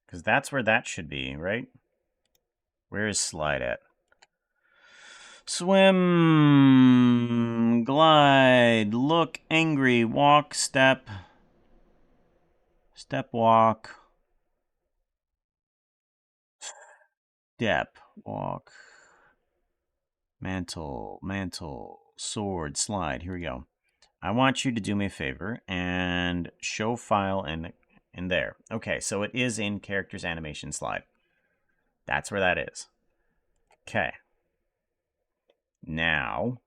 Speaker 1: Because that's where that should be, right? Where is slide at? Swim, glide, look, angry, walk, step, step, walk, step. walk, mantle, sword, slide. Here we go. I want you to do me a favor and show file in there. Okay, so it is in characters animation slide. That's where that is. Okay. Now,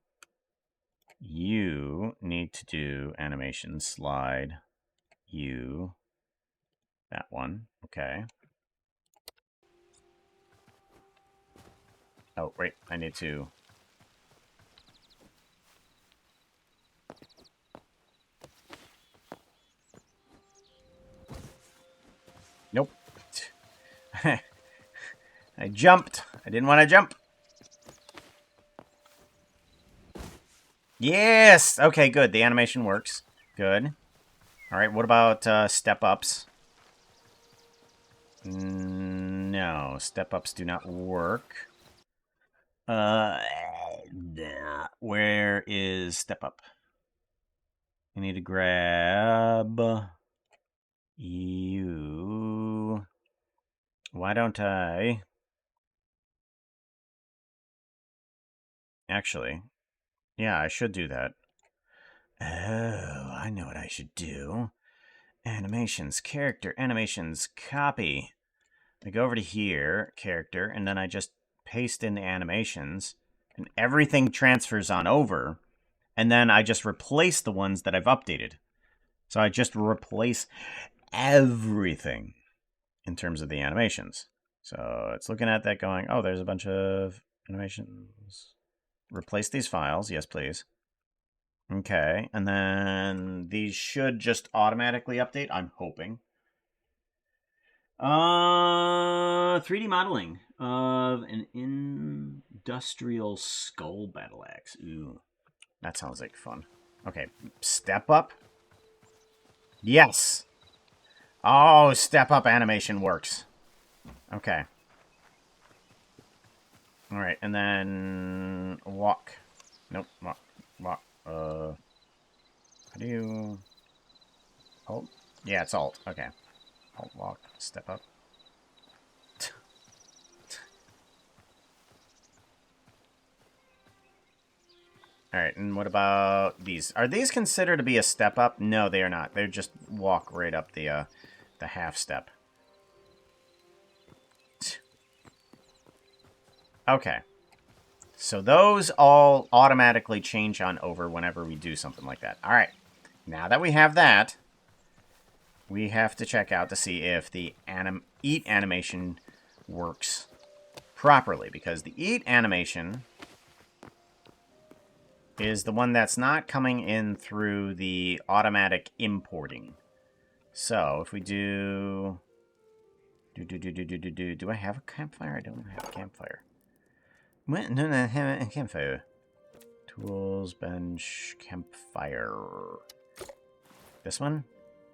Speaker 1: you need to do animation slide. That one. Okay. Oh, wait. I need to... Nope. I jumped. I didn't want to jump. Yes! Okay, good. The animation works. Good. Alright, what about step-ups? No, step-ups do not work. Where is step-up? I need to grab... you... Why don't I... Actually, yeah, I should do that. Oh, I know what I should do. Animations, character, animations, copy. I go over to here, character, and then I just paste in the animations, and everything transfers on over, and then I just replace the ones that I've updated. So I just replace everything in terms of the animations. So it's looking at that going, oh, there's a bunch of animations. Replace these files. Yes, please. Okay, and then these should just automatically update, I'm hoping. 3D modeling of an industrial skull battle axe. Ooh, that sounds like fun. Okay, step up. Yes. Oh, step up animation works. Okay. All right, and then walk. Nope, walk. How do you... Alt? Yeah, it's alt. Okay. Alt, walk, step up. Alright, and what about these? Are these considered to be a step up? No, they are not. They just walk right up the half step. Okay. So those all automatically change on over whenever we do something like that. Alright. Now that we have that, we have to check out to see if the eat animation works properly. Because the eat animation is the one that's not coming in through the automatic importing. So if we do I have a campfire? I don't have a campfire. What? No, I have a campfire. Tools, bench, campfire. This one?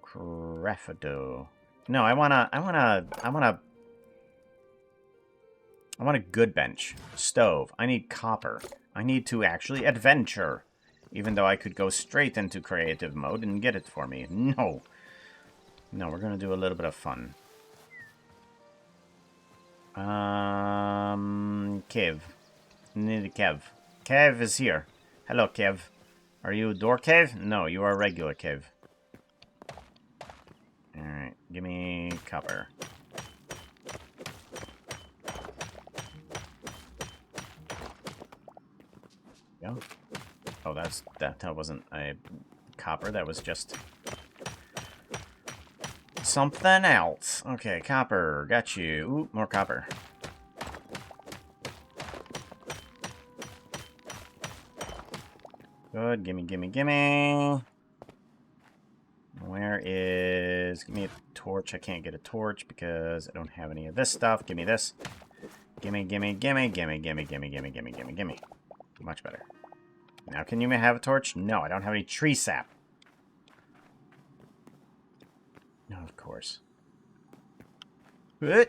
Speaker 1: Crafado. No, I want a good bench. Stove. I need copper. I need to actually adventure. Even though I could go straight into creative mode and get it for me. No. No, we're gonna do a little bit of fun. Kev. Need a Kev. Kev is here. Hello, Kev. Are you door Kev? No, you are regular Kev. Alright, give me copper. Go. Oh, that wasn't a copper, that was just something else. Okay, copper, got you. Ooh, more copper. Good, gimme. Where is... Give me a torch. I can't get a torch because I don't have any of this stuff. Give me this. Gimme. Much better. Now can you have a torch? No, I don't have any tree sap. No, of course. Oh,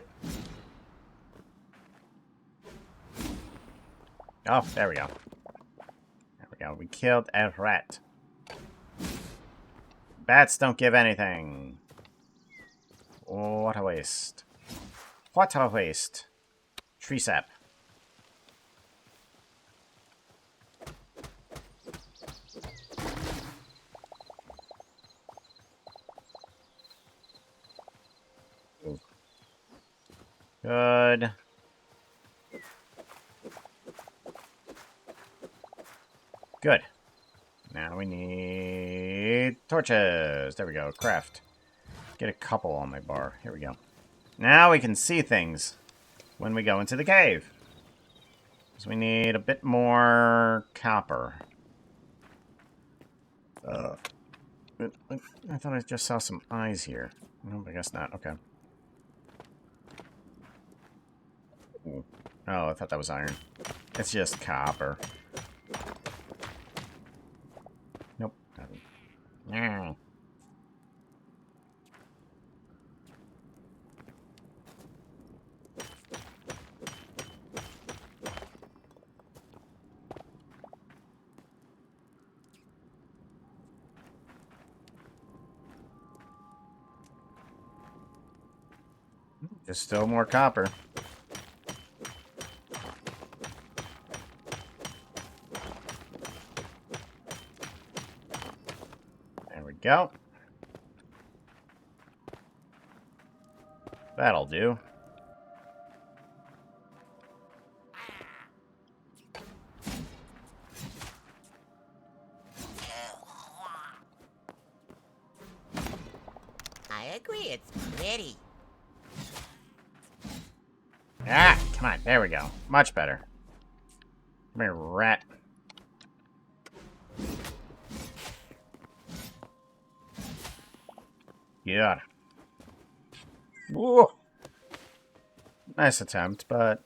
Speaker 1: there we go. There we go. We killed a rat. Bats don't give anything. What a waste. What a waste. Tree sap. Good. Good. Now we need torches. There we go. Craft. Get a couple on my bar. Here we go. Now we can see things when we go into the cave. So we need a bit more copper. I thought I just saw some eyes here. No, I guess not. Okay. Ooh. Oh, I thought that was iron. It's just copper. Nope. Nothing. Yeah. Just still more copper. There we go. That'll do.
Speaker 2: I agree, it's pretty.
Speaker 1: Ah, come on. There we go. Much better. Come here, rat. Yeah. Whoa. Nice attempt, but...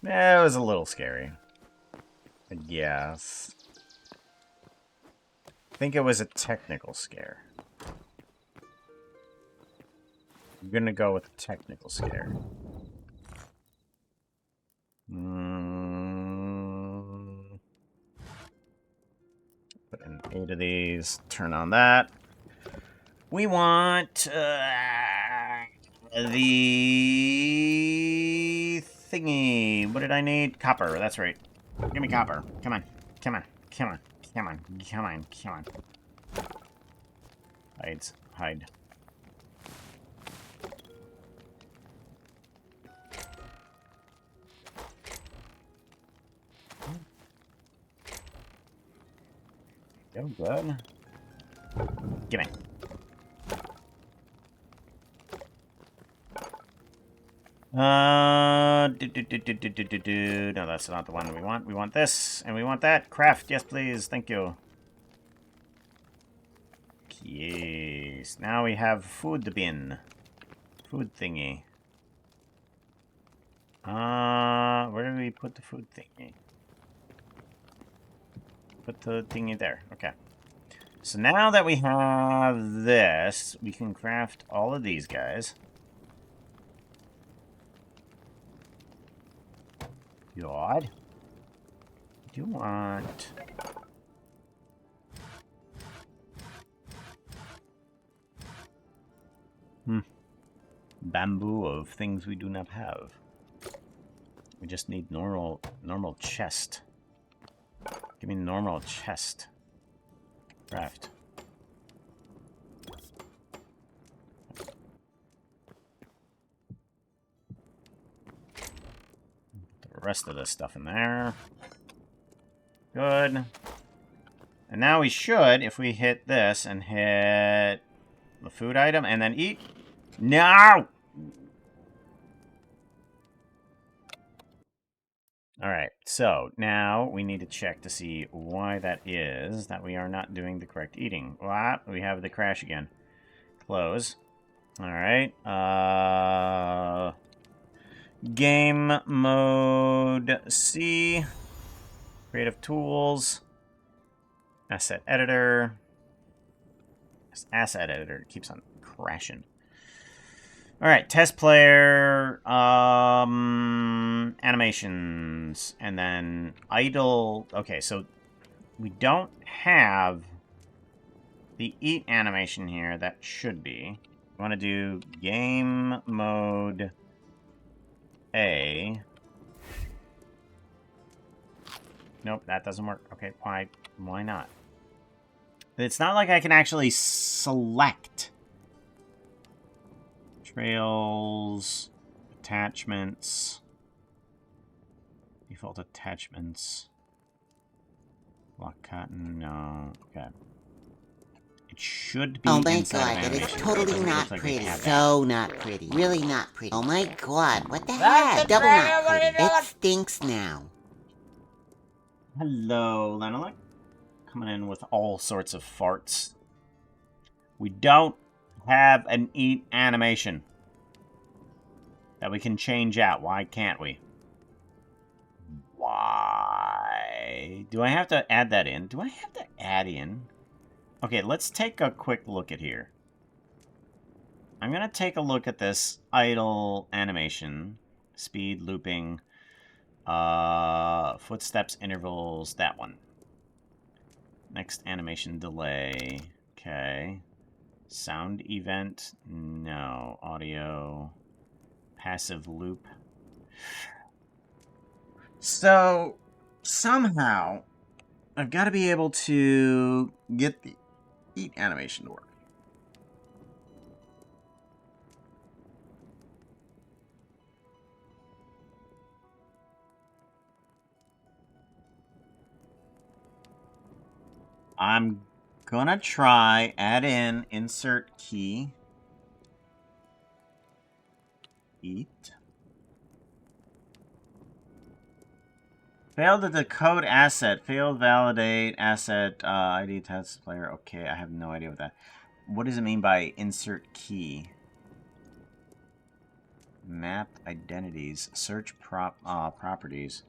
Speaker 1: yeah, it was a little scary. I guess. I think it was a technical scare. I'm gonna go with technical scare. Put in 8 of these. Turn on that. We want the thingy. What did I need? Copper. That's right. Give me copper. Come on. Come on. Come on. Come on. Come on. Come on. Hides. Hide. Go, good. Gimme. No, that's not the one we want. We want this, and we want that. Craft, yes, please. Thank you. Yes. Now we have food bin. Food thingy. Where do we put the food thingy? Put the thingy there. Okay. So now that we have this, we can craft all of these guys. God. I do want... bamboo of things we do not have. We just need normal chest. Give me normal chest. Craft. The rest of this stuff in there. Good. And now we should, if we hit this and hit the food item and then eat. No! Alright, so now we need to check to see why that is that we are not doing the correct eating. What? We have the crash again. Close. Alright. Game mode C. Creative tools. Asset editor. This asset editor keeps on crashing. Alright, test player, animations, and then idle. Okay, so we don't have the eat animation here. That should be. We want to do game mode A. Nope, that doesn't work. Okay, why not? It's not like I can actually select. Trails, attachments, default attachments, block cotton, no, okay. It should be
Speaker 2: Oh my
Speaker 1: inside
Speaker 2: god,
Speaker 1: of
Speaker 2: that is
Speaker 1: animation.
Speaker 2: totally
Speaker 1: It
Speaker 2: not
Speaker 1: looks like they
Speaker 2: pretty.
Speaker 1: have that.
Speaker 2: So not pretty. Really not pretty. Oh my god, what the heck? Double not pretty. It stinks now.
Speaker 1: Hello, Lanolek. Coming in with all sorts of farts. We don't have an eat animation that we can change out. Why can't we? Why? Do I have to add that in? Do I have to add in? Okay, let's take a quick look at here. I'm going to take a look at this idle animation. Speed, looping, footsteps, intervals, that one. Next animation delay. Okay. Sound event, no. Audio, passive loop. So, somehow, I've got to be able to get the eat animation to work. I'm gonna try add in insert key. Eat. Failed to decode asset. Failed validate asset ID test player. Okay, I have no idea what that. What does it mean by insert key? Mapped identities. Search properties.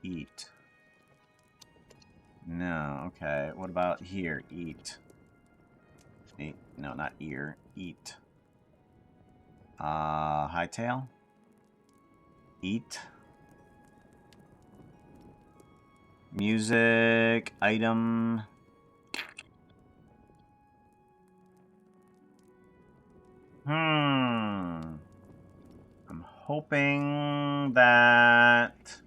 Speaker 1: Eat. No, okay. What about here? Eat. Eat. No, not ear. Eat. Hytale. Eat. Music. Item. I'm hoping that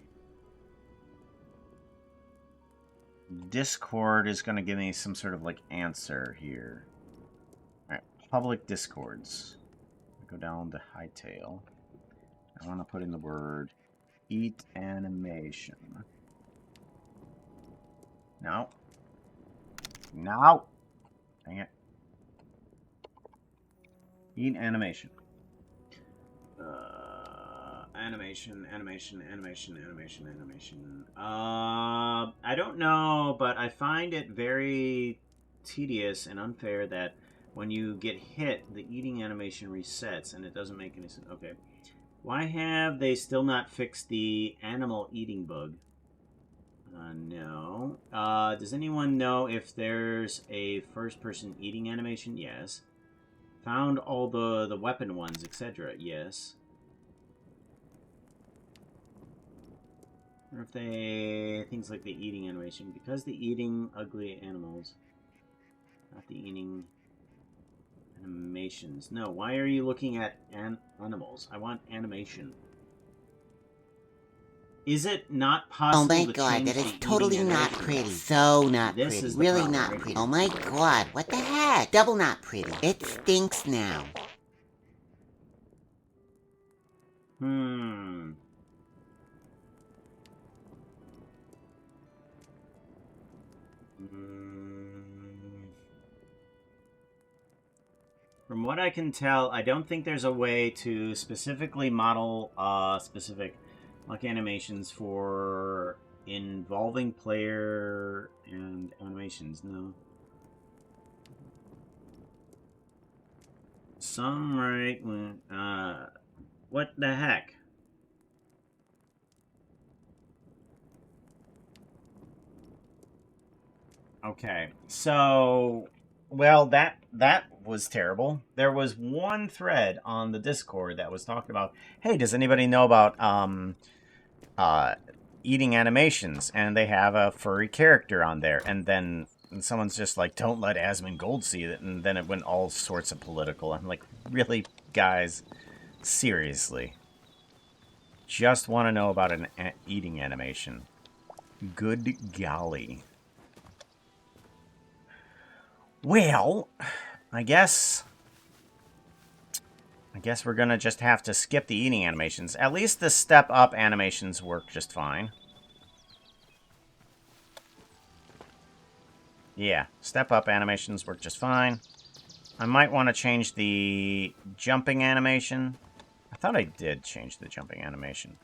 Speaker 1: Discord is going to give me some sort of like answer here. Alright, public discords. Go down to Hytale. I want to put in the word eat animation. No. No. Dang it. Eat animation. Animation. I don't know, but I find it very tedious and unfair that when you get hit, the eating animation resets, and it doesn't make any sense. Okay. Why have they still not fixed the animal eating bug? No. Does anyone know if there's a first-person eating animation? Yes. Found all the weapon ones, etc. Yes. Or if they... things like the eating animation. Because the eating ugly animals. Not the eating animations. No, why are you looking at animals? I want animation. Is it not possible
Speaker 2: Oh my
Speaker 1: to
Speaker 2: god,
Speaker 1: change
Speaker 2: that is
Speaker 1: the
Speaker 2: totally
Speaker 1: eating
Speaker 2: not
Speaker 1: animation?
Speaker 2: pretty. So not
Speaker 1: This
Speaker 2: pretty.
Speaker 1: is the
Speaker 2: Really
Speaker 1: problem
Speaker 2: not
Speaker 1: right
Speaker 2: pretty.
Speaker 1: here.
Speaker 2: Oh my god, what the heck? Double not pretty. It stinks now.
Speaker 1: From what I can tell, I don't think there's a way to specifically model specific like animations for involving player and animations. No. Some right when what the heck? Okay, so well that was terrible. There was one thread on the Discord that was talking about, hey, does anybody know about eating animations? And they have a furry character on there, and then someone's just like, don't let Asmongold see it, and then it went all sorts of political. I'm like, really, guys, seriously, just want to know about an eating animation? Good golly. Well, I guess I guess we're gonna just have to skip the eating animations. At least the step up animations work just fine. Yeah, step up animations work just fine. I might want to change the jumping animation. I thought I did change the jumping animation.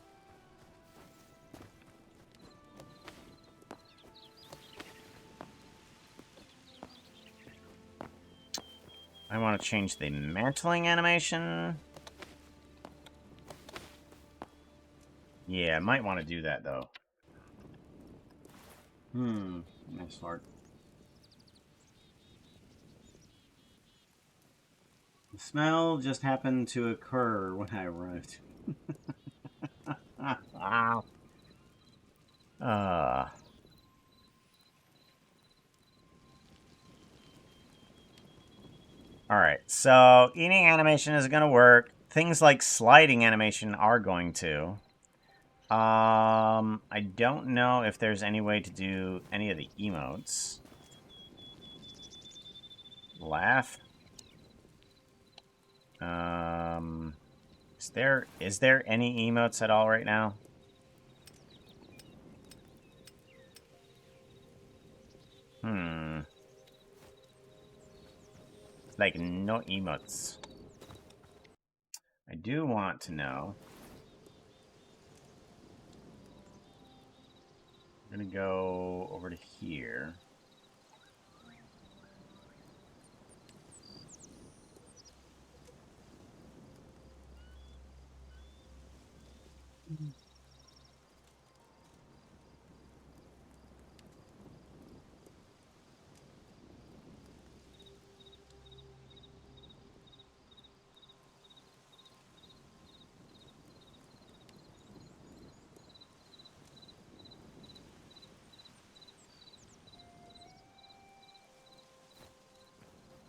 Speaker 1: I want to change the mantling animation. Yeah, I might want to do that, though. Nice fart. The smell just happened to occur when I arrived. Alright, so eating animation is going to work. Things like sliding animation are going to. I don't know if there's any way to do any of the emotes. Laugh. Is there any emotes at all right now? Like, no emotes. I do want to know. I'm gonna go over to here.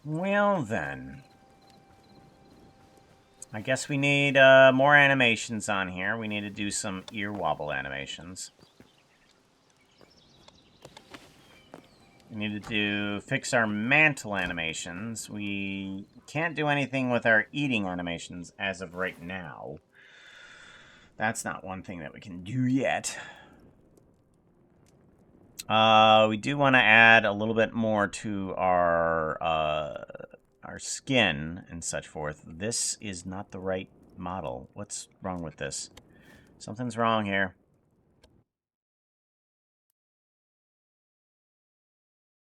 Speaker 1: Well then. I guess we need more animations on here. We need to do some ear wobble animations. We need to fix our mantle animations. We can't do anything with our eating animations as of right now. That's not one thing that we can do yet. We do want to add a little bit more to our skin and such forth. This is not the right model. What's wrong with this? Something's wrong here.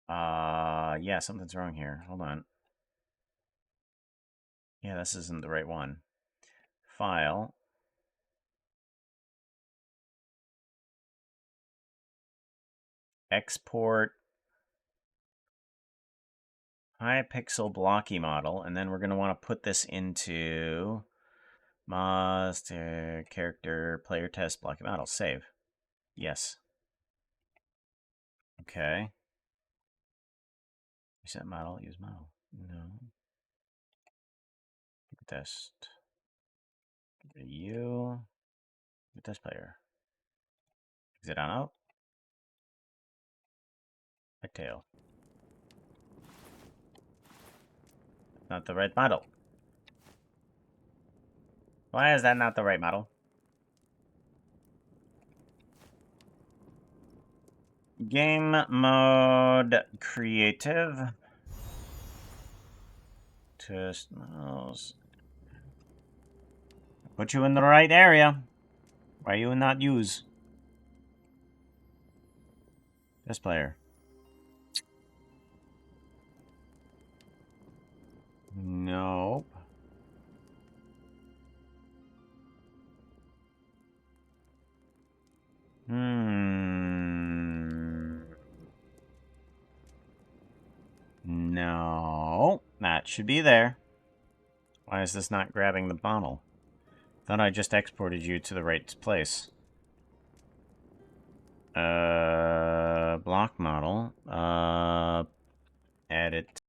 Speaker 1: Yeah, something's wrong here. Hold on. Yeah, this isn't the right one. File. Export. High pixel blocky model. And then we're going to want to put this into Moz to character player test blocky model. Save. Yes. Okay. Reset model. Use model. No. Test. You. Test player. Exit on out. Hytale. Not the right model. Why is that not the right model? Game mode creative. Test mouse. Put you in the right area. Why you not use? Test player. Nope. No. That should be there. Why is this not grabbing the model? Thought I just exported you to the right place. Block model. Edit.